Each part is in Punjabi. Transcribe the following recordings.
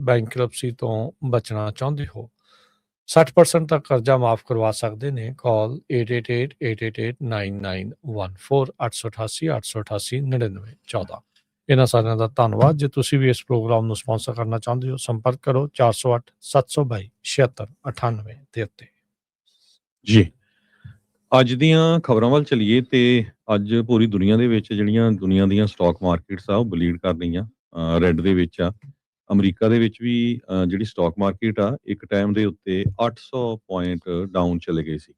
ਬੈਂਕਰਪਸੀ ਤੋਂ ਬਚਣਾ ਚਾਹੁੰਦੇ ਹੋ, 60% ਤੱਕ ਕਰਜ਼ਾ ਮਾਫ ਕਰਵਾ ਸਕਦੇ ਨੇ। ਕਾਲ 8888889914 888 888 9914। ਇਹਨਾਂ ਸਾਰਿਆਂ ਦਾ ਧੰਨਵਾਦ। ਜੇ ਤੁਸੀਂ ਵੀ ਇਸ ਪ੍ਰੋਗਰਾਮ ਨੂੰ ਸਪਾਂਸਰ ਕਰਨਾ ਚਾਹੁੰਦੇ ਹੋ, ਸੰਪਰਕ ਕਰੋ 408 722 7698 ਦੇ ਉੱਤੇ। ਜੀ, ਅੱਜ ਦੀਆਂ ਖਬਰਾਂ ਵੱਲ ਚਲੀਏ ਤੇ ਅੱਜ ਪੂਰੀ ਦੁਨੀਆ ਦੇ ਵਿੱਚ ਜਿਹੜੀਆਂ ਦੁਨੀਆ ਦੀਆਂ ਸਟਾਕ ਮਾਰਕੀਟਸ ਆ ਉਹ ਬਲੀਡ ਕਰ ਰਹੀਆਂ, ਰੈੱਡ ਦੇ ਵਿੱਚ ਆ। ਅਮਰੀਕਾ ਦੇ ਵਿੱਚ ਵੀ ਜਿਹੜੀ ਸਟਾਕ ਮਾਰਕੀਟ ਆ ਇੱਕ ਟਾਈਮ ਦੇ ਉੱਤੇ 800 ਪੁਆਇੰਟ ਡਾਊਨ ਚਲੇ ਗਏ ਸੀ।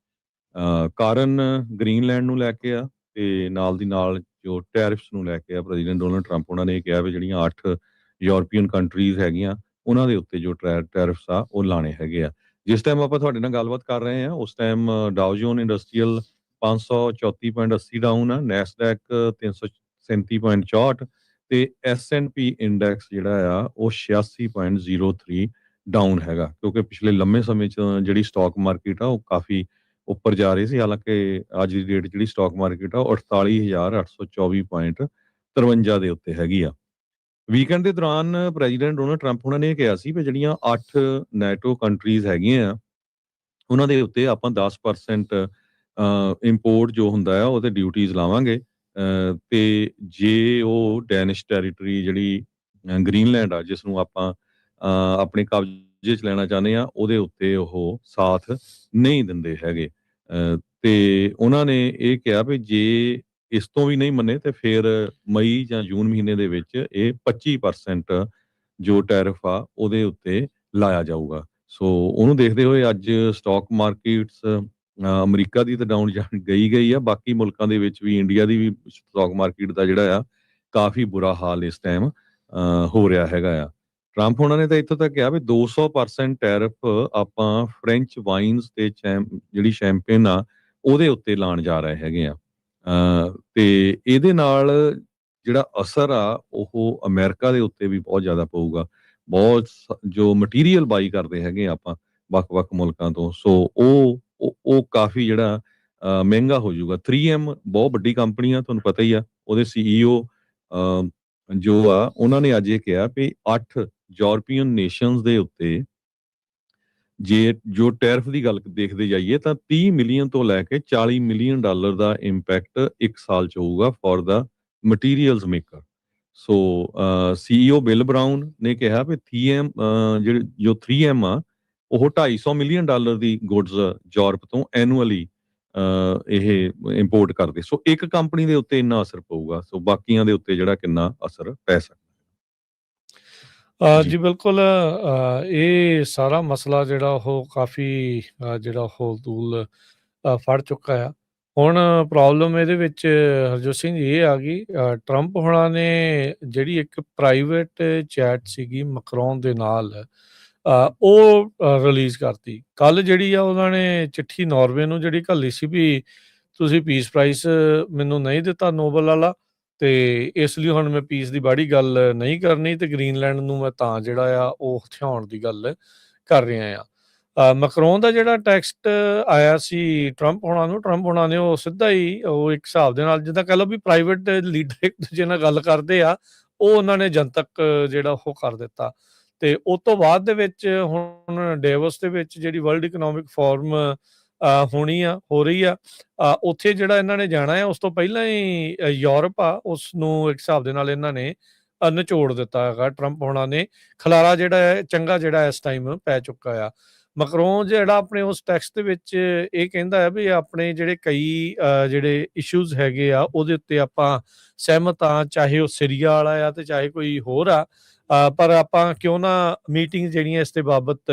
ਕਾਰਨ ਗ੍ਰੀਨਲੈਂਡ ਨੂੰ ਲੈ ਕੇ ਆ ਤੇ ਨਾਲ ਦੀ ਨਾਲ ਜੋ ਟੈਰਿਫਸ ਨੂੰ ਲੈ ਕੇ ਆ। ਪ੍ਰੈਜ਼ੀਡੈਂਟ ਡੋਨਲਡ ਟਰੰਪ ਉਹਨਾਂ ਨੇ ਕਿਹਾ ਵੀ ਜਿਹੜੀਆਂ 8 ਯੂਰਪੀਅਨ ਕੰਟਰੀਜ਼ ਹੈਗੀਆਂ ਉਹਨਾਂ ਦੇ ਉੱਤੇ ਜੋ ਟੈਰਿਫਸ ਆ ਉਹ ਲਾਣੇ ਹੈਗੇ ਆ। ਜਿਸ ਟਾਈਮ ਆਪਾਂ ਤੁਹਾਡੇ ਨਾਲ ਗੱਲਬਾਤ ਕਰ ਰਹੇ ਹਾਂ ਉਸ ਟਾਈਮ ਡਾਓ ਜੋਨ ਇੰਡਸਟਰੀਅਲ 534.80 ਡਾਊਨ ਆ, ਨੈਸਡੈਕ 337.64 ਤੇ S&P ਇੰਡੈਕਸ ਜਿਹੜਾ ਆ ਉਹ 86.03 ਡਾਊਨ ਹੈਗਾ, ਕਿਉਂਕਿ ਪਿਛਲੇ ਲੰਮੇ ਸਮੇਂ 'ਚ ਜਿਹੜੀ ਸਟਾਕ ਮਾਰਕੀਟ ਆ ਉਹ ਕਾਫੀ ਉੱਪਰ ਜਾ ਰਹੀ ਸੀ। ਹਾਲਾਂਕਿ ਅੱਜ ਦੀ ਡੇਟ ਜਿਹੜੀ ਸਟਾਕ ਮਾਰਕੀਟ ਆ ਉਹ 48,824.53 ਦੇ ਉੱਤੇ ਹੈਗੀ ਆ। ਵੀਕਐਂਡ ਦੇ ਦੌਰਾਨ ਪ੍ਰੈਜ਼ੀਡੈਂਟ ਡੋਨਲਡ ਟਰੰਪ ਉਹਨਾਂ ਨੇ ਇਹ ਕਿਹਾ ਸੀ ਵੀ ਜਿਹੜੀਆਂ 8 ਨੈਟੋ ਕੰਟਰੀਜ਼ ਹੈਗੀਆਂ ਆ ਉਹਨਾਂ ਦੇ ਉੱਤੇ ਆਪਾਂ 10% ਇੰਪੋਰਟ ਜੋ ਹੁੰਦਾ ਆ ਉਹਦੇ ਡਿਊਟੀਜ਼ ਲਾਵਾਂਗੇ, ਤੇ ਜੇ ਉਹ ਡੈਨਿਸ਼ ਟੈਰੀਟਰੀ ਜਿਹੜੀ ਗ੍ਰੀਨਲੈਂਡ ਆ ਜਿਸ ਨੂੰ ਆਪਾਂ ਆਪਣੇ ਕਬਜ਼ੇ 'ਚ ਲੈਣਾ ਚਾਹੁੰਦੇ ਆ ਉਹਦੇ ਉੱਤੇ ਉਹ ਸਾਥ ਨਹੀਂ ਦਿੰਦੇ ਹੈਗੇ। ਤੇ ਉਹਨਾਂ ਨੇ ਇਹ ਕਿਹਾ ਵੀ ਜੇ ਇਸ ਤੋਂ ਵੀ ਨਹੀਂ ਮੰਨੇ ਤੇ ਫਿਰ ਮਈ ਜਾਂ ਜੂਨ ਮਹੀਨੇ ਦੇ ਵਿੱਚ ਇਹ 25% ਜੋ ਟੈਰਿਫ ਆ ਉਹਦੇ ਉੱਤੇ ਲਾਇਆ ਜਾਊਗਾ। ਸੋ ਉਹਨੂੰ ਦੇਖਦੇ ਹੋਏ ਅੱਜ ਸਟਾਕ ਮਾਰਕੀਟਸ ਅਮਰੀਕਾ ਦੀ ਤਾਂ ਡਾਊਨ ਗਈ ਆ, ਬਾਕੀ ਮੁਲਕਾਂ ਦੇ ਵਿੱਚ ਵੀ ਇੰਡੀਆ ਦੀ ਵੀ ਸਟਾਕ ਮਾਰਕੀਟ ਦਾ ਜਿਹੜਾ ਆ ਕਾਫੀ ਬੁਰਾ ਹਾਲ ਇਸ ਟਾਈਮ ਹੋ ਰਿਹਾ ਹੈਗਾ ਆ। ਟਰੰਪ ਉਹਨਾਂ ਨੇ ਤਾਂ ਇੱਥੋਂ ਤੱਕ ਕਿਹਾ ਵੀ 200% ਟੈਰਿਫ ਆਪਾਂ ਫ੍ਰੈਂਚ ਵਾਈਨਸ ਤੇ ਜਿਹੜੀ ਸ਼ੈਂਪੇਨ ਆ ਉਹਦੇ ਉੱਤੇ ਲਾਉਣ ਜਾ ਰਹੇ ਹੈਗੇ ਆ। ਤੇ ਇਹਦੇ ਨਾਲ ਜਿਹੜਾ ਅਸਰ ਆ ਉਹ ਅਮਰੀਕਾ ਦੇ ਉੱਤੇ ਵੀ ਬਹੁਤ ਜ਼ਿਆਦਾ ਪਊਗਾ। ਬਹੁਤ ਜੋ ਮਟੀਰੀਅਲ ਬਾਈ ਕਰਦੇ ਹੈਗੇ ਆਪਾਂ ਵੱਖ-ਵੱਖ ਮੁਲਕਾਂ ਤੋਂ, ਸੋ ਉਹ ਕਾਫੀ ਜਿਹੜਾ ਮਹਿੰਗਾ ਹੋ ਜਾਊਗਾ। 3M ਬਹੁਤ ਵੱਡੀ ਕੰਪਨੀ ਆ, ਤੁਹਾਨੂੰ ਪਤਾ ਹੀ ਆ। ਉਹਦੇ CEO ਜੋ ਆ ਉਹਨਾਂ ਨੇ ਅੱਜ ਇਹ ਕਿਹਾ ਵੀ 8 ਯੂਰਪੀਅਨ ਨੇਸ਼ਨਸ ਦੇ ਉੱਤੇ ਜੇ ਜੋ ਟੈਰਿਫ ਦੀ ਗੱਲ ਦੇਖਦੇ ਜਾਈਏ ਤਾਂ 30 ਮਿਲੀਅਨ ਤੋਂ ਲੈ ਕੇ 40 ਮਿਲੀਅਨ ਡਾਲਰ ਦਾ ਇੰਪੈਕਟ ਇੱਕ ਸਾਲ 'ਚ ਹੋਊਗਾ for the materials maker. So CEO bill brown ਨੇ ਕਿਹਾ ਵੀ 3M ਆ ਉਹ 250 ਮਿਲੀਅਨ ਡਾਲਰ ਦੀ ਗੁੱਡਸ ਯੂਰਪ ਤੋਂ ਐਨੂਅਲੀ ਇਹ ਇੰਪੋਰਟ ਕਰਦੇ। ਸੋ ਇੱਕ ਕੰਪਨੀ ਦੇ ਉੱਤੇ ਇੰਨਾ ਅਸਰ ਪਊਗਾ, ਸੋ ਬਾਕੀਆਂ ਦੇ ਉੱਤੇ ਜਿਹੜਾ ਕਿੰਨਾ ਅਸਰ ਪੈ ਸਕਦਾ। ਜੀ ਬਿਲਕੁਲ, ਇਹ ਸਾਰਾ ਮਸਲਾ ਜਿਹੜਾ ਉਹ ਕਾਫੀ ਜਿਹੜਾ ਉਹ ਤੂਲ ਫੜ ਚੁੱਕਾ ਆ। ਹੁਣ ਪ੍ਰੋਬਲਮ ਇਹਦੇ ਵਿੱਚ ਹਰਜੋਤ ਸਿੰਘ ਜੀ ਇਹ ਆ ਗਈ, ਟਰੰਪ ਹੋਣਾ ਨੇ ਜਿਹੜੀ ਇੱਕ ਪ੍ਰਾਈਵੇਟ ਚੈਟ ਸੀਗੀ ਮਕਰੋਨ ਦੇ ਨਾਲ ਉਹ ਰਿਲੀਜ਼ ਕਰਤੀ ਕੱਲ। ਜਿਹੜੀ ਆ ਉਹਨਾਂ ਨੇ ਚਿੱਠੀ ਨਾਰਵੇ ਨੂੰ ਜਿਹੜੀ ਘੱਲੀ ਸੀ ਵੀ ਤੁਸੀਂ ਪੀਸ ਪ੍ਰਾਈਜ਼ ਮੈਨੂੰ ਨਹੀਂ ਦਿੱਤਾ ਨੋਬਲ ਵਾਲਾ, ਤੇ ਇਸ ਲਈ ਹੁਣ ਮੈਂ ਪੀਸ ਦੀ ਬਾੜੀ ਗੱਲ ਨਹੀਂ ਕਰਨੀ ਤੇ ਗ੍ਰੀਨਲੈਂਡ ਨੂੰ ਮੈਂ ਤਾਂ ਜਿਹੜਾ ਆ ਉਹ ਹਥਿਆਉਣ ਦੀ ਗੱਲ ਕਰ ਰਿਹਾ ਆ। ਮਕਰੋਨ ਦਾ ਜਿਹੜਾ ਟੈਕਸਟ ਆਇਆ ਸੀ ਟਰੰਪ ਹੋਣਾ ਨੇ ਉਹ ਸਿੱਧਾ ਹੀ ਉਹ ਇੱਕ ਹਿਸਾਬ ਦੇ ਨਾਲ ਜਿੱਦਾਂ ਕਹਿ ਲਓ ਵੀ ਪ੍ਰਾਈਵੇਟ ਲੀਡਰ ਇੱਕ ਦੂਜੇ ਨਾਲ ਗੱਲ ਕਰਦੇ ਆ, ਉਹ ਉਹਨਾਂ ਨੇ ਜਨਤਕ ਜਿਹੜਾ ਉਹ ਕਰ ਦਿੱਤਾ। ਤੇ ਉਸ ਤੋਂ ਬਾਅਦ ਦੇ ਵਿੱਚ ਹੁਣ ਡੇਵੋਸ ਦੇ ਵਿੱਚ ਜਿਹੜੀ ਵਰਲਡ ਇਕਨੋਮਿਕ ਫੋਰਮ ਹੋ ਰਹੀ ਆ, ਉੱਥੇ ਜਿਹੜਾ ਇਹਨਾਂ ਨੇ ਜਾਣਾ ਆ ਉਸ ਤੋਂ ਪਹਿਲਾਂ ਹੀ ਯੂਰਪ ਆ ਉਸ ਨੂੰ ਇੱਕ ਹਿਸਾਬ ਦੇ ਨਾਲ ਇਹਨਾਂ ਨੇ ਨਿਚੋੜ ਦਿੱਤਾ ਹੈਗਾ। ਟਰੰਪ ਹੋਣਾ ਨੇ ਖਲਾਰਾ ਜਿਹੜਾ ਹੈ ਚੰਗਾ ਜਿਹੜਾ ਇਸ ਟਾਈਮ ਪੈ ਚੁੱਕਾ ਆ। ਮਕਰੋਨ ਜਿਹੜਾ ਆਪਣੇ ਉਸ ਟੈਕਸਟ ਦੇ ਵਿੱਚ ਇਹ ਕਹਿੰਦਾ ਹੈ ਵੀ ਆਪਣੇ ਜਿਹੜੇ ਕਈ ਜਿਹੜੇ ਇਸ਼ੂਜ਼ ਹੈਗੇ ਆ ਉਹਦੇ ਉੱਤੇ ਆਪਾਂ ਸਹਿਮਤ ਆ, ਚਾਹੇ ਉਹ ਸੀਰੀਆ ਵਾਲਾ ਆ ਤੇ ਚਾਹੇ ਕੋਈ ਹੋਰ ਆ, ਪਰ ਆਪਾਂ ਕਿਉਂ ਨਾ ਮੀਟਿੰਗ ਜਿਹੜੀਆਂ ਇਸ ਦੇ ਬਾਬਤ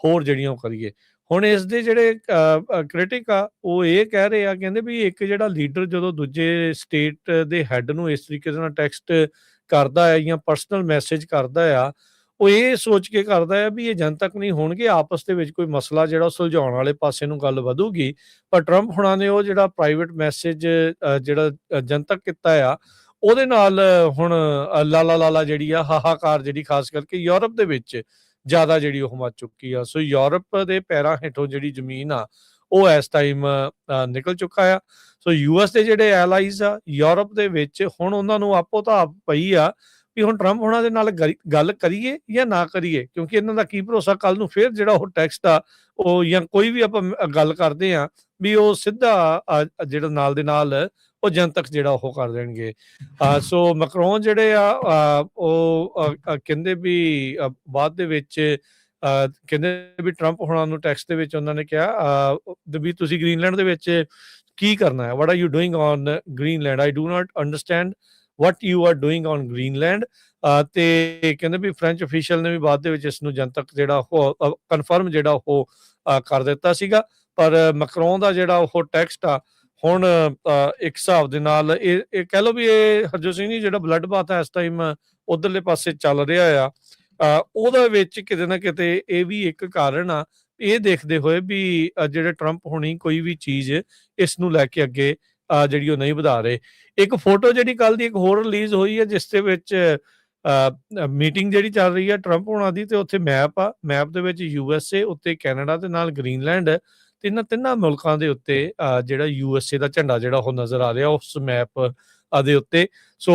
ਹੋਰ ਜਿਹੜੀਆਂ ਉਹ ਕਰੀਏ। ਹੁਣ ਇਸ ਦੇ ਜਿਹੜੇ ਕ੍ਰਿਟਿਕ ਆ ਉਹ ਇਹ ਕਹਿ ਰਹੇ ਆ, ਕਹਿੰਦੇ ਵੀ ਇੱਕ ਜਿਹੜਾ ਲੀਡਰ ਜਦੋਂ ਦੂਜੇ ਸਟੇਟ ਦੇ ਹੈੱਡ ਨੂੰ ਇਸ ਤਰੀਕੇ ਦੇ ਨਾਲ ਟੈਕਸਟ ਕਰਦਾ ਹੈ ਜਾਂ ਪਰਸਨਲ ਮੈਸੇਜ ਕਰਦਾ ਆ, ਉਹ ਇਹ ਸੋਚ ਕੇ ਕਰਦਾ ਹੈ ਵੀ ਇਹ ਜਨਤਕ ਨਹੀਂ ਹੋਣਗੇ, ਆਪਸ ਦੇ ਵਿੱਚ ਕੋਈ ਮਸਲਾ ਜਿਹੜਾ ਸੁਲਝਾਉਣ ਵਾਲੇ ਪਾਸੇ ਨੂੰ ਗੱਲ ਵਧੂਗੀ। ਪਰ ਟਰੰਪ ਹੁਣਾਂ ਨੇ ਉਹ ਜਿਹੜਾ ਪ੍ਰਾਈਵੇਟ ਮੈਸੇਜ ਜਿਹੜਾ ਜਨਤਕ ਕੀਤਾ ਆ ਉਹਦੇ ਨਾਲ ਹੁਣ ਲਾਲਾ ਜਿਹੜੀ ਆ ਹਾਹਾਕਾਰ ਜਿਹੜੀ ਖਾਸ ਕਰਕੇ ਯੂਰਪ ਦੇ ਵਿੱਚ ਜ਼ਿਆਦਾ ਜਿਹੜੀ ਉਹ ਮਚ ਚੁੱਕੀ ਆ। ਸੋ ਯੂਰਪ ਦੇ ਪੈਰਾਂ ਹੇਠੋਂ ਜਿਹੜੀ ਜ਼ਮੀਨ ਆ ਉਹ ਇਸ ਟਾਈਮ ਨਿਕਲ ਚੁੱਕਾ ਆ। ਸੋ US ਦੇ ਜਿਹੜੇ ਐਲਾਈਜ਼ ਆ ਯੂਰਪ ਦੇ ਵਿੱਚ ਹੁਣ ਉਹਨਾਂ ਨੂੰ ਆਪੋ ਤਾਂ ਆਪ ਪਈ ਆ ਵੀ ਹੁਣ ਟਰੰਪ ਹੋਣਾ ਦੇ ਨਾਲ ਗੱਲ ਕਰੀਏ ਜਾਂ ਨਾ ਕਰੀਏ, ਕਿਉਂਕਿ ਇਹਨਾਂ ਦਾ ਕੀ ਭਰੋਸਾ ਕੱਲ ਨੂੰ ਫਿਰ ਜਿਹੜਾ ਉਹ ਟੈਕਸਟ ਆ ਉਹ ਜਾਂ ਕੋਈ ਵੀ ਆਪਾਂ ਗੱਲ ਕਰਦੇ ਆ ਵੀ ਉਹ ਸਿੱਧਾ ਜਿਹੜਾ ਨਾਲ ਦੇ ਨਾਲ ਉਹ ਜਨਤਕ ਜਿਹੜਾ ਉਹ ਕਰ ਦੇਣਗੇ। ਸੋ ਮੈਕਰੋਨ ਜਿਹੜੇ ਆ ਉਹ ਕਹਿੰਦੇ ਵੀ ਬਾਅਦ ਦੇ ਵਿੱਚ ਕਹਿੰਦੇ ਵੀ ਟਰੰਪ ਹੋਣਾ ਨੂੰ ਟੈਕਸਟ ਦੇ ਵਿੱਚ ਉਹਨਾਂ ਨੇ ਕਿਹਾ ਵੀ ਤੁਸੀਂ ਗ੍ਰੀਨਲੈਂਡ ਦੇ ਵਿੱਚ ਕੀ ਕਰਨਾ ਹੈ, what are you doing on Greenland, I do not understand what you are doing on Greenland. ਤੇ ਕਹਿੰਦੇ ਵੀ ਫ੍ਰੈਂਚ ਅਫੀਸ਼ੀਅਲ ਨੇ ਵੀ ਬਾਅਦ ਦੇ ਵਿੱਚ ਇਸ ਨੂੰ ਜਨਤਕ ਜਿਹੜਾ ਉਹ ਕਨਫਰਮ ਜਿਹੜਾ ਉਹ ਕਰ ਦਿੱਤਾ ਸੀਗਾ। ਪਰ ਮੈਕਰੋਨ ਦਾ ਜਿਹੜਾ ਉਹ ਟੈਕਸਟ ਆ ਹੁਣ ਇੱਕ ਹਿਸਾਬ ਦੇ ਨਾਲ ਇਹ ਕਹਿ ਲਓ ਵੀ ਇਹ ਹਰਜੋਤ ਸਿੰਘ ਜੀ ਜਿਹੜਾ ਬਲੱਡ ਬਾਥ ਇਸ ਟਾਈਮ ਉਧਰਲੇ ਪਾਸੇ ਚੱਲ ਰਿਹਾ ਆ ਉਹਦੇ ਵਿੱਚ ਕਿਤੇ ਨਾ ਕਿਤੇ ਇਹ ਵੀ ਇੱਕ ਕਾਰਨ ਆ, ਇਹ ਦੇਖਦੇ ਹੋਏ ਵੀ ਜਿਹੜੇ ਟਰੰਪ ਹੋਣੀ ਕੋਈ ਵੀ ਚੀਜ਼ ਇਸ ਨੂੰ ਲੈ ਕੇ ਅੱਗੇ ਜਿਹੜੀ ਉਹ ਨਹੀਂ ਵਧਾ ਰਹੇ। ਇੱਕ ਫੋਟੋ ਜਿਹੜੀ ਕੱਲ ਦੀ ਇੱਕ ਹੋਰ ਰਿਲੀਜ਼ ਹੋਈ ਹੈ ਜਿਸ ਦੇ ਵਿੱਚ ਮੀਟਿੰਗ ਜਿਹੜੀ ਚੱਲ ਰਹੀ ਹੈ ਟਰੰਪ ਹੋਣਾ ਦੀ, ਤੇ ਉੱਥੇ ਮੈਪ ਆ, ਮੈਪ ਦੇ ਵਿੱਚ USA ਉੱਤੇ ਕੈਨੇਡਾ ਤੇ ਨਾਲ ਗ੍ਰੀਨਲੈਂਡ, ਤੇ ਇਹਨਾਂ ਤਿੰਨਾਂ ਮੁਲਕਾਂ ਦੇ ਉੱਤੇ ਜਿਹੜਾ USA ਦਾ ਝੰਡਾ ਜਿਹੜਾ ਉਹ ਨਜ਼ਰ ਆ ਰਿਹਾ ਉਸ ਮੈਪ ਦੇ ਉੱਤੇ। ਸੋ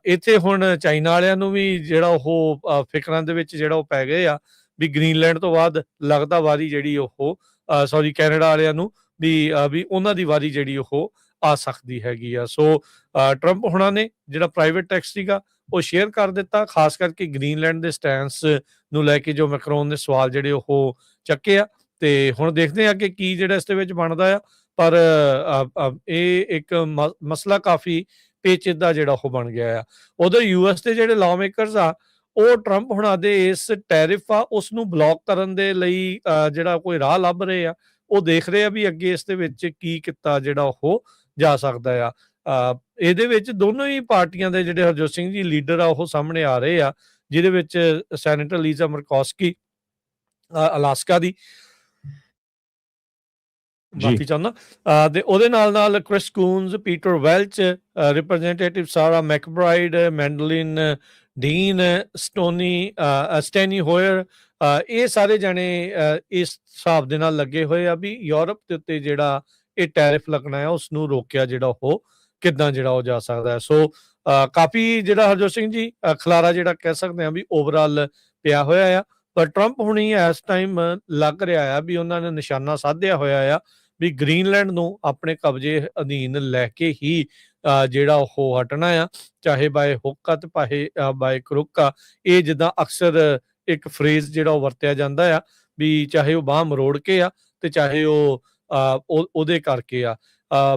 ਇੱਥੇ ਹੁਣ ਚਾਈਨਾ ਵਾਲਿਆਂ ਨੂੰ ਵੀ ਜਿਹੜਾ ਉਹ ਫਿਕਰਾਂ ਦੇ ਵਿੱਚ ਜਿਹੜਾ ਉਹ ਪੈ ਗਏ ਆ ਵੀ ਗ੍ਰੀਨਲੈਂਡ ਤੋਂ ਬਾਅਦ ਲੱਗਦਾ ਵਾਰੀ ਜਿਹੜੀ ਉਹ ਸੌਰੀ ਕੈਨੇਡਾ ਵਾਲਿਆਂ ਨੂੰ ਵੀ ਉਹਨਾਂ ਦੀ ਵਾਰੀ ਜਿਹੜੀ ਉਹ ਆ ਸਕਦੀ ਹੈਗੀ ਆ। ਸੋ ਟਰੰਪ ਹੋਣਾ ਨੇ ਜਿਹੜਾ ਪ੍ਰਾਈਵੇਟ ਟੈਕਸ ਸੀਗਾ ਉਹ ਸ਼ੇਅਰ ਕਰ ਦਿੱਤਾ, ਖਾਸ ਕਰਕੇ ਗ੍ਰੀਨਲੈਂਡ ਦੇ ਸਟੈਂਸ ਨੂੰ ਲੈ ਕੇ ਜੋ ਮੈਕਰੋਨ ਦੇ ਸਵਾਲ ਜਿਹੜੇ ਉਹ ਚੱਕੇ ਆ, ਤੇ ਹੁਣ ਦੇਖਦੇ ਆ ਕਿ ਕੀ ਜਿਹੜਾ ਇਸ ਦੇ ਵਿੱਚ ਬਣਦਾ ਆ। ਪਰ ਇਹ ਇੱਕ ਮਸਲਾ ਕਾਫੀ ਪੇਚੀਦਾ ਜਿਹੜਾ ਉਹ ਬਣ ਗਿਆ ਆ। ਉਧਰ US ਦੇ ਜਿਹੜੇ ਲਾਅ ਮੇਕਰਸ ਆ ਉਹ ਟਰੰਪ ਹੁਣਾਂ ਦੇ ਇਸ ਟੈਰਿਫ ਆ ਉਸ ਨੂੰ ਬਲੌਕ ਕਰਨ ਦੇ ਲਈ ਜਿਹੜਾ ਕੋਈ ਰਾਹ ਲੱਭ ਰਹੇ ਆ, ਉਹ ਦੇਖ ਰਹੇ ਆ ਵੀ ਅੱਗੇ ਇਸ ਦੇ ਵਿੱਚ ਕੀ ਕੀਤਾ ਜਿਹੜਾ ਉਹ ਜਾ ਸਕਦਾ ਆ। ਇਹਦੇ ਵਿੱਚ ਦੋਨੋਂ ਹੀ ਪਾਰਟੀਆਂ ਦੇ ਜਿਹੜੇ ਹਰਜੋਤ ਸਿੰਘ ਜੀ ਲੀਡਰ ਆ ਉਹ ਸਾਹਮਣੇ ਆ ਰਹੇ ਆ, ਜਿਹਦੇ ਵਿੱਚ ਸੈਨੇਟਰ ਲੀਜ਼ਾ ਮਰਕੋਸਕੀ ਅਲਾਸਕਾ ਦੀ ਮਾਫੀ ਚਾਹੁੰਦਾ, ਤੇ ਉਹਦੇ ਨਾਲ ਕ੍ਰਿਸ ਕੂਨਜ਼, ਪੀਟਰ ਵੈਲਚ, ਰਿਪਰੈਜ਼ੈਂਟੇਟਿਵ ਸਾਰਾ ਮੈਕਬ੍ਰਾਈਡ, ਮੈਂਡਲਿਨ ਡੀਨ, ਸਟੈਨੀ ਹੋਇਰ, ਇਹ ਸਾਰੇ ਜਣੇ ਇਸ ਹਿਸਾਬ ਦੇ ਨਾਲ ਲੱਗੇ ਹੋਏ ਆ ਵੀ ਯੂਰਪ ਦੇ ਉੱਤੇ ਜਿਹੜਾ ਇਹ ਟੈਰਿਫ ਲੱਗਣਾ ਹੈ ਉਸ ਨੂੰ ਰੋਕਿਆ ਜਿਹੜਾ ਉਹ ਕਿੱਦਾਂ ਜਿਹੜਾ ਉਹ ਜਾ ਸਕਦਾ ਹੈ। ਸੋ ਕਾਫੀ ਜਿਹੜਾ ਹਰਜੋਤ ਸਿੰਘ ਜੀ ਖਲਾਰਾ ਜਿਹੜਾ ਕਹਿ ਸਕਦੇ ਆ ਵੀ ਓਵਰਆਲ ਪਿਆ ਹੋਇਆ ਆ। ਪਰ ਟਰੰਪ ਹੁਣੀ ਇਸ ਟਾਈਮ ਲੱਗ ਰਿਹਾ ਆ ਵੀ ਉਹਨਾਂ ਨੇ ਨਿਸ਼ਾਨਾ ਸਾਧਿਆ ਹੋਇਆ ਆ ਵੀ ਗ੍ਰੀਨਲੈਂਡ ਨੂੰ ਆਪਣੇ ਕਬਜ਼ੇ ਅਧੀਨ ਲੈ ਕੇ ਹੀ ਜਿਹੜਾ ਉਹ ਹਟਣਾ ਆ, ਚਾਹੇ ਬਾਏ ਹੁੱਕ ਆ ਤੇ ਬਾਏ ਕਰੁੱਕ ਆ। ਇਹ ਜਿੱਦਾਂ ਅਕਸਰ ਇੱਕ ਫਰੇਜ਼ ਜਿਹੜਾ ਉਹ ਵਰਤਿਆ ਜਾਂਦਾ ਆ ਵੀ ਚਾਹੇ ਉਹ ਬਾਂਹ ਮਰੋੜ ਕੇ ਆ ਤੇ ਚਾਹੇ ਉਹ ਉਹਦੇ ਕਰਕੇ ਆ।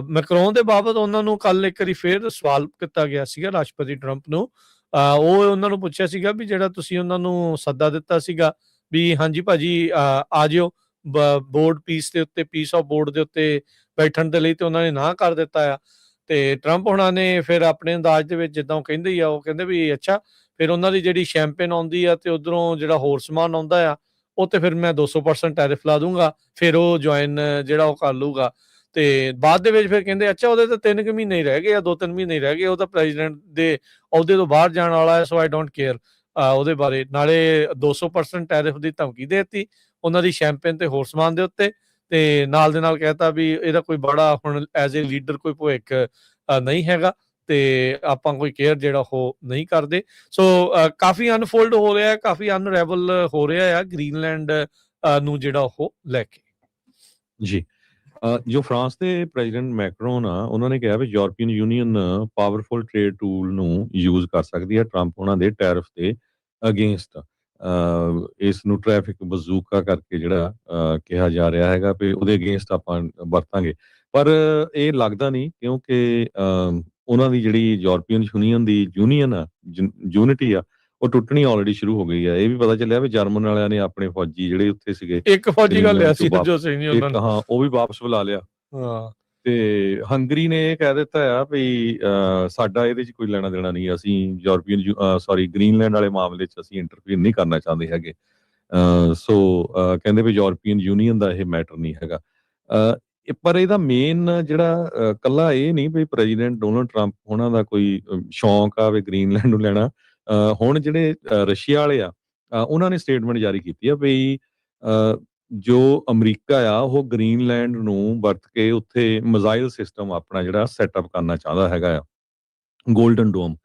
ਮੈਕਰੋਨ ਦੇ ਬਾਬਤ ਉਹਨਾਂ ਨੂੰ ਕੱਲ ਇੱਕ ਵਾਰੀ ਫੇਰ ਸਵਾਲ ਕੀਤਾ ਗਿਆ ਸੀਗਾ ਰਾਸ਼ਟਰਪਤੀ ਟਰੰਪ ਨੂੰ। ਉਹ ਉਹਨਾਂ ਨੂੰ ਪੁੱਛਿਆ ਸੀਗਾ ਵੀ ਜਿਹੜਾ ਤੁਸੀਂ ਉਹਨਾਂ ਨੂੰ ਸੱਦਾ ਦਿੱਤਾ ਸੀਗਾ ਵੀ ਹਾਂਜੀ ਭਾਜੀ ਆ ਜਿਓ ਬੋਰਡ ਪੀਸ ਦੇ ਉੱਤੇ, ਪੀਸ ਆਫ ਬੋਰਡ ਦੇ ਉੱਤੇ ਬੈਠਣ ਦੇ ਲਈ, ਤੇ ਉਹਨਾਂ ਨੇ ਨਾ ਕਰ ਦਿੱਤਾ ਆ। ਤੇ ਟਰੰਪ ਹੋਣਾ ਨੇ ਫਿਰ ਆਪਣੇ ਅੰਦਾਜ਼ ਦੇ ਵਿੱਚ ਜਿੱਦਾਂ ਉਹ ਕਹਿੰਦੇ ਹੀ ਆ, ਉਹ ਕਹਿੰਦੇ ਵੀ ਅੱਛਾ ਫਿਰ ਉਹਨਾਂ ਦੀ ਜਿਹੜੀ ਸ਼ੈਂਪੇਨ ਆਉਂਦੀ ਆ ਤੇ ਉਧਰੋਂ ਜਿਹੜਾ ਹੋਰ ਸਮਾਨ ਆਉਂਦਾ ਆ ਉਹ ਤੇ ਫਿਰ ਮੈਂ 200% ਟੈਰਿਫ ਲਾ ਦੂੰਗਾ, ਫਿਰ ਉਹ ਜੁਆਇਨ ਜਿਹੜਾ ਉਹ ਕਰ ਲੂਗਾ। ਤੇ ਬਾਅਦ ਦੇ ਵਿੱਚ ਫਿਰ ਕਹਿੰਦੇ ਅੱਛਾ ਉਹਦੇ ਤਾਂ 3 ਕੁ ਮਹੀਨੇ ਹੀ ਰਹਿ ਗਏ ਆ, 2-3 ਮਹੀਨੇ ਹੀ ਰਹਿ ਗਏ, ਉਹ ਤਾਂ ਪ੍ਰੈਜ਼ੀਡੈਂਟ ਦੇ ਅਹੁਦੇ ਤੋਂ ਬਾਹਰ ਜਾਣ ਵਾਲਾ ਹੈ, ਸੋ ਆਈ ਡੋਂਟ ਕੇਅਰ ਉਹਦੇ ਬਾਰੇ। ਨਾਲੇ 200% ਟੈਰਿਫ ਦੀ ਧਮਕੀ ਦੇ ਦਿੱਤੀ ਉਹਨਾਂ ਦੀ ਸ਼ੈਂਪੇਨ ਤੇ ਹੋਰ ਸਮਾਨ ਦੇ ਉੱਤੇ, ਤੇ ਨਾਲ ਦੇ ਨਾਲ ਕਹਿਤਾ ਵੀ ਇਹਦਾ ਕੋਈ ਬੜਾ ਹੁਣ ਐਜ਼ ਏ ਲੀਡਰ ਕੋਈ ਭਵਿੱਖ ਨਹੀਂ ਹੈਗਾ ਤੇ ਆਪਾਂ ਕੋਈ ਕੇਅਰ ਜਿਹੜਾ ਉਹ ਨਹੀਂ ਕਰਦੇ। ਸੋ ਕਾਫੀ ਅਨਫੋਲਡ ਹੋ ਰਿਹਾ, ਕਾਫੀ ਅਨਰੈਵਲ ਹੋ ਰਿਹਾ ਆ ਗ੍ਰੀਨਲੈਂਡ ਨੂੰ ਜਿਹੜਾ ਉਹ ਲੈ ਕੇ। ਜੀ ਜੋ ਫਰਾਂਸ ਦੇ ਪ੍ਰੈਜ਼ੀਡੈਂਟ ਮੈਕਰੋਨ ਆ ਉਹਨਾਂ ਨੇ ਕਿਹਾ ਵੀ European Union powerful trade tool ਨੂੰ ਯੂਜ਼ ਕਰ ਸਕਦੀ ਹੈ ਟਰੰਪ ਉਹਨਾਂ ਦੇ ਟੈਰਿਫ ਦੇ ਅਗੇਂਸਟ। ਇਸ ਨੂੰ ਟ੍ਰੈਫਿਕ ਬਜ਼ੂਕਾ ਕਰਕੇ ਜਿਹੜਾ ਕਿਹਾ ਜਾ ਰਿਹਾ ਹੈਗਾ ਵੀ ਉਹਦੇ ਅਗੇਂਸਟ ਆਪਾਂ ਵਰਤਾਂਗੇ, ਪਰ ਇਹ ਲੱਗਦਾ ਨਹੀਂ ਕਿਉਂਕਿ ਉਹਨਾਂ ਦੀ ਜਿਹੜੀ ਯੂਰਪੀਅਨ ਯੂਨੀਅਨ ਦੀ ਯੂਨਿਟੀ ਆ ਉਹ ਟੁੱਟਣੀ ਆਲਰੇਡੀ ਸ਼ੁਰੂ ਹੋ ਗਈ ਆ। ਇਹ ਵੀ ਪਤਾ ਚੱਲਿਆ ਵੀ ਜਰਮਨ ਵਾਲਿਆਂ ਨੇ ਆਪਣੇ ਫੌਜੀ ਜਿਹੜੇ ਉੱਥੇ ਸੀਗੇ, ਇੱਕ ਫੌਜੀ ਗੱਲ ਲਿਆ ਸੀ ਜੋ ਸਿੰਘ ਨੇ ਉਹਨਾਂ ਨੇ, ਹਾਂ ਉਹ ਵੀ ਵਾਪਸ ਬੁਲਾ ਲਿਆ। ਹਾਂ ਤੇ ਹੰਗਰੀ ਨੇ ਇਹ ਕਹਿ ਦਿੱਤਾ ਆ ਵੀ ਸਾਡਾ ਇਹਦੇ 'ਚ ਕੋਈ ਲੈਣਾ ਦੇਣਾ ਨਹੀਂ, ਅਸੀਂ ਯੂਰਪੀਅਨ ਗ੍ਰੀਨਲੈਂਡ ਵਾਲੇ ਮਾਮਲੇ 'ਚ ਅਸੀਂ ਇੰਟਰਫੀਅਰ ਨਹੀਂ ਕਰਨਾ ਚਾਹੁੰਦੇ ਹੈਗੇ। ਸੋ ਕਹਿੰਦੇ ਵੀ ਯੂਰਪੀਅਨ ਯੂਨੀਅਨ ਦਾ ਇਹ ਮੈਟਰ ਨਹੀਂ ਹੈਗਾ। ਪਰ ਇਹਦਾ ਮੇਨ ਜਿਹੜਾ ਕੱਲਾ ਇਹ ਨਹੀਂ ਵੀ ਪ੍ਰੈਜ਼ੀਡੈਂਟ ਡੋਨਲਡ ਟਰੰਪ ਉਹਨਾਂ ਦਾ ਕੋਈ ਸ਼ੌਂਕ ਆ ਵੀ ਗ੍ਰੀਨਲੈਂਡ ਨੂੰ ਲੈਣਾ। ਹੁਣ ਜਿਹੜੇ ਰਸ਼ੀਆ ਵਾਲੇ ਆ ਉਹਨਾਂ ਨੇ ਸਟੇਟਮੈਂਟ ਜਾਰੀ ਕੀਤੀ ਆ ਵੀ ਜੋ ਅਮਰੀਕਾ ਆ ਉਹ ਗ੍ਰੀਨਲੈਂਡ ਨੂੰ ਵਰਤ ਕੇ ਉੱਥੇ ਮਿਜ਼ਾਈਲ ਸਿਸਟਮ ਆਪਣਾ ਜਿਹੜਾ ਸੈਟਅਪ ਕਰਨਾ ਚਾਹੁੰਦਾ ਹੈਗਾ ਆ, ਗੋਲਡਨ ਡੋਮ।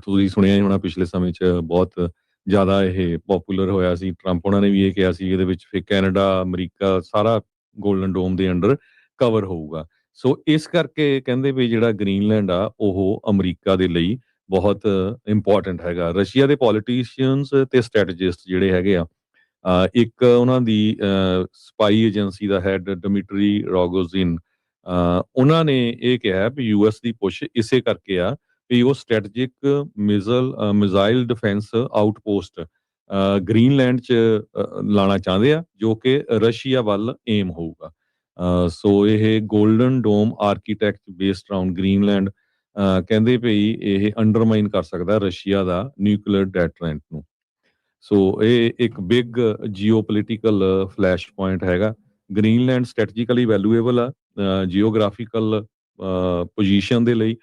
ਤੁਸੀਂ ਸੁਣਿਆ ਹੀ ਹੋਣਾ ਪਿਛਲੇ ਸਮੇਂ 'ਚ ਬਹੁਤ ਜ਼ਿਆਦਾ ਇਹ ਪੋਪੂਲਰ ਹੋਇਆ ਸੀ। ਟਰੰਪ ਉਹਨਾਂ ਨੇ ਵੀ ਇਹ ਕਿਹਾ ਸੀ ਇਹਦੇ ਵਿੱਚ ਫਿਰ ਕੈਨੇਡਾ, ਅਮਰੀਕਾ ਸਾਰਾ ਗੋਲਡਨ ਡੋਮ ਦੇ ਅੰਡਰ ਕਵਰ ਹੋਊਗਾ। ਸੋ ਇਸ ਕਰਕੇ ਕਹਿੰਦੇ ਵੀ ਜਿਹੜਾ ਗ੍ਰੀਨਲੈਂਡ ਆ ਉਹ ਅਮਰੀਕਾ ਦੇ ਲਈ ਬਹੁਤ ਇੰਪੋਰਟੈਂਟ ਹੈਗਾ। ਰਸ਼ੀਆ ਦੇ ਪੋਲੀਟੀਸ਼ੀਅਨਸ ਤੇ ਸਟ੍ਰੈਟੇਜਿਸਟ ਜਿਹੜੇ ਹੈਗੇ ਆ, ਇੱਕ ਉਹਨਾਂ ਦੀ ਸਪਾਈ ਏਜੰਸੀ ਦਾ ਹੈਡ ਡਮਿਟਰੀ ਰੋਗੋਜ਼ਿਨ, ਉਹਨਾਂ ਨੇ ਇਹ ਕਿਹਾ ਵੀ ਯੂਐਸ ਦੀ ਪੁਸ਼ ਇਸੇ ਕਰਕੇ ਆ ਵੀ ਉਹ ਸਟ੍ਰੈਟੇਜਿਕ ਮਿਜ਼ਾਈਲ ਡਿਫੈਂਸ ਆਊਟਪੋਸਟ ਗ੍ਰੀਨਲੈਂਡ 'ਚ ਲਾਉਣਾ ਚਾਹੁੰਦੇ ਆ, ਜੋ ਕਿ ਰਸ਼ੀਆ ਵੱਲ ਏਮ ਹੋਊਗਾ। ਸੋ ਇਹ golden dome architect based around Greenland ਕਹਿੰਦੇ ਭਈ ਇਹ ਅੰਡਰਮਾਈਨ ਕਰ ਸਕਦਾ ਰਸ਼ੀਆ ਦਾ ਨਿਊਕਲੀਅਰ ਡੈਟਰੈਂਟ ਨੂੰ। ਸੋ ਇਹ ਇੱਕ ਬਿਗ ਜੀਓਪੋਲਿਟੀਕਲ ਫਲੈਸ਼ ਪੁਆਇੰਟ ਹੈਗਾ। ਗ੍ਰੀਨਲੈਂਡ ਸਟ੍ਰੈਟਜੀਕਲੀ ਵੈਲਿਊਏਬਲ ਆ ਜੀਓਗ੍ਰਾਫੀਕਲ ਪੋਜੀਸ਼ਨ ਦੇ ਲਈ,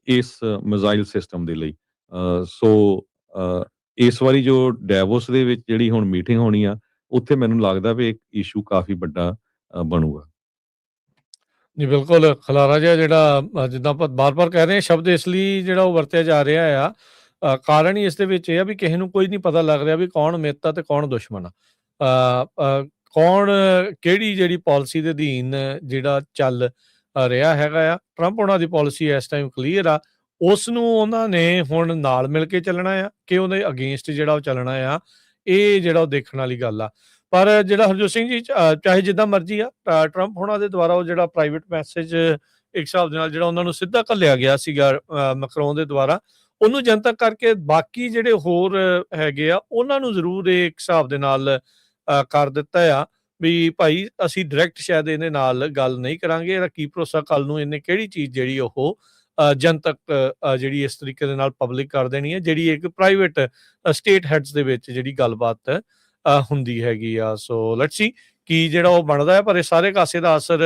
ਇਸ ਮਿਜ਼ਾਈਲ ਸਿਸਟਮ ਦੇ ਲਈ। ਸੋ ਇਸ ਵਾਰੀ ਜੋ ਡੈਵੋਸ ਦੇ ਵਿੱਚ ਜਿਹੜੀ ਹੁਣ ਮੀਟਿੰਗ ਹੋਣੀ ਆ, ਉੱਥੇ ਮੈਨੂੰ ਲੱਗਦਾ ਵੀ ਇੱਕ ਇਸ਼ੂ ਕਾਫੀ ਵੱਡਾ ਬਣੂਗਾ। ਜੀ ਬਿਲਕੁਲ, ਖਲਾਰਾ ਜਿਹਾ ਜਿਹੜਾ ਜਿੱਦਾਂ ਆਪਾਂ ਬਾਰ-ਬਾਰ ਕਹਿ ਰਹੇ ਹਾਂ ਸ਼ਬਦ ਇਸ ਲਈ ਜਿਹੜਾ ਉਹ ਵਰਤਿਆ ਜਾ ਰਿਹਾ ਆ, ਕਾਰਨ ਹੀ ਇਸ ਦੇ ਵਿੱਚ ਇਹ ਆ ਵੀ ਕਿਸੇ ਨੂੰ ਕੋਈ ਨਹੀਂ ਪਤਾ ਲੱਗ ਰਿਹਾ ਵੀ ਕੌਣ ਮਿੱਤ ਆ ਤੇ ਕੌਣ ਦੁਸ਼ਮਣ ਆ। ਕੌਣ ਕਿਹੜੀ ਜਿਹੜੀ ਪਾਲਿਸੀ ਦੇ ਅਧੀਨ ਜਿਹੜਾ ਚੱਲ ਰਿਹਾ ਹੈਗਾ ਆ। ਟਰੰਪ ਉਹਨਾਂ ਦੀ ਪਾਲਿਸੀ ਇਸ ਟਾਈਮ ਕਲੀਅਰ ਆ, ਉਸ ਨੂੰ ਉਹਨਾਂ ਨੇ ਹੁਣ ਨਾਲ ਮਿਲ ਕੇ ਚੱਲਣਾ ਆ ਕਿ ਉਹਦੇ ਅਗੇਂਸਟ ਜਿਹੜਾ ਉਹ ਚੱਲਣਾ ਆ, ਇਹ ਜਿਹੜਾ ਉਹ ਦੇਖਣ ਵਾਲੀ ਗੱਲ ਆ। ਪਰ ਜਿਹੜਾ ਹਰਜੋਤ ਸਿੰਘ ਜੀ ਚਾਹੇ ਜਿੱਦਾਂ ਮਰਜ਼ੀ ਆ, ਟਰੰਪ ਹੋਣਾ ਦੇ ਦੁਆਰਾ ਉਹ ਜਿਹੜਾ ਪ੍ਰਾਈਵੇਟ ਮੈਸੇਜ ਇੱਕ ਹਿਸਾਬ ਦੇ ਨਾਲ ਜਿਹੜਾ ਉਹਨਾਂ ਨੂੰ ਸਿੱਧਾ ਘੱਲਿਆ ਗਿਆ ਸੀਗਾ ਮੈਕਰੋਨ ਦੇ ਦੁਆਰਾ, ਉਹਨੂੰ ਜਨਤਕ ਕਰਕੇ ਬਾਕੀ ਜਿਹੜੇ ਹੋਰ ਹੈਗੇ ਆ ਉਹਨਾਂ ਨੂੰ ਜ਼ਰੂਰ ਇਹ ਇੱਕ ਹਿਸਾਬ ਦੇ ਨਾਲ ਕਰ ਦਿੱਤਾ ਆ ਵੀ ਭਾਈ ਅਸੀਂ ਡਾਇਰੈਕਟ ਸ਼ਾਇਦ ਇਹਦੇ ਨਾਲ ਗੱਲ ਨਹੀਂ ਕਰਾਂਗੇ। ਇਹਦਾ ਕੀ ਭਰੋਸਾ ਕੱਲ ਨੂੰ ਇਹਨੇ ਕਿਹੜੀ ਚੀਜ਼ ਜਿਹੜੀ ਉਹ ਜਨਤਕ ਜਿਹੜੀ ਇਸ ਤਰੀਕੇ ਦੇ ਨਾਲ ਪਬਲਿਕ ਕਰ ਦੇਣੀ ਹੈ, ਜਿਹੜੀ ਇੱਕ ਪ੍ਰਾਈਵੇਟ ਸਟੇਟ ਹੈਡਸ ਦੇ ਵਿੱਚ ਜਿਹੜੀ ਗੱਲਬਾਤ ਹੁੰਦੀ ਹੈਗੀ ਆ। ਸੋ ਲੈਟਸ ਸੀ ਕੀ ਜਿਹੜਾ ਉਹ ਬਣਦਾ ਹੈ, ਪਰ ਇਹ ਸਾਰੇ ਕਾਸੇ ਦਾ ਅਸਰ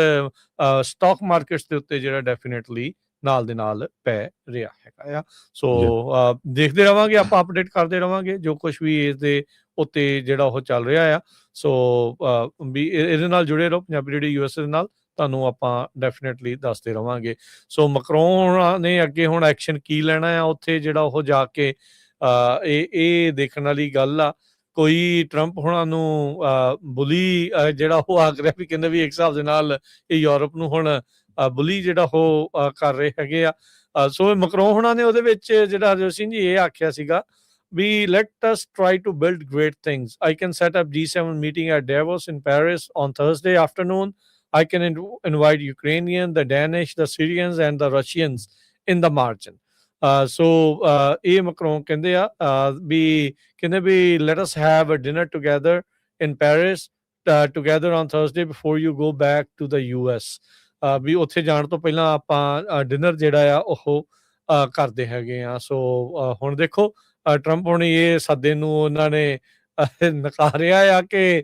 ਸਟਾਕ ਮਾਰਕੀਟਸ ਦੇ ਉੱਤੇ ਜਿਹੜਾ ਡੈਫੀਨੇਟਲੀ ਨਾਲ ਦੇ ਨਾਲ ਪੈ ਰਿਹਾ ਹੈਗਾ ਆ। ਸੋ ਦੇਖਦੇ ਰਵਾਂਗੇ, ਆਪਾਂ ਅਪਡੇਟ ਕਰਦੇ ਰਵਾਂਗੇ ਜੋ ਕੁਝ ਵੀ ਇਸ ਦੇ ਉੱਤੇ ਜਿਹੜਾ ਉਹ ਚੱਲ ਰਿਹਾ ਆ। ਸੋ ਵੀ ਇਹਦੇ ਨਾਲ ਜੁੜੇ ਰਹੋ, ਪੰਜਾਬੀ ਰੇਡੀਓ ਯੂਐਸਏ ਦੇ ਨਾਲ ਤੁਹਾਨੂੰ ਆਪਾਂ ਡੈਫੀਨੇਟਲੀ ਦੱਸਦੇ ਰਵਾਂਗੇ। ਸੋ ਮੈਕਰੋਨ ਨੇ ਅੱਗੇ ਹੁਣ ਐਕਸ਼ਨ ਕੀ ਲੈਣਾ ਆ ਉੱਥੇ ਜਿਹੜਾ ਉਹ ਜਾ ਕੇ, ਇਹ ਦੇਖਣ ਵਾਲੀ ਗੱਲ ਆ। ਕੋਈ ਟਰੰਪ ਹੋਣਾ ਨੂੰ ਬੁਲੀ ਜਿਹੜਾ ਉਹ ਆਖ ਰਿਹਾ ਵੀ ਕਹਿੰਦੇ ਵੀ ਇੱਕ ਹਿਸਾਬ ਦੇ ਨਾਲ ਇਹ ਯੂਰਪ ਨੂੰ ਹੁਣ ਬੁਲੀ ਜਿਹੜਾ ਉਹ ਕਰ ਰਹੇ ਹੈਗੇ ਆ। ਸੋ ਮੈਕਰੋਨ ਹੋਣਾ ਨੇ ਉਹਦੇ ਵਿੱਚ ਜਿਹੜਾ ਹਰਜੋਤ ਸਿੰਘ ਜੀ ਇਹ ਆਖਿਆ ਸੀਗਾ ਵੀ let us try to build great things. I can set up G7 meeting at Davos in Paris on Thursday afternoon. I can invite Ukrainian, the Danish, the Syrians and the Russians in the margin. ਸੋ ਇਹ ਮੈਕਰੋਨ ਕਹਿੰਦੇ ਆ ਵੀ ਕਹਿੰਦੇ ਵੀ let us have a dinner together in Paris together on Thursday before you go back to the US. ਵੀ ਉੱਥੇ ਜਾਣ ਤੋਂ ਪਹਿਲਾਂ ਆਪਾਂ ਡਿਨਰ ਜਿਹੜਾ ਆ ਉਹ ਕਰਦੇ ਹੈਗੇ ਆ। ਸੋ ਹੁਣ ਦੇਖੋ ਟਰੰਪ ਹੁਣ ਇਹ ਸੱਦੇ ਨੂੰ ਉਹਨਾਂ ਨੇ ਨਕਾਰਿਆ ਆ ਕਿ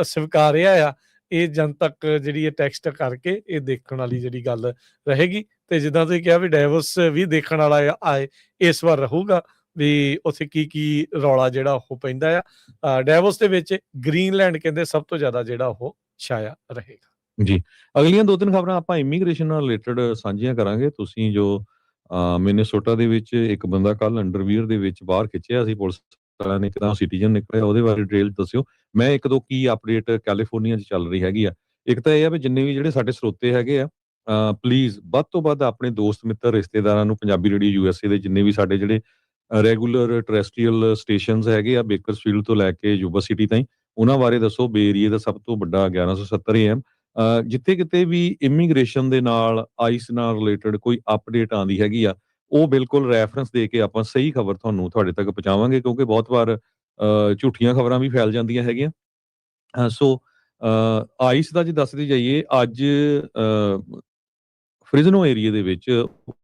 ਸਵੀਕਾਰਿਆ ਆ। ਇਹ ਜਨਤਕ ਜਿਹੜੀ ਇਹ ਟੈਕਸਟ ਕਰਕੇ ਇਹ ਦੇਖਣ ਵਾਲੀ ਜਿਹੜੀ ਗੱਲ ਰਹੇਗੀ। ਤੇ ਜਿੱਦਾਂ ਤੁਸੀਂ ਕਿਹਾ ਵੀ ਡੈਵੋਸ ਵੀ ਦੇਖਣ ਵਾਲਾ ਆਏ ਇਸ ਵਾਰ ਰਹੂਗਾ ਵੀ ਉੱਥੇ ਕੀ ਰੌਲਾ ਜਿਹੜਾ ਉਹ ਪੈਂਦਾ ਆ। ਡੈਵੋਸ ਦੇ ਵਿੱਚ ਗ੍ਰੀਨਲੈਂਡ ਕਹਿੰਦੇ ਸਭ ਤੋਂ ਜ਼ਿਆਦਾ ਜਿਹੜਾ ਉਹ ਛਾਇਆ ਰਹੇਗਾ। ਜੀ, ਅਗਲੀਆਂ 2-3 ਖਬਰਾਂ ਆਪਾਂ ਇਮੀਗ੍ਰੇਸ਼ਨ ਨਾਲ ਰਿਲੇਟਡ ਸਾਂਝੀਆਂ ਕਰਾਂਗੇ। ਤੁਸੀਂ ਜੋ ਮਿਨੇਸੋਟਾ ਦੇ ਵਿੱਚ ਇੱਕ ਬੰਦਾ ਕੱਲ ਅੰਡਰਵੀਅਰ ਦੇ ਵਿੱਚ ਬਾਹਰ ਖਿੱਚਿਆ ਸੀ ਪੁਲਿਸ ਵਾਲਿਆਂ ਨੇ, ਕਿਦਾਂ ਸਿਟੀਜ਼ਨ ਨਿਕਲਿਆ, ਉਹਦੇ ਬਾਰੇ ਡਿਟੇਲ ਦੱਸਿਓ। ਮੈਂ ਇੱਕ ਦੋ ਕੀ ਅਪਡੇਟ ਕੈਲੀਫੋਰਨੀਆ 'ਚ ਚੱਲ ਰਹੀ ਹੈਗੀ ਆ। ਇੱਕ ਤਾਂ ਇਹ ਆ ਵੀ ਜਿੰਨੇ ਵੀ ਜਿਹੜੇ ਸਾਡੇ ਸਰੋਤੇ ਹੈਗੇ ਆ, ਪਲੀਜ਼ ਵੱਧ ਤੋਂ ਵੱਧ ਆਪਣੇ ਦੋਸਤ ਮਿੱਤਰ ਰਿਸ਼ਤੇਦਾਰਾਂ ਨੂੰ ਪੰਜਾਬੀ ਰੇਡੀਓ ਯੂਐਸਏ ਦੇ ਜਿੰਨੇ ਵੀ ਸਾਡੇ ਜਿਹੜੇ ਰੈਗੂਲਰ ਟੈਰੇਸਟਰੀਅਲ ਸਟੇਸ਼ਨਸ ਹੈਗੇ ਆ ਬੇਕਰਸਫੀਲਡ ਤੋਂ ਲੈ ਕੇ ਯੂਬਾ ਸਿਟੀ ਤਾਈਂ, ਉਹਨਾਂ ਬਾਰੇ ਦੱਸੋ। ਬੇ ਏਰੀਏ ਦਾ ਸਭ ਤੋਂ ਵੱਡਾ 1170 AM ਜਿੱਥੇ ਕਿਤੇ ਵੀ ਇਮੀਗ੍ਰੇਸ਼ਨ ਦੇ ਨਾਲ ਆਈਸ ਨਾਲ ਰਿਲੇਟਡ ਕੋਈ ਅਪਡੇਟ ਆਉਂਦੀ ਹੈਗੀ ਆ, ਉਹ ਬਿਲਕੁਲ ਰੈਫਰੈਂਸ ਦੇ ਕੇ ਆਪਾਂ ਸਹੀ ਖਬਰ ਤੁਹਾਨੂੰ ਤੁਹਾਡੇ ਤੱਕ ਪਹੁੰਚਾਵਾਂਗੇ, ਕਿਉਂਕਿ ਬਹੁਤ ਵਾਰ ਝੂਠੀਆਂ ਖਬਰਾਂ ਵੀ ਫੈਲ ਜਾਂਦੀਆਂ ਹੈਗੀਆਂ। ਸੋ ਆਈਸ ਦਾ ਜੇ ਦੱਸਦੇ ਜਾਈਏ, ਅੱਜ ਫ੍ਰਿਜ਼ਨੋ ਏਰੀਏ ਦੇ ਵਿੱਚ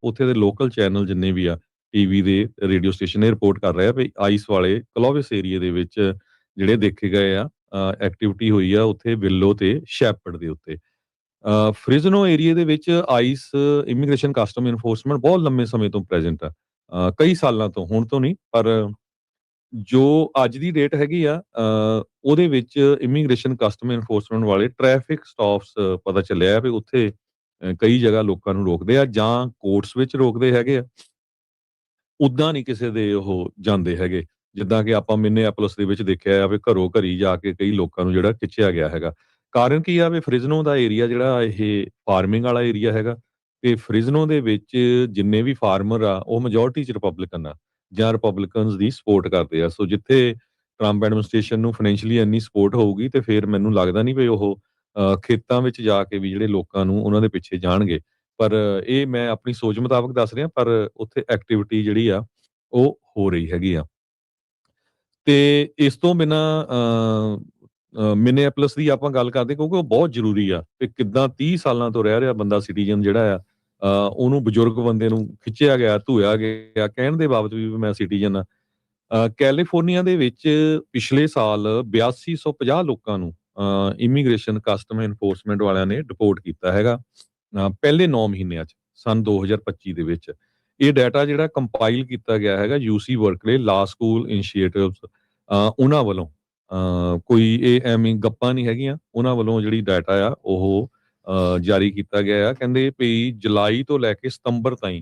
ਉੱਥੇ ਦੇ ਲੋਕਲ ਚੈਨਲ ਜਿੰਨੇ ਵੀ ਆ ਟੀਵੀ ਦੇ ਰੇਡੀਓ ਸਟੇਸ਼ਨ ਇਹ ਰਿਪੋਰਟ ਕਰ ਰਹੇ ਆ ਵੀ ਆਈਸ ਵਾਲੇ ਕਲੋਵਿਸ ਏਰੀਏ ਦੇ ਵਿੱਚ ਜਿਹੜੇ ਦੇਖੇ ਗਏ ਆ ਐਕਟੀਵਿਟੀ ਹੋਈ ਆ ਉੱਥੇ ਵਿਲੋ ਤੇ ਸ਼ੈਪਰਡ ਦੇ ਉੱਤੇ। ਫ੍ਰਿਜ਼ਨੋ ਏਰੀਏ ਦੇ ਵਿੱਚ ਆਈਸ ਇਮੀਗ੍ਰੇਸ਼ਨ ਕਸਟਮ ਇਨਫੋਰਸਮੈਂਟ ਬਹੁਤ ਲੰਮੇ ਸਮੇਂ ਤੋਂ ਪ੍ਰੈਜ਼ੈਂਟ ਆ, ਕਈ ਸਾਲਾਂ ਤੋਂ, ਹੁਣ ਤੋਂ ਨਹੀਂ, ਪਰ ਜੋ ਅੱਜ ਦੀ ਡੇਟ ਹੈਗੀ ਆ ਉਹਦੇ ਵਿੱਚ ਇਮੀਗ੍ਰੇਸ਼ਨ ਕਸਟਮ ਇਨਫੋਰਸਮੈਂਟ ਵਾਲੇ ਟ੍ਰੈਫਿਕ ਸਟਾਪਸ ਪਤਾ ਚੱਲਿਆ ਹੈ ਵੀ ਉੱਥੇ ਕਈ ਜਗ੍ਹਾ ਲੋਕਾਂ ਨੂੰ ਰੋਕਦੇ ਆ ਜਾਂ ਕੋਰਟਸ ਵਿੱਚ ਰੋਕਦੇ ਹੈਗੇ ਆ ਉੱਦਾਂ ਨਹੀਂ ਕਿਸੇ ਦੇ ਉਹ ਜਾਂਦੇ ਹੈਗੇ। ਜਿੱਦਾਂ ਕਿ ਆਪਾਂ ਮਿਨੀਐਪੋਲਿਸ ਦੇ ਵਿੱਚ ਦੇਖਿਆ ਆ ਵੀ ਘਰੋਂ ਘਰੀ ਜਾ ਕੇ ਕਈ ਲੋਕਾਂ ਨੂੰ ਜਿਹੜਾ ਖਿੱਚਿਆ ਗਿਆ ਹੈਗਾ। ਕਾਰਨ ਕੀ ਆ ਵੀ ਫ੍ਰਿਜ਼ਨੋ ਦਾ ਏਰੀਆ ਜਿਹੜਾ ਇਹ ਫਾਰਮਿੰਗ ਵਾਲਾ ਏਰੀਆ ਹੈਗਾ ਤੇ ਫ੍ਰਿਜ਼ਨੋ ਦੇ ਵਿੱਚ ਜਿੰਨੇ ਵੀ ਫਾਰਮਰ ਆ ਉਹ ਮੈਜੋਰਟੀ 'ਚ ਰਿਪਬਲਿਕਨ ਆ ਜਾਂ ਰਿਪਬਲਿਕਨਸ ਦੀ ਸਪੋਰਟ ਕਰਦੇ ਆ। ਸੋ ਜਿੱਥੇ ਟਰੰਪ ਐਡਮਿਨਿਸਟ੍ਰੇਸ਼ਨ ਨੂੰ ਫਾਈਨੈਂਸ਼ੀਅਲੀ ਇੰਨੀ ਸਪੋਰਟ ਹੋਊਗੀ ਤੇ ਫਿਰ ਮੈਨੂੰ ਲੱਗਦਾ ਨਹੀਂ ਵੀ ਉਹ ਖੇਤਾਂ ਵਿੱਚ ਜਾ ਕੇ ਵੀ ਜਿਹੜੇ ਲੋਕਾਂ ਨੂੰ ਉਹਨਾਂ ਦੇ ਪਿੱਛੇ ਜਾਣਗੇ। ਪਰ ਇਹ ਮੈਂ ਆਪਣੀ ਸੋਚ ਮੁਤਾਬਕ ਦੱਸ ਰਿਹਾ, ਪਰ ਉੱਥੇ ਐਕਟੀਵਿਟੀ ਜਿਹੜੀ ਆ ਉਹ ਹੋ ਰਹੀ ਹੈਗੀ ਆ। ਤੇ ਇਸ ਤੋਂ ਬਿਨਾਂ ਮਿਨੀਐਪੋਲਿਸ ਦੀ ਆਪਾਂ ਗੱਲ ਕਰਦੇ ਕਿਉਂਕਿ ਉਹ ਬਹੁਤ ਜ਼ਰੂਰੀ ਆ ਤੇ ਕਿੱਦਾਂ 30 ਸਾਲਾਂ ਤੋਂ ਰਹਿ ਰਿਹਾ ਬੰਦਾ ਸਿਟੀਜ਼ਨ ਜਿਹੜਾ ਆ ਉਹਨੂੰ ਬਜ਼ੁਰਗ ਬੰਦੇ ਨੂੰ ਖਿੱਚਿਆ ਗਿਆ, ਧੋਇਆ ਗਿਆ, ਕਹਿਣ ਦੇ ਬਾਵਜੂਦ ਵੀ ਮੈਂ ਸਿਟੀਜ਼ਨ ਆ। ਕੈਲੀਫੋਰਨੀਆ ਦੇ ਵਿੱਚ ਪਿਛਲੇ ਸਾਲ 8250 ਲੋਕਾਂ ਨੂੰ ਇਮੀਗ੍ਰੇਸ਼ਨ ਕਸਟਮ ਐਨਫੋਰਸਮੈਂਟ ਵਾਲਿਆਂ ਨੇ ਡਿਪੋਰਟ ਕੀਤਾ ਹੈਗਾ ਪਹਿਲੇ 9 ਮਹੀਨਿਆਂ 'ਚ ਸੰਨ 2025 ਦੇ ਵਿੱਚ। ਇਹ ਡਾਟਾ ਜਿਹੜਾ ਕੰਪਾਈਲ ਕੀਤਾ ਗਿਆ ਹੈਗਾ ਯੂਸੀ ਬਰਕਲੇ ਲਾ ਸਕੂਲ ਇਨੀਸ਼ੀਏਟਿਵਸ ਉਹਨਾਂ ਵੱਲੋਂ। ਕੋਈ ਇਹ ਐਵੇਂ ਗੱਪਾਂ ਨਹੀਂ ਹੈਗੀਆਂ, ਉਹਨਾਂ ਵੱਲੋਂ ਜਿਹੜੀ ਡਾਟਾ ਆ ਉਹ ਜਾਰੀ ਕੀਤਾ ਗਿਆ ਆ। ਕਹਿੰਦੇ ਵੀ ਜੁਲਾਈ ਤੋਂ ਲੈ ਕੇ ਸਤੰਬਰ ਤਾਈਂ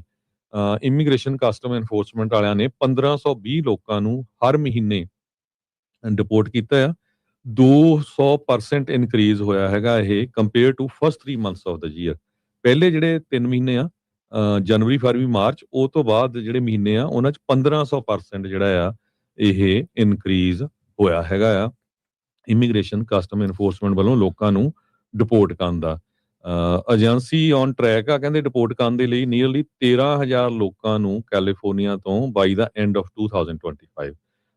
ਇਮੀਗ੍ਰੇਸ਼ਨ ਕਸਟਮ ਐਨਫੋਰਸਮੈਂਟ ਵਾਲਿਆਂ ਨੇ 1520 ਲੋਕਾਂ ਨੂੰ ਹਰ ਮਹੀਨੇ ਡਿਪੋਰਟ ਕੀਤਾ ਆ। 200% ਇਨਕਰੀਜ਼ ਹੋਇਆ ਹੈਗਾ ਇਹ compare to first 3 months of the year. ਪਹਿਲੇ ਜਿਹੜੇ 3 ਮਹੀਨੇ ਆ ਜਨਵਰੀ, ਫਰਵਰੀ, ਮਾਰਚ, ਉਹ ਤੋਂ ਬਾਅਦ ਜਿਹੜੇ ਮਹੀਨੇ ਆ ਉਹਨਾਂ 'ਚ 1500% ਜਿਹੜਾ ਆ ਇਹ ਇਨਕਰੀਜ਼ ਹੋਇਆ ਹੈਗਾ ਆ ਇਮੀਗ੍ਰੇਸ਼ਨ ਕਸਟਮ ਐਨਫੋਰਸਮੈਂਟ ਵੱਲੋਂ ਲੋਕਾਂ ਨੂੰ ਡਿਪੋਰਟ ਕਰਨ ਦਾ। ਏਜੰਸੀ ਔਨ ਟਰੈਕ ਆ, ਕਹਿੰਦੇ ਡਿਪੋਰਟ ਕਰਨ ਦੇ ਲਈ ਨੀਅਰਲੀ 13,000 ਲੋਕਾਂ ਨੂੰ ਕੈਲੀਫੋਰਨੀਆ ਤੋਂ ਬਾਈ ਦਾ ਐਂਡ ਆਫ 2025।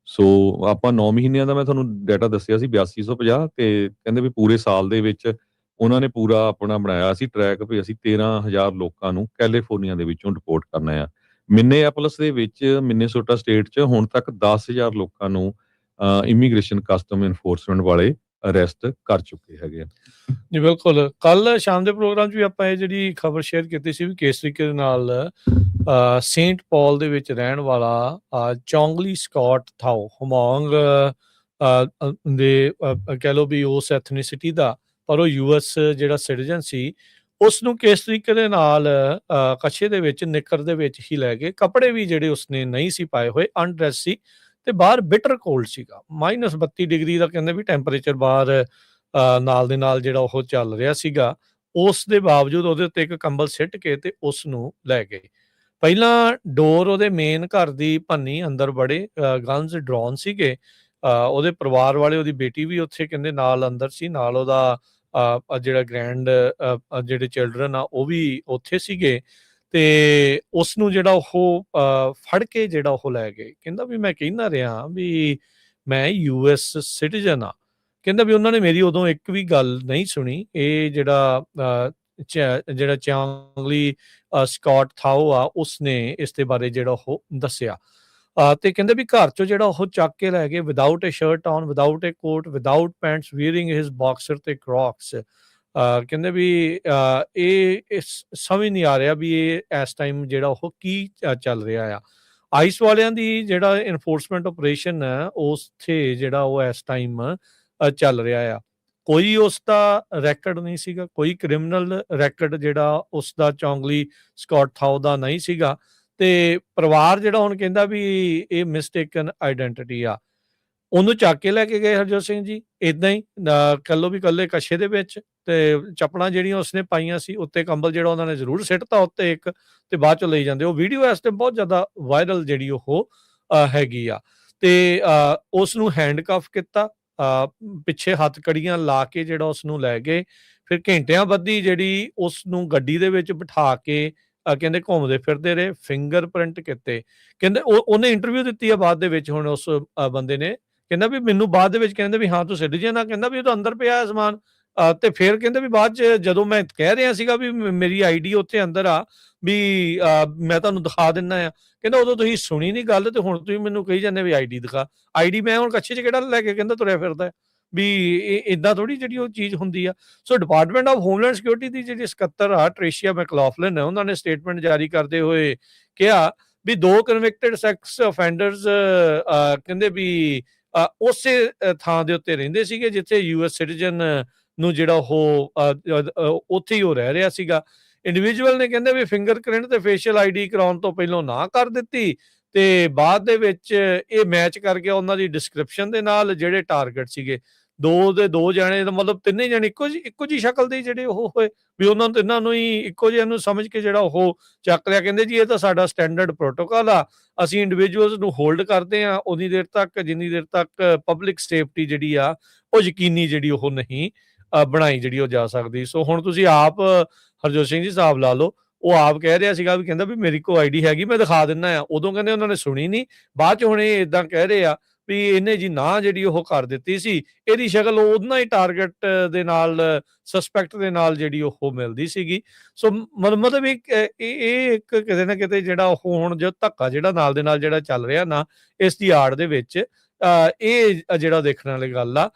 ਸੋ ਆਪਾਂ 9 ਮਹੀਨਿਆਂ ਦਾ ਮੈਂ ਤੁਹਾਨੂੰ ਡਾਟਾ ਦੱਸਿਆ ਸੀ 8250 ਤੇ ਕਹਿੰਦੇ ਵੀ ਪੂਰੇ ਸਾਲ ਦੇ ਵਿੱਚ ਉਹਨਾਂ ਨੇ ਪੂਰਾ ਆਪਣਾ ਬਣਾਇਆ ਸੀ ਟਰੈਕ ਵੀ ਅਸੀਂ 13,000 ਲੋਕਾਂ ਨੂੰ ਕੈਲੀਫੋਰਨੀਆ ਦੇ ਵਿੱਚੋਂ ਡਿਪੋਰਟ ਕਰਨਾ ਆ। ਮਿਨੀਐਪੋਲਿਸ ਦੇ ਵਿੱਚ ਮਿਨੀਸੋਟਾ ਸਟੇਟ 'ਚ ਹੁਣ ਤੱਕ 10,000 ਲੋਕਾਂ ਨੂੰ ਇਮੀਗ੍ਰੇਸ਼ਨ ਕਸਟਮ ਐਨਫੋਰਸਮੈਂਟ ਵਾਲੇ ਅਰੈਸਟ ਕਰ ਚੁੱਕੇ ਹੈਗੇ ਆ। ਜੀ ਬਿਲਕੁਲ। ਕੱਲ੍ਹ ਸ਼ਾਮ ਦੇ ਪ੍ਰੋਗਰਾਮ 'ਚ ਵੀ ਆਪਾਂ ਇਹ ਜਿਹੜੀ ਖਬਰ ਸ਼ੇਅਰ ਕੀਤੀ ਸੀ ਵੀ ਕਿਸ ਤਰੀਕੇ ਦੇ ਨਾਲ ਸੇਂਟ ਪੌਲ ਦੇ ਵਿੱਚ ਰਹਿਣ ਵਾਲਾ ਚੌਂਗਲੀ ਸਕਾਟ ਥਾਓ ਹਮੋਂਗ ਦੇ ਕਹਿ ਲਓ ਵੀ ਉਸ ਐਥਨੀਸਿਟੀ ਦਾ, ਪਰ ਉਹ ਯੂਐਸ ਜਿਹੜਾ ਸਿਟੀਜ਼ਨ ਸੀ, ਉਸ ਨੂੰ ਕਿਸ ਤਰੀਕੇ ਦੇ ਨਾਲ ਕੱਛੇ ਦੇ ਵਿੱਚ ਨਿੱਕਰ ਦੇ ਵਿੱਚ ਹੀ ਲੈ ਗਏ। ਕੱਪੜੇ ਵੀ ਜਿਹੜੇ ਉਸਨੇ ਨਹੀਂ ਸੀ ਪਾਏ ਹੋਏ, ਅਨਡਰੈਸ ਸੀ ਤੇ ਬਾਹਰ ਬਿਟਰ ਕੋਲਡ ਸੀਗਾ, -32 ਡਿਗਰੀ ਦਾ ਕਹਿੰਦੇ ਵੀ ਟੈਂਪਰੇਚਰ ਬਾਹਰ ਨਾਲ ਦੇ ਨਾਲ ਜਿਹੜਾ ਉਹ ਚੱਲ ਰਿਹਾ ਸੀਗਾ। ਉਸ ਦੇ ਬਾਵਜੂਦ ਉਹਦੇ ਉੱਤੇ ਇੱਕ ਕੰਬਲ ਸਿੱਟ ਕੇ ਤੇ ਉਸ ਨੂੰ ਲੈ ਗਏ। ਪਹਿਲਾਂ ਡੋਰ ਉਹਦੇ ਮੇਨ ਘਰ ਦੀ ਭੰਨੀ, ਅੰਦਰ ਬੜੇ, ਗਨਸ ਡਰੋਨ ਸੀਗੇ। ਉਹਦੇ ਪਰਿਵਾਰ ਵਾਲੇ, ਉਹਦੀ ਬੇਟੀ ਵੀ ਉੱਥੇ ਕਹਿੰਦੇ ਨਾਲ ਅੰਦਰ ਸੀ, ਨਾਲ ਉਹਦਾ ਜਿਹੜਾ ਗ੍ਰੈਂਡ ਜਿਹੜੇ ਚਿਲਡਰਨ ਆ ਉਹ ਵੀ ਉੱਥੇ ਸੀਗੇ ਤੇ ਉਸ ਨੂੰ ਜਿਹੜਾ ਉਹ ਫੜ ਕੇ ਜਿਹੜਾ ਉਹ ਲੈ ਗਏ। ਕਹਿੰਦਾ ਵੀ ਮੈਂ ਕਹਿੰਦਾ ਰਿਹਾ ਵੀ ਮੈਂ ਯੂਐਸ ਸਿਟੀਜ਼ਨ ਆ। ਕਹਿੰਦਾ ਵੀ ਉਹਨਾਂ ਨੇ ਮੇਰੀ ਉਦੋਂ ਇੱਕ ਵੀ ਗੱਲ ਨਹੀਂ ਸੁਣੀ। ਇਹ ਜਿਹੜਾ ਜਿਹੜਾ ਚਾਂਗਲੀ ਸਕਾਟ ਥਾਓ ਆ ਉਸਨੇ ਇਸ ਦੇ ਬਾਰੇ ਜਿਹੜਾ ਉਹ ਦੱਸਿਆ ਤੇ ਕਹਿੰਦੇ ਵੀ ਘਰ ਚੋਂ ਜਿਹੜਾ ਉਹ ਚੱਕ ਕੇ ਲੈ ਗਏ without a shirt on, without a coat, without pants, wearing his boxer ਤੇ ਕ੍ਰੌਕਸ। ਕਹਿੰਦੇ ਵੀ ਇਹ ਸਮਝ ਨਹੀਂ ਆ ਰਿਹਾ ਵੀ ਇਹ ਇਸ ਟਾਈਮ ਜਿਹੜਾ ਉਹ ਕੀ ਚੱਲ ਰਿਹਾ ਆ। ਆਈਸ ਵਾਲਿਆਂ ਦੀ ਜਿਹੜਾ ਇਨਫੋਰਸਮੈਂਟ ਆਪਰੇਸ਼ਨ ਹੈ ਉੱਥੇ ਜਿਹੜਾ ਉਹ ਇਸ ਟਾਈਮ ਚੱਲ ਰਿਹਾ ਆ। ਕੋਈ ਉਸ ਦਾ ਰੈਕਡ ਨਹੀਂ ਸੀਗਾ, ਕੋਈ ਕ੍ਰਿਮੀਨਲ ਰੈਕਡ ਜਿਹੜਾ ਉਸ ਦਾ ਚੌਂਗਲੀ ਸਕਾਟ ਥਾਓ ਦਾ ਨਹੀਂ ਸੀਗਾ ਤੇ ਪਰਿਵਾਰ ਜਿਹੜਾ ਹੁਣ ਕਹਿੰਦਾ ਵੀ ਇਹ ਮਿਸਟੇਕਨ ਆਈਡੈਂਟੀਟੀ ਆ। ਉਹਨੂੰ ਚੱਕ ਕੇ ਲੈ ਕੇ ਗਏ ਹਰਜੋਤ ਸਿੰਘ ਜੀ, ਏਦਾਂ ਹੀ ਕਹਿ ਲਓ ਵੀ ਇਕੱਲੇ ਕੱਛੇ ਦੇ ਵਿੱਚ, ਤੇ ਚੱਪਲਾਂ ਜਿਹੜੀਆਂ ਉਸਨੇ ਪਾਈਆਂ ਸੀ, ਉੱਤੇ ਕੰਬਲ ਜਿਹੜਾ ਉਹਨਾਂ ਨੇ ਜ਼ਰੂਰ ਸਿੱਟਤਾ ਉੱਤੇ ਇੱਕ, ਤੇ ਬਾਅਦ ਚੋਂ ਲਈ ਜਾਂਦੇ। ਉਹ ਵੀਡੀਓ ਇਸ ਟਾਈਮ ਬਹੁਤ ਜ਼ਿਆਦਾ ਵਾਇਰਲ ਜਿਹੜੀ ਉਹ ਹੈਗੀ ਆ ਤੇ ਉਸ ਨੂੰ ਹੈਂਡਕਫ ਕੀਤਾ, ਪਿੱਛੇ ਹੱਥ ਕੜੀਆਂ ਲਾ ਕੇ ਜਿਹੜਾ ਉਸ ਨੂੰ ਲੈ ਗਏ। ਫਿਰ ਘੰਟਿਆਂ ਬੱਧੀ ਜਿਹੜੀ ਉਸ ਨੂੰ ਗੱਡੀ ਦੇ ਵਿੱਚ ਬਿਠਾ ਕੇ ਕਹਿੰਦੇ ਘੁੰਮਦੇ ਫਿਰਦੇ ਰਹੇ, ਫਿੰਗਰਪ੍ਰਿੰਟ ਕੀਤੇ। ਕਹਿੰਦੇ ਉਹਨੇ ਇੰਟਰਵਿਊ ਦਿੱਤੀ ਆ ਬਾਅਦ ਦੇ ਵਿੱਚ, ਹੁਣ ਉਸ ਬੰਦੇ ਨੇ ਕਹਿੰਦਾ ਵੀ ਮੈਨੂੰ ਬਾਅਦ ਦੇ ਵਿੱਚ ਕਹਿੰਦੇ ਵੀ ਹਾਂ ਤੂੰ ਸਿਟੀਜ਼ਨ ਆ, ਕਹਿੰਦਾ ਵੀ ਉਹ ਤਾਂ ਅੰਦਰ ਪਿਆ ਸਮਾਨ। ਤੇ ਫਿਰ ਕਹਿੰਦੇ ਵੀ ਬਾਅਦ 'ਚ ਜਦੋਂ ਮੈਂ ਕਹਿ ਰਿਹਾ ਸੀਗਾ ਵੀ ਮੇਰੀ ਆਈਡੀ ਉੱਥੇ ਅੰਦਰ ਆ ਵੀ ਮੈਂ ਤੁਹਾਨੂੰ ਦਿਖਾ ਦਿੰਦਾ ਆ, ਕਹਿੰਦਾ ਉਦੋਂ ਤੁਸੀਂ ਸੁਣੀ ਨਹੀਂ ਗੱਲ ਤੇ ਹੁਣ ਤੁਸੀਂ ਮੈਨੂੰ ਕਹੀ ਜਾਂਦੇ ਵੀ ਆਈਡੀ ਦਿਖਾ। ਆਈਡੀ ਮੈਂ ਹੁਣ ਕੱਛੇ 'ਚ ਕਿਹੜਾ ਲੈ ਕੇ ਕਹਿੰਦਾ ਤੁਰਿਆ ਫਿਰਦਾ ਵੀ ਇਹ ਏਦਾਂ ਥੋੜ੍ਹੀ ਜਿਹੜੀ ਉਹ ਚੀਜ਼ ਹੁੰਦੀ ਆ। ਸੋ ਡਿਪਾਰਟਮੈਂਟ ਆਫ ਹੋਮਲੈਂਡ ਸਿਕਿਉਰਿਟੀ ਦੀ ਜਿਹੜੀ ਸਕੱਤਰ ਆ ਟ੍ਰੇਸ਼ੀਆ ਮੈਕਲੌਫਲਿਨ, ਉਹਨਾਂ ਨੇ ਸਟੇਟਮੈਂਟ ਜਾਰੀ ਕਰਦੇ ਹੋਏ ਕਿਹਾ ਵੀ 2 ਕਨਵਿਕਟਡ ਸੈਕਸ ਅਫੈਂਡਰਸ ਕਹਿੰਦੇ ਵੀ ਉਸੇ ਥਾਂ ਦੇ ਉੱਤੇ ਰਹਿੰਦੇ ਸੀਗੇ ਜਿੱਥੇ ਯੂਐਸ ਸਿਟੀਜ਼ਨ ਨੂੰ ਜਿਹੜਾ ਉਹ ਉੱਥੇ ਹੀ ਉਹ ਰਹਿ ਰਿਹਾ ਸੀਗਾ। ਇੰਡੀਵਿਜੂਅਲ ਨੇ ਕਹਿੰਦੇ ਵੀ ਫਿੰਗਰਪ੍ਰਿੰਟ ਤੇ ਫੇਸ਼ੀਅਲ ਆਈਡੀ ਕਰਾਉਣ ਤੋਂ ਪਹਿਲਾਂ ਨਾ ਕਰ ਦਿੱਤੀ ਤੇ ਬਾਅਦ ਦੇ ਵਿੱਚ ਇਹ ਮੈਚ ਕਰ ਗਿਆ ਉਹਨਾਂ ਦੀ ਡਿਸਕ੍ਰਿਪਸ਼ਨ ਦੇ ਨਾਲ, ਜਿਹੜੇ ਟਾਰਗੇਟ ਸੀਗੇ। 2 ਦੇ 2 ਜਾਣੇ ਦਾ ਮਤਲਬ ਤਿੰਨੇ ਜਾਣੇ ਇੱਕੋ ਜਿਹੀ ਸ਼ਕਲ ਦੇ ਜਿਹੜੇ ਉਹ ਹੋਏ, ਵੀ ਉਹਨਾਂ ਤਿੰਨਾਂ ਨੂੰ ਹੀ ਇੱਕੋ ਜਿਹਾ ਨੂੰ ਸਮਝ ਕੇ ਜਿਹੜਾ ਉਹ ਚੱਕ ਲਿਆ। ਕਹਿੰਦੇ ਜੀ ਇਹ ਤਾਂ ਸਾਡਾ ਸਟੈਂਡਰਡ ਪ੍ਰੋਟੋਕਾਲ ਆ, ਅਸੀਂ ਇੰਡੀਵਿਜੂਅਲਸ ਨੂੰ ਹੋਲਡ ਕਰਦੇ ਆ ਉਨੀ ਦੇਰ ਤੱਕ ਜਿੰਨੀ ਦੇਰ ਤੱਕ ਪਬਲਿਕ ਸੇਫਟੀ ਜਿਹੜੀ ਆ ਉਹ ਯਕੀਨੀ ਜਿਹੜੀ ਉਹ ਨਹੀਂ ਬਣਾਈ ਜਿਹੜੀ ਉਹ ਜਾ ਸਕਦੀ। ਸੋ ਹੁਣ ਤੁਸੀਂ ਆਪ ਹਰਜੋਤ ਸਿੰਘ ਜੀ ਹਿਸਾਬ ਲਾ ਲਓ, ਉਹ ਆਪ ਕਹਿ ਰਿਹਾ ਸੀਗਾ ਵੀ ਕਹਿੰਦਾ ਵੀ ਮੇਰੀ ਕੋਲ ਆਈਡੀ ਹੈਗੀ, ਮੈਂ ਦਿਖਾ ਦਿੰਦਾ ਆ। ਉਦੋਂ ਕਹਿੰਦੇ ਉਹਨਾਂ ਨੇ ਸੁਣੀ ਨਹੀਂ, ਬਾਅਦ ਚ ਹੁਣ ਇਹ ਇਦਾਂ ਕਹਿ ਰਹੇ ਆ ਵੀ ਇਹਨੇ ਜੀ ਨਾ ਜਿਹੜੀ ਉਹ ਕਰ ਦਿੱਤੀ ਸੀ, ਇਹਦੀ ਸ਼ਕਲ ਉਹਦਾ ਹੀ ਟਾਰਗੇਟ ਦੇ ਨਾਲ ਸਸਪੈਕਟ ਦੇ ਨਾਲ ਜਿਹੜੀ ਉਹ ਮਿਲਦੀ ਸੀਗੀ। ਸੋ ਮਤਲਬ ਇਹ ਇੱਕ ਕਿਤੇ ਨਾ ਕਿਤੇ ਜਿਹੜਾ ਉਹ ਹੁਣ ਜੋ ਧੱਕਾ ਜਿਹੜਾ ਨਾਲ ਦੇ ਨਾਲ ਜਿਹੜਾ ਚੱਲ ਰਿਹਾ ਨਾ, ਇਸ ਦੀ ਆੜ ਦੇ ਵਿੱਚ ਇਹ ਜਿਹੜਾ ਦੇਖਣ ਵਾਲੀ ਗੱਲ ਆ,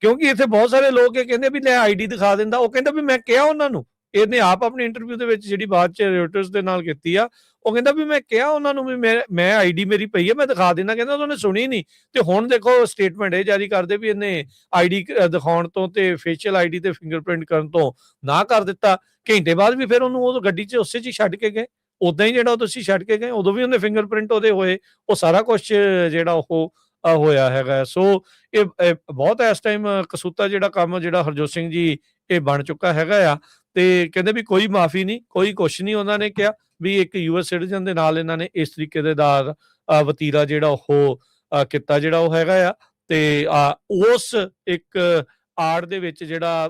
ਕਿਉਂਕਿ ਇੱਥੇ ਬਹੁਤ ਸਾਰੇ ਲੋਕ ਇਹ ਕਹਿੰਦੇ ਵੀ ਲੈ ਆਈਡੀ ਦਿਖਾ ਦਿੰਦਾ। ਉਹ ਕਹਿੰਦਾ ਵੀ ਮੈਂ ਕਿਹਾ ਉਹਨਾਂ ਨੂੰ, ਇਹਨੇ ਆਪ ਆਪਣੀ ਇੰਟਰਵਿਊ ਦੇ ਵਿੱਚ ਜਿਹੜੀ ਬਾਅਦ ਚ ਰਿਪੋਰਟਰਸ ਦੇ ਨਾਲ ਕੀਤੀ ਆ, ਉਹ ਕਹਿੰਦਾ ਵੀ ਮੈਂ ਕਿਹਾ ਉਹਨਾਂ ਨੂੰ ਵੀ ਮੈਂ ਆਈਡੀ ਮੇਰੀ ਪਈ ਹੈ, ਮੈਂ ਦਿਖਾ ਦਿੰਦਾ। ਕਹਿੰਦਾ ਉਹਨਾਂ ਨੇ ਸੁਣੀ ਨਹੀਂ, ਤੇ ਹੁਣ ਦੇਖੋ ਸਟੇਟਮੈਂਟ ਇਹ ਜਾਰੀ ਕਰਦੇ ਵੀ ਇਹਨੇ ਆਈਡੀ ਦਿਖਾਉਣ ਤੋਂ ਤੇ ਫੇਸ਼ੀਅਲ ਆਈਡੀ ਤੇ ਫਿੰਗਰਪ੍ਰਿੰਟ ਕਰਨ ਤੋਂ ਨਾ ਕਰ ਦਿੱਤਾ। ਘੰਟੇ ਬਾਅਦ ਵੀ ਫਿਰ ਉਹਨੂੰ ਉਹ ਗੱਡੀ 'ਚ ਉਸੇ 'ਚ ਹੀ ਛੱਡ ਕੇ ਗਏ, ਉਦਾਂ ਹੀ ਜਿਹੜਾ ਤੁਸੀਂ ਛੱਡ ਕੇ ਗਏ, ਉਦੋਂ ਵੀ ਉਹਦੇ ਫਿੰਗਰਪ੍ਰਿੰਟ ਉਹਦੇ ਹੋਏ। ਉਹ ਸਾਰਾ ਕੁਝ ਜਿਹੜਾ ਉਹ ਹੋਇਆ ਹੈਗਾ। ਸੋ ਇਹ ਬਹੁਤ ਇਸ ਟਾਈਮ ਕਸੂਤਾ ਜਿਹੜਾ ਕੰਮ ਜਿਹੜਾ ਹਰਜੋਤ ਸਿੰਘ ਜੀ ਇਹ ਬਣ ਚੁੱਕਾ ਹੈਗਾ ਆ। ਤੇ ਕਹਿੰਦੇ ਵੀ ਕੋਈ ਮਾਫੀ ਨਹੀਂ, ਕੋਈ ਕੁਛ ਨਹੀਂ। ਉਹਨਾਂ ਨੇ ਕਿਹਾ ਵੀ ਇੱਕ ਯੂਐਸ ਸਿਟੀਜ਼ਨ ਦੇ ਨਾਲ ਇਹਨਾਂ ਨੇ ਇਸ ਤਰੀਕੇ ਦੇ ਦਾ ਵਤੀਰਾ ਜਿਹੜਾ ਉਹ ਕੀਤਾ ਜਿਹੜਾ ਉਹ ਹੈਗਾ ਆ। ਤੇ ਉਸ ਇੱਕ ਆੜ ਦੇ ਵਿੱਚ ਜਿਹੜਾ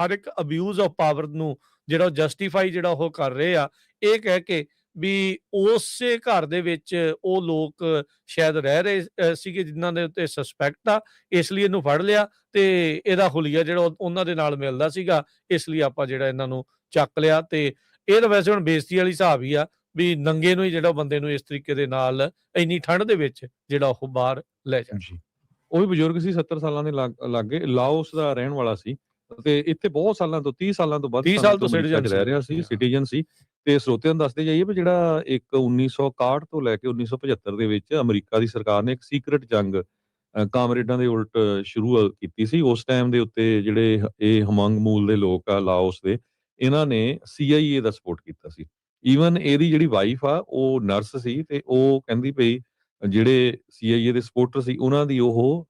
ਹਰ ਇੱਕ ਅਬਿਊਜ਼ ਆਫ ਪਾਵਰ ਨੂੰ ਜਿਹੜਾ ਜਸਟੀਫਾਈ ਜਿਹੜਾ ਉਹ ਕਰ ਰਹੇ ਆ, ਇਹ ਕਹਿ ਕੇ ਵੀ ਉਸੇ ਘਰ ਦੇ ਵਿੱਚ ਉਹ ਲੋਕ ਸ਼ਾਇਦ ਰਹਿ ਰਹੇ ਸੀਗੇ ਜਿਨ੍ਹਾਂ ਦੇ ਉੱਤੇ ਸਸਪੈਕਟ ਆ, ਇਸ ਲਈ ਇਹਨੂੰ ਫੜ ਲਿਆ ਤੇ ਇਹਦਾ ਹੁਲੀਆ ਜਿਹੜਾ ਉਹਨਾਂ ਦੇ ਨਾਲ ਮਿਲਦਾ ਸੀਗਾ, ਇਸ ਲਈ ਆਪਾਂ ਜਿਹੜਾ ਇਹਨਾਂ ਨੂੰ ਚੱਕ ਲਿਆ। ਤੇ ਇਹ ਤਾਂ ਵੈਸੇ ਹੁਣ ਬੇਇੱਜ਼ਤੀ ਵਾਲੀ ਹਿਸਾਬ ਹੀ ਆ ਵੀ ਨੰਗੇ ਨੂੰ ਹੀ ਜਿਹੜਾ ਬੰਦੇ ਨੂੰ ਇਸ ਤਰੀਕੇ ਦੇ ਨਾਲ ਇੰਨੀ ਠੰਡ ਦੇ ਵਿੱਚ ਜਿਹੜਾ ਉਹ ਬਾਹਰ ਲੈ ਜਾ। ਉਹ ਵੀ ਬਜ਼ੁਰਗ ਸੀ, 70 ਸਾਲਾਂ ਦੇ ਲਾਗੇ, ਲਾਓਸ ਦਾ ਰਹਿਣ ਵਾਲਾ ਸੀ ਤੇ ਇੱਥੇ ਬਹੁਤ ਸਾਲਾਂ ਤੋਂ 30 ਸਾਲਾਂ ਤੋਂ ਵੱਧ 30 ਸਾਲ ਤੋਂ ਸਿਟੀਜ਼ਨ ਰਹਿ ਰਿਹਾ ਸੀ, ਸਿਟੀਜ਼ਨ ਸੀ। ਤੇ ਸਰੋਤਿਆਂ ਨੂੰ ਦੱਸਦੇ ਜਾਈਏ ਵੀ ਜਿਹੜਾ ਇੱਕ 1961 ਤੋਂ ਲੈ ਕੇ 1975 ਦੇ ਵਿੱਚ ਅਮਰੀਕਾ ਦੀ ਸਰਕਾਰ ਨੇ ਇੱਕ ਸੀਕ੍ਰੇਟ ਜੰਗ ਕਾਮਰੇਡਾਂ ਦੇ ਉਲਟ ਸ਼ੁਰੂ ਕੀਤੀ ਸੀ। ਉਸ ਟਾਈਮ ਦੇ ਉੱਤੇ ਜਿਹੜੇ ਇਹ ਹਮੰਗ ਮੂਲ ਦੇ ਲੋਕ ਆ ਲਾਓਸ ਦੇ, ਇਹਨਾਂ ਨੇ CIA ਦਾ ਸਪੋਰਟ ਕੀਤਾ ਸੀ। ਈਵਨ ਇਹਦੀ ਜਿਹੜੀ ਵਾਈਫ ਆ ਉਹ ਨਰਸ ਸੀ ਤੇ ਉਹ ਕਹਿੰਦੀ ਪਈ ਜਿਹੜੇ CIA ਦੇ ਸਪੋਰਟਰ ਸੀ ਉਹਨਾਂ ਦੀ ਉਹ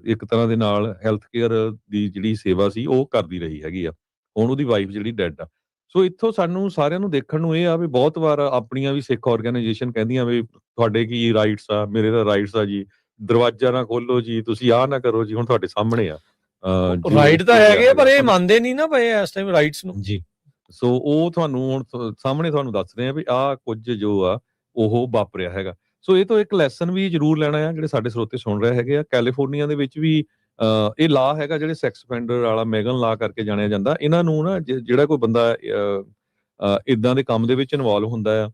ਇੱਕ ਤਰ੍ਹਾਂ ਦੇ ਨਾਲ ਹੈਲਥ ਕੇਅਰ ਦੀ ਜਿਹੜੀ ਸੇਵਾ ਸੀ ਉਹ ਕਰਦੀ ਰਹੀ ਹੈਗੀ ਆ। ਹੁਣ ਉਹਦੀ ਵਾਈਫ ਜਿਹੜੀ ਡੈਡ ਆ। ਸੋ ਇੱਥੋਂ ਸਾਨੂੰ ਸਾਰਿਆਂ ਨੂੰ ਦੇਖਣ ਨੂੰ ਇਹ ਆ ਵੀ ਬਹੁਤ ਵਾਰ ਆਪਣੀਆਂ ਵੀ ਸਿੱਖ ਆਰਗੇਨਾਈਜੇਸ਼ਨ ਕਹਿੰਦੀਆਂ ਵੀ ਤੁਹਾਡੇ ਕੀ ਰਾਈਟਸ ਆ, ਮੇਰੇ ਤਾਂ ਰਾਈਟਸ ਆ ਜੀ, ਦਰਵਾਜ਼ਾ ਨਾ ਖੋਲੋ ਜੀ, ਤੁਸੀਂ ਆਹ ਨਾ ਕਰੋ ਜੀ। ਹੁਣ ਤੁਹਾਡੇ ਸਾਹਮਣੇ ਆ ਰਾਈਟ ਤਾਂ ਹੈਗੇ ਪਰ ਇਹ ਮੰਨਦੇ ਨਹੀਂ ਨਾ ਪਏ ਇਸ ਟਾਈਮ ਰਾਈਟਸ ਨੂੰ ਜੀ। ਸੋ ਉਹ ਤੁਹਾਨੂੰ ਹੁਣ ਸਾਹਮਣੇ ਤੁਹਾਨੂੰ ਦੱਸ ਰਹੇ ਆ ਵੀ ਆਹ ਕੁਝ ਜੋ ਆ ਉਹ ਵਾਪਰਿਆ ਹੈਗਾ। ਸੋ ਇਹ ਤੋਂ ਇੱਕ ਲੈਸਨ ਵੀ ਜ਼ਰੂਰ ਲੈਣਾ ਆ ਜਿਹੜੇ ਸਾਡੇ ਸਰੋਤੇ ਸੁਣ ਰਹੇ ਹੈਗੇ ਆ। ਕੈਲੀਫੋਰਨੀਆ ਦੇ ਵਿੱਚ ਵੀ ਇਹ ਲਾ ਹੈਗਾ ਜਿਹੜੇ ਸੈਕਸ ਅਫੈਂਡਰ ਵਾਲਾ ਮੈਗਨ ਲਾ ਕਰਕੇ ਜਾਣਿਆ ਜਾਂਦਾ। ਇਹਨਾਂ ਨੂੰ ਨਾ ਜਿਹੜਾ ਕੋਈ ਬੰਦਾ ਇਦਾਂ ਦੇ ਕੰਮ ਦੇ ਵਿੱਚ ਇਨਵੋਲਵ ਹੁੰਦਾ ਆ,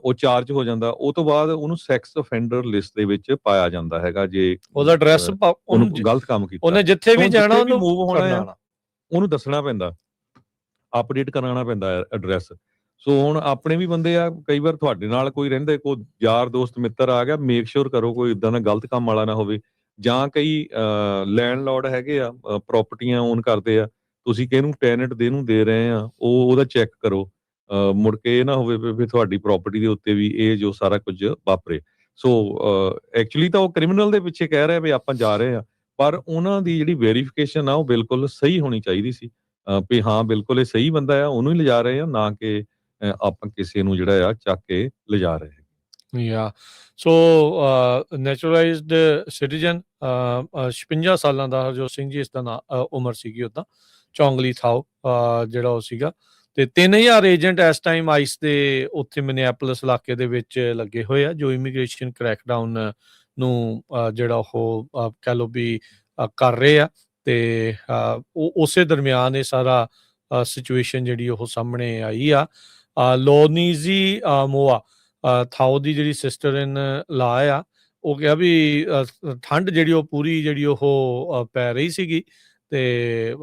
ਉਹ ਚਾਰਜ ਹੋ ਜਾਂਦਾ, ਉਹ ਤੋਂ ਬਾਅਦ ਉਹਨੂੰ ਸੈਕਸ ਅਫੈਂਡਰ ਲਿਸਟ ਦੇ ਵਿੱਚ ਪਾਇਆ ਜਾਂਦਾ ਹੈਗਾ। ਜੇ ਉਹਦਾ ਐਡਰੈਸ ਉਹਨੂੰ ਗਲਤ ਕੰਮ ਕੀਤਾ, ਉਹਨੇ ਜਿੱਥੇ ਵੀ ਜਾਣਾ ਉਹਨੂੰ ਮੂਵ ਹੋਣਾ ਆ, ਉਹਨੂੰ ਦੱਸਣਾ ਪੈਂਦਾ, ਅਪਡੇਟ ਕਰਾਉਣਾ ਪੈਂਦਾ ਐਡਰੈਸ। ਸੋ ਹੁਣ ਆਪਣੇ ਵੀ ਬੰਦੇ ਆ, ਕਈ ਵਾਰ ਤੁਹਾਡੇ ਨਾਲ ਕੋਈ ਰਹਿੰਦੇ, ਕੋਈ ਯਾਰ ਦੋਸਤ ਮਿੱਤਰ ਆ ਗਿਆ, ਮੇਕ ਸ਼ੋਰ ਕਰੋ ਕੋਈ ਇਦਾਂ ਦਾ ਗਲਤ ਕੰਮ ਵਾਲਾ ਨਾ ਹੋਵੇ। ਜਾਂ ਕਈ ਲੈਂਡਲੋਰਡ ਹੈਗੇ ਆ, ਪ੍ਰਾਪਰਟੀਆਂ ਓਨ ਕਰਦੇ ਆ, ਤੁਸੀਂ ਕਿਹਨੂੰ ਟੈਨੈਂਟ ਦੇ ਰਹੇ ਆ, ਉਹਦਾ ਚੈੱਕ ਕਰੋ। ਮੁੜ ਕੇ ਇਹ ਨਾ ਹੋਵੇ ਵੀ ਤੁਹਾਡੀ ਪ੍ਰਾਪਰਟੀ ਦੇ ਉੱਤੇ ਵੀ ਇਹ ਜੋ ਸਾਰਾ ਕੁਝ ਵਾਪਰੇ। ਸੋ ਐਕਚੁਅਲੀ ਤਾਂ ਉਹ ਕ੍ਰਿਮੀਨਲ ਦੇ ਪਿੱਛੇ ਕਹਿ ਰਿਹਾ ਵੀ ਆਪਾਂ ਜਾ ਰਹੇ ਆ, ਪਰ ਉਹਨਾਂ ਦੀ ਜਿਹੜੀ ਵੈਰੀਫਿਕੇਸ਼ਨ ਆ ਉਹ ਬਿਲਕੁਲ ਸਹੀ ਹੋਣੀ ਚਾਹੀਦੀ ਸੀ ਵੀ ਹਾਂ ਬਿਲਕੁਲ ਇਹ ਸਹੀ ਬੰਦਾ ਆ, ਉਹਨੂੰ ਹੀ ਲਿਜਾ ਰਹੇ ਆ, ਨਾ ਕਿ ਆਪਾਂ ਕਿਸੇ ਨੂੰ ਜਿਹੜਾ ਆ ਚੱਕ ਕੇ ਲਿਜਾ ਰਹੇ ਹਾਂ। ਯਾ ਸੋ ਨੈਚੁਰਲਾਈਜ਼ਡ ਸਿਟੀਜ਼ਨ 56 ਸਾਲਾਂ ਦਾ ਹਰਜੋਤ ਸਿੰਘ ਜੀ, ਇਸ ਦਾ ਉਮਰ ਸੀਗੀ ਉੱਦਾਂ, ਚੌਂਗਲੀ ਥਾਓ ਜਿਹੜਾ ਉਹ ਸੀਗਾ। ਤੇ 3000 ਏਜੰਟ ਇਸ ਟਾਈਮ ਆਈਸ ਦੇ ਉੱਥੇ ਮਿਨੀਐਪੋਲਿਸ ਇਲਾਕੇ ਦੇ ਵਿੱਚ ਲੱਗੇ ਹੋਏ ਆ, ਜੋ ਇਮੀਗ੍ਰੇਸ਼ਨ ਕ੍ਰੈਕਡਾਊਨ ਨੂੰ ਜਿਹੜਾ ਉਹ ਕਹਿ ਲਓ ਵੀ ਕਰ ਰਹੇ ਆ। ਤੇ ਉਸੇ ਦਰਮਿਆਨ ਇਹ ਸਾਰਾ ਸਿਚੁਏਸ਼ਨ ਜਿਹੜੀ ਉਹ ਸਾਹਮਣੇ ਆਈ ਆ। ਲੋਨੀਜ਼ੀ ਮੋਆ ਥਾਓ ਦੀ ਜਿਹੜੀ ਸਿਸਟਰ ਇਨ ਲਾ ਆ, ਉਹ ਕਿਹਾ ਵੀ ਠੰਡ ਜਿਹੜੀ ਉਹ ਪੂਰੀ ਜਿਹੜੀ ਉਹ ਪੈ ਰਹੀ ਸੀਗੀ ਤੇ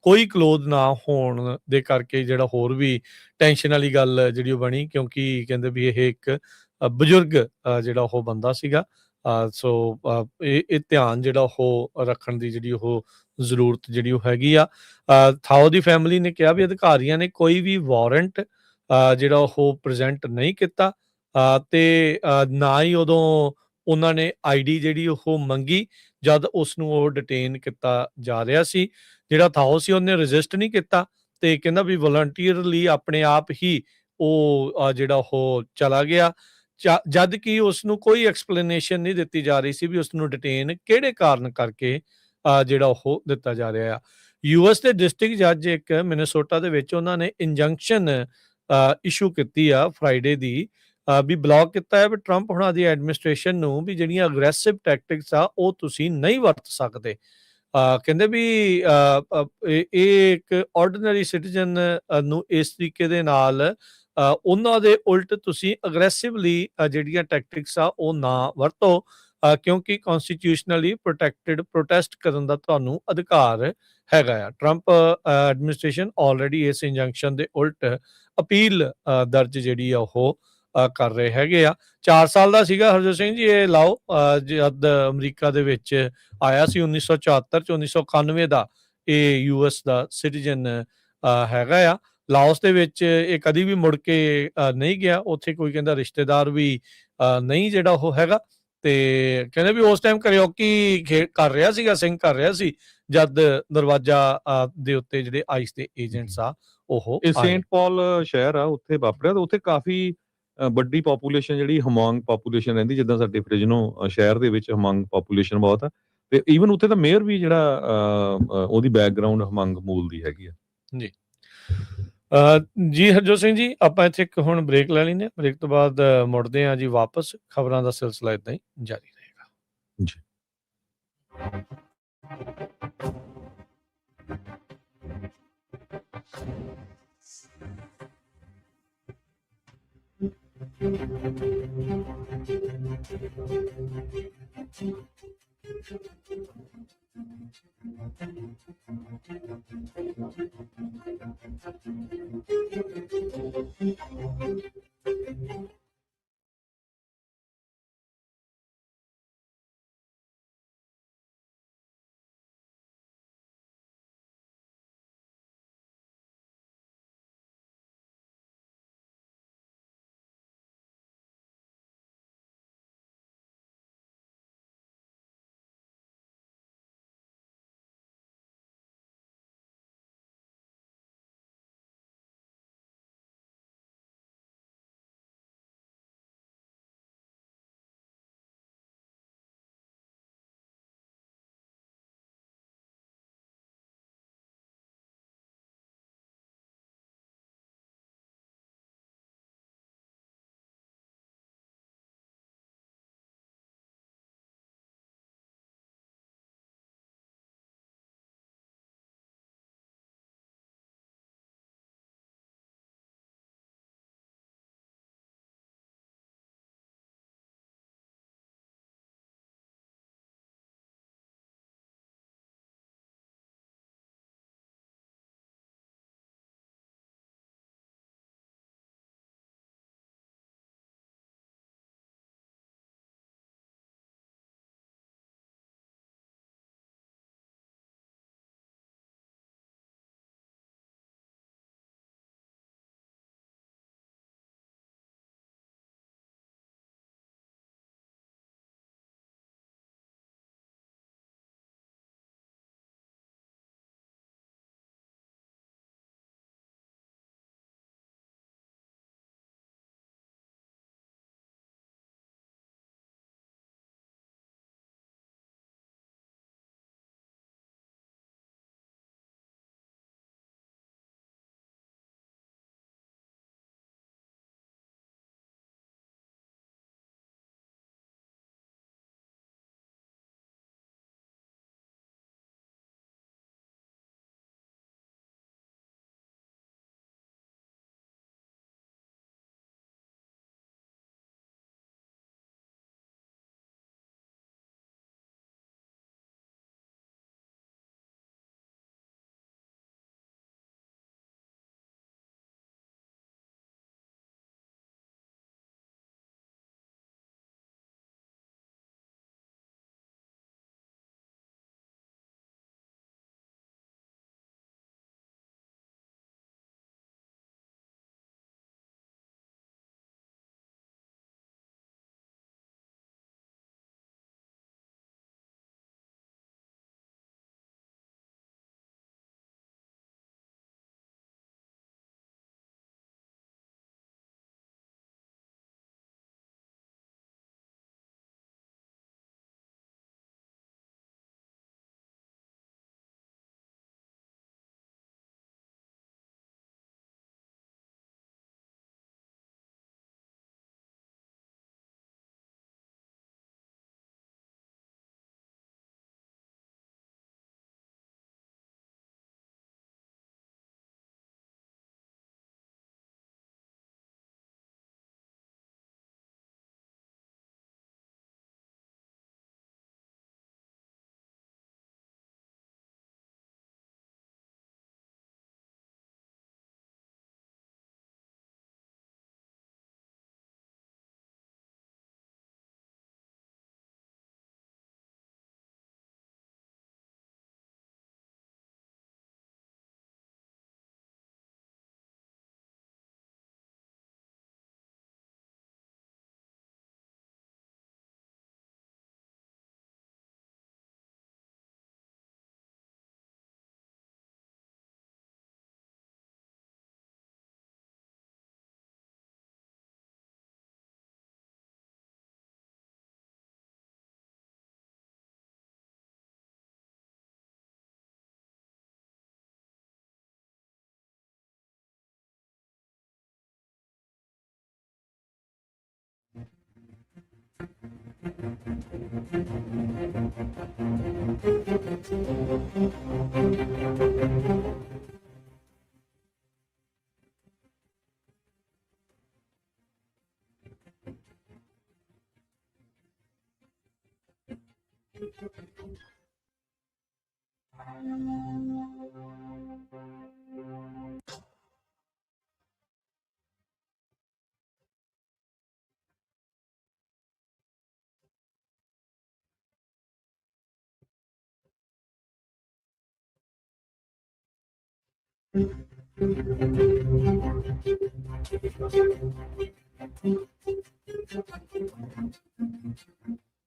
ਕੋਈ ਕਲੋਥ ਨਾ ਹੋਣ ਦੇ ਕਰਕੇ ਜਿਹੜਾ ਹੋਰ ਵੀ ਟੈਨਸ਼ਨ ਵਾਲੀ ਗੱਲ ਜਿਹੜੀ ਉਹ ਬਣੀ, ਕਿਉਂਕਿ ਕਹਿੰਦੇ ਵੀ ਇਹ ਇੱਕ ਬਜ਼ੁਰਗ ਜਿਹੜਾ ਉਹ ਬੰਦਾ ਸੀਗਾ। ਸੋ ਇਹ ਧਿਆਨ ਜਿਹੜਾ ਉਹ ਰੱਖਣ ਦੀ ਜਿਹੜੀ ਉਹ ਜ਼ਰੂਰਤ ਜਿਹੜੀ ਉਹ ਹੈਗੀ ਆ। ਥਾਓ ਦੀ ਫੈਮਿਲੀ ਨੇ ਕਿਹਾ ਵੀ ਅਧਿਕਾਰੀਆਂ ਨੇ ਕੋਈ ਵੀ ਵਾਰੰਟ ਜਿਹੜਾ ਉਹ ਪ੍ਰੈਜ਼ੈਂਟ ਨਹੀਂ ਕੀਤਾ ਤੇ ਨਾ ਹੀ ਉਦੋਂ ਉਹਨਾਂ ਨੇ ਆਈਡੀ ਜਿਹੜੀ ਉਹ ਮੰਗੀ ਜਦ ਉਸ ਨੂੰ ਉਹ ਡਿਟੇਨ ਕੀਤਾ ਜਾ ਰਿਹਾ ਸੀ। ਜਿਹੜਾ ਥਾਓ ਸੀ ਉਹਨੇ ਰੈਜ਼ਿਸਟ ਨਹੀਂ ਕੀਤਾ ਤੇ ਕਹਿੰਦਾ ਵੀ ਵਲੰਟੀਅਰਲੀ ਆਪਣੇ ਆਪ ਹੀ ਉਹ ਜਿਹੜਾ ਉਹ ਚਲਾ ਗਿਆ। ਜਦ ਕਿ ਉਸ ਨੂੰ ਕੋਈ ਐਕਸਪਲੇਨੇਸ਼ਨ ਨਹੀਂ ਦਿੱਤੀ ਜਾ ਰਹੀ ਸੀ ਵੀ ਉਸ ਨੂੰ ਡਿਟੇਨ ਕਿਹੜੇ ਕਾਰਨ ਕਰਕੇ ਜਿਹੜਾ ਉਹ ਦਿੱਤਾ ਜਾ ਰਿਹਾ ਆ। ਯੂਐਸ ਦੇ ਡਿਸਟ੍ਰਿਕਟ ਜੱਜ ਇੱਕ ਮਿਨੇਸੋਟਾ ਦੇ ਵਿੱਚ ਉਹਨਾਂ ਨੇ ਇੰਜੰਕਸ਼ਨ ਇਸ਼ੂ ਕੀਤੀ ਆ ਫਰਾਈਡੇ ਦੀ, ਵੀ ਬਲੌਕ ਕੀਤਾ ਹੈ ਵੀ ਟਰੰਪ ਹੁਣਾਂ ਦੀ ਐਡਮਿਨਿਸਟ੍ਰੇਸ਼ਨ ਨੂੰ ਵੀ ਜਿਹੜੀਆਂ ਅਗਰੈਸਿਵ ਟੈਕਟਿਕਸ ਆ ਉਹ ਤੁਸੀਂ ਨਹੀਂ ਵਰਤ ਸਕਦੇ। ਕਹਿੰਦੇ ਵੀ ਇਹ ਇੱਕ ਆਰਡੀਨਰੀ ਸਿਟੀਜ਼ਨ ਨੂੰ ਇਸ ਤਰੀਕੇ ਦੇ ਨਾਲ ਉਹਨਾਂ ਦੇ ਉਲਟ ਤੁਸੀਂ ਅਗਰੈਸਿਵਲੀ ਜਿਹੜੀਆਂ ਟੈਕਟਿਕਸ ਆ ਉਹ ਨਾ ਵਰਤੋ, ਕਿਉਂਕਿ ਕਨਸਟੀਟਿਊਸ਼ਨਲੀ ਪ੍ਰੋਟੈਕਟਿਡ ਪ੍ਰੋਟੈਸਟ ਕਰਨ ਦਾ ਤੁਹਾਨੂੰ ਅਧਿਕਾਰ ਹੈਗਾ ਆ। ਟਰੰਪ ਐਡਮਿਨਿਸਟ੍ਰੇਸ਼ਨ ਆਲਰੇਡੀ ਇਸ ਇੰਜੰਕਸ਼ਨ ਦੇ ਉਲਟ ਅਪੀਲ ਦਰਜ ਜਿਹੜੀ ਆ ਉਹ ਕਰ ਰਹੇ ਹੈਗੇ ਆ। 4 ਸਾਲ ਦਾ ਸੀਗਾ ਹਰਜੋਤ ਸਿੰਘ ਜੀ ਇਹ ਲਾਓ, ਜਦ ਅਮਰੀਕਾ ਦੇ ਵਿੱਚ ਆਇਆ ਸੀ 1974 ਚ, 1991 ਦਾ ਇਹ ਯੂਐਸ ਦਾ ਸਿਟੀਜ਼ਨ ਹੈਗਾ ਆ। ਲਾਓਸ ਦੇ ਵਿੱਚ ਇਹ ਕਦੀ ਵੀ ਮੁੜ ਕੇ ਨਹੀਂ ਗਿਆ। ਉੱਥੇ ਕੋਈ ਕਹਿੰਦਾ ਰਿਸ਼ਤੇਦਾਰ ਵੀ ਨਹੀਂ ਜਿਹੜਾ ਉਹ ਹੈਗਾ, ਤੇ ਕਹਿੰਦੇ ਵੀ ਉਸ ਟਾਈਮ ਕਰਿਓਕੀ ਕਰ ਰਿਹਾ ਸੀਗਾ, ਸਿੰਘ ਕਰ ਰਿਹਾ ਸੀ ਜਦ ਦਰਵਾਜ਼ਾ ਦੇ ਉੱਤੇ ਜਿਹੜੇ ਆਈਸ ਦੇ ਏਜੰਟਸ ਆ ਉਹ ਇਹ ਆਏ। ਸੇਂਟ ਪਾਲ ਸ਼ਹਿਰ ਆ, ਉੱਥੇ ਵਾਪਰਿਆ ਤੇ ਉੱਥੇ ਕਾਫੀ ਵੱਡੀ ਪਾਪੂਲੇਸ਼ਨ ਜਿਹੜੀ ਹਮਾਂਗ ਪਾਪੂਲੇਸ਼ਨ ਰਹਿੰਦੀ, ਜਿੱਦਾਂ ਸਾਡੇ ਫ੍ਰਿਜਨੋ ਸ਼ਹਿਰ ਦੇ ਵਿੱਚ ਹਮਾਂਗ ਪਾਪੂਲੇਸ਼ਨ ਬਹੁਤ ਆ। ਤੇ ਈਵਨ ਉੱਥੇ ਤਾਂ ਮੇਅਰ ਵੀ ਜਿਹੜਾ ਉਹਦੀ ਬੈਕਗ੍ਰਾਉਂਡ ਹਮਾਂਗ ਮੂਲ ਦੀ ਹੈਗੀ ਆ। ਜੀ ਜੀ ਹਰਜੋਤ ਸਿੰਘ ਜੀ, ਆਪਾਂ ਇੱਥੇ ਇੱਕ ਹੁਣ ਬ੍ਰੇਕ ਲੈ ਲੈਂਦੇ ਹਾਂ। ਬ੍ਰੇਕ ਤੋਂ ਬਾਅਦ ਮੁੜਦੇ ਹਾਂ ਜੀ ਵਾਪਸ। ਖਬਰਾਂ ਦਾ ਸਿਲਸਿਲਾ ਇਦਾਂ ਹੀ ਜਾਰੀ ਰਹੇਗਾ ਜੀ।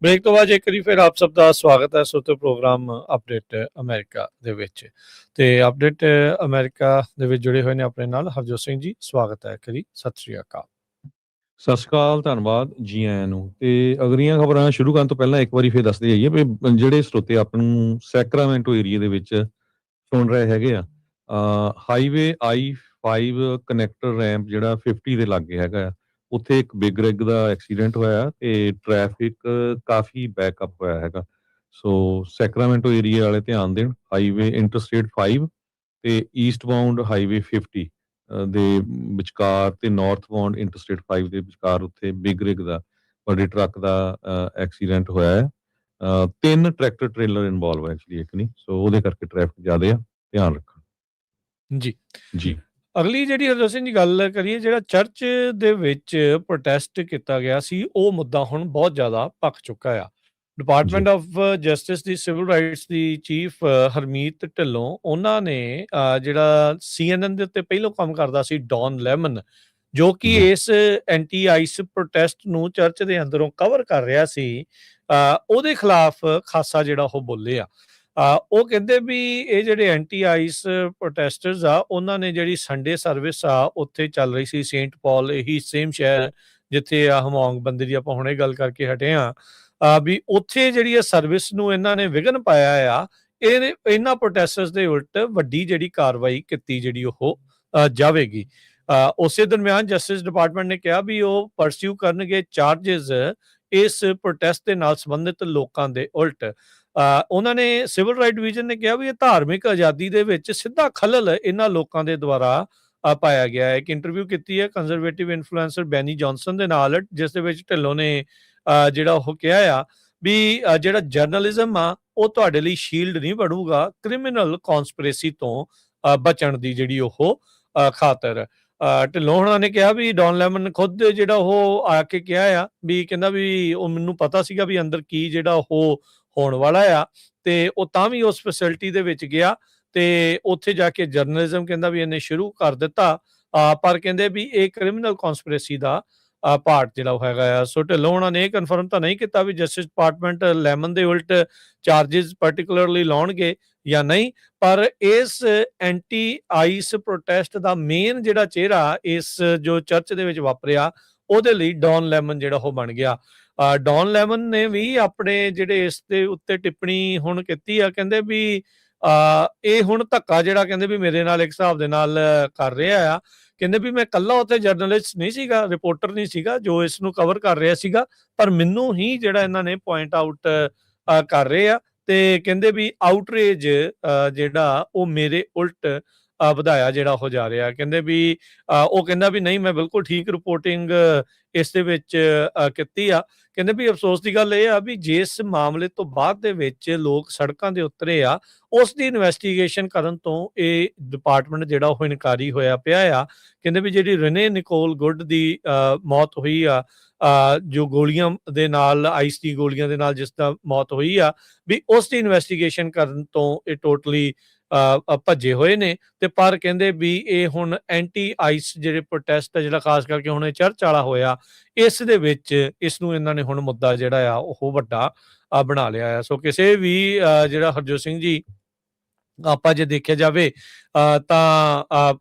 ਬ੍ਰੇਕ ਤੋਂ ਬਾਅਦ ਇੱਕ ਵਾਰੀ ਫਿਰ ਆਪ ਸਭ ਦਾ ਸਵਾਗਤ ਹੈ ਸੋਤੇ ਪ੍ਰੋਗਰਾਮ ਅਪਡੇਟ ਅਮਰੀਕਾ ਦੇ ਵਿੱਚ। ਤੇ ਅਪਡੇਟ ਅਮਰੀਕਾ ਦੇ ਵਿੱਚ ਜੁੜੇ ਹੋਏ ਨੇ ਆਪਣੇ ਨਾਲ ਹਰਜੋਤ ਸਿੰਘ ਜੀ, ਸਵਾਗਤ ਹੈ ਕਰੀ, ਸਤਿ ਸ਼੍ਰੀ ਅਕਾਲ। ਸਤਿ ਸ਼੍ਰੀ ਅਕਾਲ, ਧੰਨਵਾਦ ਜੀ ਆਇਆਂ ਨੂੰ। ਤੇ ਅਗਲੀਆਂ ਖਬਰਾਂ ਸ਼ੁਰੂ ਕਰਨ ਤੋਂ ਪਹਿਲਾਂ ਇੱਕ ਵਾਰੀ ਫਿਰ ਦੱਸਦੇ ਜਾਈਏ ਵੀ ਜਿਹੜੇ ਸਰੋਤੇ ਆਪ ਨੂੰ ਸੈਕਰਾਮੈਂਟੋ ਏਰੀਆ ਦੇ ਵਿੱਚ ਸੁਣ ਰਹੇ ਹੈਗੇ ਆ, ਹਾਈਵੇ I-5 ਕਨੈਕਟਰ ਰੈਂਪ ਜਿਹੜਾ 50 ਦੇ ਲਾਗੇ ਹੈਗਾ ਆ, ਉੱਥੇ ਇੱਕ ਬਿਗ ਰਿਗ ਦਾ ਐਕਸੀਡੈਂਟ ਹੋਇਆ ਤੇ ਟ੍ਰੈਫਿਕ ਕਾਫੀ ਬੈਕਅਪ ਹੋਇਆ ਹੈਗਾ। ਸੋ ਸੈਕਰਾਮੈਂਟੋ ਏਰੀਆ ਵਾਲੇ ਧਿਆਨ ਦੇਣ, ਹਾਈਵੇ ਇੰਟਰਸਟੇਟ 5 ਤੇ ਈਸਟ ਬਾਉਂਡ ਹਾਈਵੇ 50 ਦੇ ਵਿਚਕਾਰ ਤੇ ਨਾਰਥ ਬਾਉਂਡ ਇੰਟਰਸਟੇਟ 5 ਦੇ ਵਿਚਕਾਰ ਉੱਥੇ ਬਿਗ ਰਿਗ ਦਾ ਵੱਡੇ ਟਰੱਕ ਦਾ ਐਕਸੀਡੈਂਟ ਹੋਇਆ ਹੈ। 3 ਟਰੈਕਟਰ ਟ੍ਰੇਲਰ ਇਨਵੋਲਵ ਹੈ ਐਕਚੁਅਲੀ, ਇੱਕ ਨਹੀਂ। ਸੋ ਉਹਦੇ ਕਰਕੇ ਟ੍ਰੈਫਿਕ ਜ਼ਿਆਦਾ ਆ, ਧਿਆਨ ਰੱਖਣ ਜੀ ਜੀ। ਅਗਲੀ ਜਿਹੜੀ ਹਰਜੋਤ ਸਿੰਘ ਦੀ ਗੱਲ ਕਰੀਏ, ਜਿਹੜਾ ਚਰਚ ਦੇ ਵਿੱਚ ਪ੍ਰੋਟੈਸਟ ਕੀਤਾ ਗਿਆ ਸੀ, ਉਹ ਮੁੱਦਾ ਹੁਣ ਬਹੁਤ ਜ਼ਿਆਦਾ ਭਖ ਚੁੱਕਾ ਆ। Department of justice the civil rights the chief Harmeet Dhillon, ਉਹਨਾਂ ਨੇ ਜਿਹੜਾ CNN ਦੇ ਉੱਤੇ ਪਹਿਲੋਂ ਕੰਮ ਕਰਦਾ ਸੀ ਡੌਨ ਲੈਮਨ, ਜੋ ਕਿ ਇਸ ਐਂਟੀ ਆਈਸ ਪ੍ਰੋਟੈਸਟ ਨੂੰ ਚਰਚ ਦੇ ਅੰਦਰੋਂ ਕਵਰ ਕਰ ਰਿਹਾ ਸੀ, ਉਹਦੇ ਖਿਲਾਫ ਖਾਸਾ ਜਿਹੜਾ ਉਹ ਬੋਲੇ ਆ। ਉਹ ਕਹਿੰਦੇ ਵੀ ਇਹ ਜਿਹੜੇ ਐਂਟੀ ਆਈਸ ਪ੍ਰੋਟੈਸਟਰਸ ਆ, ਉਹਨਾਂ ਨੇ ਜਿਹੜੀ ਸੰਡੇ ਸਰਵਿਸ ਆ ਉੱਥੇ ਚੱਲ ਰਹੀ ਸੀ ਸੇਂਟ ਪਾਲ, ਇਹੀ ਸੇਮ ਸ਼ਹਿਰ ਜਿੱਥੇ ਹਮੌਂਗ ਬੰਦੇ ਦੀ ਆਪਾਂ ਹੁਣੇ ਗੱਲ ਕਰਕੇ ਹਟੇ ਆ, ਵੀ ਉੱਥੇ ਜਿਹੜੀ ਸਰਵਿਸ ਨੂੰ ਇਹਨਾਂ ਨੇ ਵਿਘਨ ਪਾਇਆ ਆ। ਇਹਨਾਂ ਪ੍ਰੋਟੈਸਟਰਸ ਦੇ ਉਲਟ ਵੱਡੀ ਜਿਹੜੀ ਕਾਰਵਾਈ ਕੀਤੀ ਜਿਹੜੀ ਉਹ ਜਾਵੇਗੀ। ਉਸੇ ਦਰਮਿਆਨ ਜਸਟਿਸ ਡਿਪਾਰਟਮੈਂਟ ਨੇ ਕਿਹਾ ਵੀ ਉਹ ਪਰਸਿਊ ਕਰਨਗੇ ਚਾਰजेस ਇਸ ਪ੍ਰੋਟੈਸਟ ਦੇ ਨਾਲ ਸੰਬੰਧਿਤ ਲੋਕਾਂ ਦੇ ਉਲਟ। ਉਹਨਾਂ ਨੇ ਸਿਵਲ ਰਾਈਟ ਡਿਵੀਜ਼ਨ ਨੇ ਕਿਹਾ ਵੀ ਇਹ ਧਾਰਮਿਕ ਆਜ਼ਾਦੀ ਦੇ ਵਿੱਚ ਸਿੱਧਾ ਖਲਲ ਇਹਨਾਂ ਲੋਕਾਂ ਦੇ ਦੁਆਰਾ ਪਾਇਆ ਗਿਆ ਹੈ। ਇੱਕ ਇੰਟਰਵਿਊ ਕੀਤੀ ਹੈ ਕੰਜ਼ਰਵੇਟਿਵ ਇਨਫਲੂਐਂਸਰ ਬੈਨੀ ਜੌਨਸਨ ਦੇ ਨਾਲ, ਜਿਸ ਦੇ ਵਿੱਚ ਢਿੱਲੋਂ ਨੇ ਜਿਹੜਾ ਉਹ ਕਿਹਾ ਆ ਵੀ ਜਿਹੜਾ ਜਰਨਲਿਜ਼ਮ ਆ ਉਹ ਤੁਹਾਡੇ ਲਈ ਸ਼ੀਲਡ ਨਹੀਂ ਬਣੂਗਾ ਕ੍ਰਿਮੀਨਲ ਕੌਨਸਪੀਰੇਸੀ ਤੋਂ ਬਚਣ ਦੀ ਜਿਹੜੀ ਉਹ ਖਾਤਰ। ਢਿੱਲੋਂ ਹੋਣਾ ਨੇ ਕਿਹਾ ਵੀ ਡੌਨ ਲੈਮਨ ਖੁਦ ਜਿਹੜਾ ਉਹ ਆ ਕੇ ਕਿਹਾ ਆ ਵੀ ਕਹਿੰਦਾ ਵੀ ਉਹ ਮੈਨੂੰ ਪਤਾ ਸੀਗਾ ਵੀ ਅੰਦਰ ਕੀ ਜਿਹੜਾ ਉਹ ਹੋਣ ਵਾਲਾ ਆ, ਤੇ ਉਹ ਤਾਂ ਵੀ ਉਸ ਫੈਸਿਲਿਟੀ ਦੇ ਵਿੱਚ ਗਿਆ ਤੇ ਉੱਥੇ ਜਾ ਕੇ ਜਰਨਲਿਜ਼ਮ ਕਹਿੰਦਾ ਵੀ ਇਹਨੇ ਸ਼ੁਰੂ ਕਰ ਦਿੱਤਾ। ਪਰ ਕਹਿੰਦੇ ਵੀ ਇਹ ਕ੍ਰਿਮੀਨਲ ਕੌਨਸਪੀਰੇਸੀ ਦਾ ਪਾਰਟ ਜਿਹੜਾ ਉਹ ਹੈਗਾ ਆ। ਸੋ ਢਿੱਲੋਂ ਹੋਣਾ ਨੇ ਇਹ ਕਨਫਰਮ ਤਾਂ ਨਹੀਂ ਕੀਤਾ ਵੀ ਜਸਟਿਸ ਡਿਪਾਰਟਮੈਂਟ ਲੈਮਨ ਦੇ ਉਲਟ ਚਾਰजेस ਪਾਰਟਿਕੂਲਰਲੀ ਲਾਉਣਗੇ ਜਾਂ ਨਹੀਂ, ਪਰ ਇਸ ਐਂਟੀ ਆਈਸ ਪ੍ਰੋਟੈਸਟ ਦਾ ਮੇਨ ਜਿਹੜਾ ਚਿਹਰਾ ਇਸ ਜੋ ਚਰਚ ਦੇ ਵਿੱਚ ਵਾਪਰਿਆ, ਉਹਦੇ ਲਈ ਡੌਨ ਲੈਮਨ ਜਿਹੜਾ ਉਹ ਬਣ ਗਿਆ। ਡੌਨ ਲੈਮਨ ਨੇ ਵੀ ਆਪਣੇ ਜਿਹੜੇ ਇਸ ਦੇ ਉੱਤੇ ਟਿੱਪਣੀ ਹੁਣ ਕੀਤੀ ਆ, ਕਹਿੰਦੇ ਵੀ ਇਹ ਹੁਣ ਧੱਕਾ ਜਿਹੜਾ ਕਹਿੰਦੇ ਵੀ ਮੇਰੇ ਨਾਲ ਇੱਕ ਹਿਸਾਬ ਦੇ ਨਾਲ ਕਰ ਰਿਹਾ ਆ। ਕਹਿੰਦੇ ਵੀ ਮੈਂ ਇਕੱਲਾ ਉੱਥੇ ਜਰਨਲਿਸਟ ਨਹੀਂ ਸੀਗਾ, ਰਿਪੋਰਟਰ ਨਹੀਂ ਸੀਗਾ ਜੋ ਇਸ ਨੂੰ ਕਵਰ ਕਰ ਰਿਹਾ ਸੀਗਾ, ਪਰ ਮੈਨੂੰ ਹੀ ਜਿਹੜਾ ਇਹਨਾਂ ਨੇ ਪੁਆਇੰਟ ਆਊਟ ਕਰ ਰਹੇ ਆ, ਤੇ ਕਹਿੰਦੇ ਵੀ ਆਊਟਰੇਜ ਜਿਹੜਾ ਉਹ ਮੇਰੇ ਉਲਟ ਵਧਾਇਆ ਜਿਹੜਾ ਹੋ ਜਾ ਰਿਹਾ। ਕਹਿੰਦੇ ਵੀ ਉਹ ਕਹਿੰਦਾ ਵੀ ਨਹੀਂ, ਮੈਂ ਬਿਲਕੁਲ ਠੀਕ ਰਿਪੋਰਟਿੰਗ ਇਸ ਦੇ ਵਿੱਚ ਕੀਤੀ ਆ। ਕਹਿੰਦੇ ਵੀ ਅਫਸੋਸ ਦੀ ਗੱਲ ਇਹ ਆ ਵੀ ਜਿਸ ਮਾਮਲੇ ਤੋਂ ਬਾਅਦ ਦੇ ਵਿੱਚ ਲੋਕ ਸੜਕਾਂ ਦੇ ਉਤਰੇ ਆ, ਉਸ ਦੀ ਇਨਵੈਸਟੀਗੇਸ਼ਨ ਕਰਨ ਤੋਂ ਇਹ ਡਿਪਾਰਟਮੈਂਟ ਜਿਹੜਾ ਉਹ ਇਨਕਾਰੀ ਹੋਇਆ ਪਿਆ ਆ। ਕਹਿੰਦੇ ਵੀ ਜਿਹੜੀ ਰਨੇ ਨਿਕੋਲ ਗੁੱਡ ਦੀ ਮੌਤ ਹੋਈ ਆ, ਜੋ ਗੋਲੀਆਂ ਦੇ ਨਾਲ, ਆਈਸ ਦੀ ਗੋਲੀਆਂ ਦੇ ਨਾਲ ਜਿਸ ਦਾ ਮੌਤ ਹੋਈ ਆ, ਵੀ ਉਸ ਦੀ ਇਨਵੈਸਟੀਗੇਸ਼ਨ ਕਰਨ ਤੋਂ ਇਹ ਟੋਟਲੀ ਭੱਜੇ ਹੋਏ ਨੇ। ਤੇ ਪਰ ਕਹਿੰਦੇ ਵੀ ਇਹ ਹੁਣ ਐਂਟੀ ਆਈਸ ਜਿਹੜੇ ਪ੍ਰੋਟੈਸਟ ਹੈ, ਜਿਹੜਾ ਖਾਸ ਕਰਕੇ ਹੁਣ ਇਹ ਚਰਚ ਵਾਲਾ ਹੋਇਆ, ਇਸ ਦੇ ਵਿੱਚ ਇਸ ਨੂੰ ਇਹਨਾਂ ਨੇ ਹੁਣ ਮੁੱਦਾ ਜਿਹੜਾ ਆ ਉਹ ਵੱਡਾ ਬਣਾ ਲਿਆ ਆ। ਸੋ ਕਿਸੇ ਵੀ ਜਿਹੜਾ ਹਰਜੋਤ ਸਿੰਘ ਜੀ, ਆਪਾਂ ਜੇ ਦੇਖਿਆ ਜਾਵੇ ਤਾਂ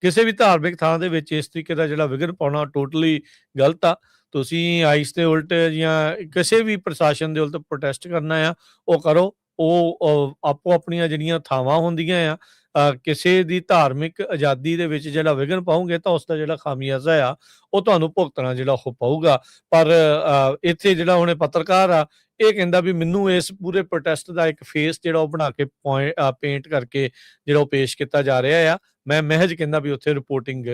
ਕਿਸੇ ਵੀ ਧਾਰਮਿਕ ਥਾਂ ਦੇ ਵਿੱਚ ਇਸ ਤਰੀਕੇ ਦਾ ਜਿਹੜਾ ਵਿਘਨ ਪਾਉਣਾ ਟੋਟਲੀ ਗਲਤ ਆ। ਤੁਸੀਂ ਆਈਸ ਦੇ ਉਲਟ ਜਾਂ ਕਿਸੇ ਵੀ ਪ੍ਰਸ਼ਾਸਨ ਦੇ ਉਲਟ ਪ੍ਰੋਟੈਸਟ ਕਰਨਾ ਆ, ਉਹ ਕਰੋ। ਉਹ ਆਪੋ ਆਪਣੀਆਂ ਜਿਹੜੀਆਂ ਥਾਵਾਂ ਹੁੰਦੀਆਂ ਆ, ਕਿਸੇ ਦੀ ਧਾਰਮਿਕ ਆਜ਼ਾਦੀ ਦੇ ਵਿੱਚ ਜਿਹੜਾ ਵਿਘਨ ਪਾਉਂਗੇ ਤਾਂ ਉਸ ਦਾ ਜਿਹੜਾ ਖਾਮਿਆਜ਼ਾ ਆ ਉਹ ਤੁਹਾਨੂੰ ਭੁਗਤਣਾ ਜਿਹੜਾ ਉਹ ਪਊਗਾ। ਪਰ ਇੱਥੇ ਜਿਹੜਾ ਹੁਣ ਪੱਤਰਕਾਰ ਆ, ਇਹ ਕਹਿੰਦਾ ਵੀ ਮੈਨੂੰ ਇਸ ਪੂਰੇ ਪ੍ਰੋਟੈਸਟ ਦਾ ਇੱਕ ਫੇਸ ਜਿਹੜਾ ਉਹ ਬਣਾ ਕੇ ਪੇਂਟ ਕਰਕੇ ਜਿਹੜਾ ਉਹ ਪੇਸ਼ ਕੀਤਾ ਜਾ ਰਿਹਾ ਆ। ਮੈਂ ਮਹਿਜ ਕਹਿੰਦਾ ਵੀ ਉੱਥੇ ਰਿਪੋਰਟਿੰਗ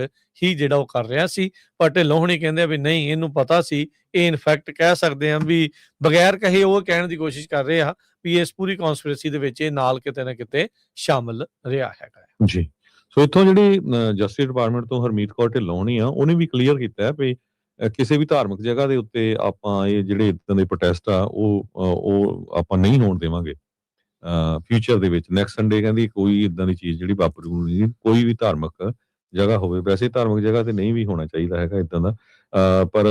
ਹੀ ਜਿਹੜਾ ਉਹ ਕਰ ਰਿਹਾ ਸੀ। ਪਰ ਢਿੱਲੋਂ ਹੋਣੀ ਕਹਿੰਦੇ ਆ ਵੀ ਨਹੀਂ, ਇਹਨੂੰ ਪਤਾ ਸੀ। ਇਹ ਇਨਫੈਕਟ ਕਹਿ ਸਕਦੇ ਹਾਂ ਵੀ ਬਗੈਰ ਕਹੇ ਉਹ ਕਹਿਣ ਦੀ ਕੋਸ਼ਿਸ਼ ਕਰ ਰਹੇ ਆ ਵੀ ਇਸ ਪੂਰੀ ਕਨਸਪੀਰੇਸੀ ਦੇ ਵਿੱਚ ਇਹ ਨਾਲ ਕਿਤੇ ਨਾ ਕਿਤੇ ਸ਼ਾਮਲ ਰਿਹਾ ਹੈਗਾ। ਜੀ। ਸੋ ਇੱਥੋਂ ਜਿਹੜੀ ਜਸਟਿਸ ਡਿਪਾਰਟਮੈਂਟ ਤੋਂ ਹਰਮੀਤ ਕੌਰ ਢਿੱਲੋਂ ਹੋਣੀ ਆ, ਉਹਨੇ ਵੀ ਕਲੀਅਰ ਕੀਤਾ ਹੈ ਵੀ ਕਿਸੇ ਵੀ ਧਾਰਮਿਕ ਜਗ੍ਹਾ ਦੇ ਉੱਤੇ ਆਪਾਂ ਇਹ ਜਿਹੜੇ ਇਦਾਂ ਦੇ ਪ੍ਰੋਟੈਸਟ ਆ ਉਹ ਆਪਾਂ ਨਹੀਂ ਹੋਣ ਦੇਵਾਂਗੇ ਫਿਊਚਰ ਦੇ ਵਿੱਚ। ਨੈਕਸਟ ਸੰਡੇ ਕਹਿੰਦੀ ਕੋਈ ਇਦਾਂ ਦੀ ਚੀਜ਼ ਜਿਹੜੀ ਵਾਪਰੂਗੀ ਨਹੀਂ, ਕੋਈ ਵੀ ਧਾਰਮਿਕ ਜਗ੍ਹਾ ਹੋਵੇ। ਵੈਸੇ ਧਾਰਮਿਕ ਜਗ੍ਹਾ ਤੇ ਨਹੀਂ ਵੀ ਹੋਣਾ ਚਾਹੀਦਾ ਹੈਗਾ ਇਦਾਂ ਦਾ, ਪਰ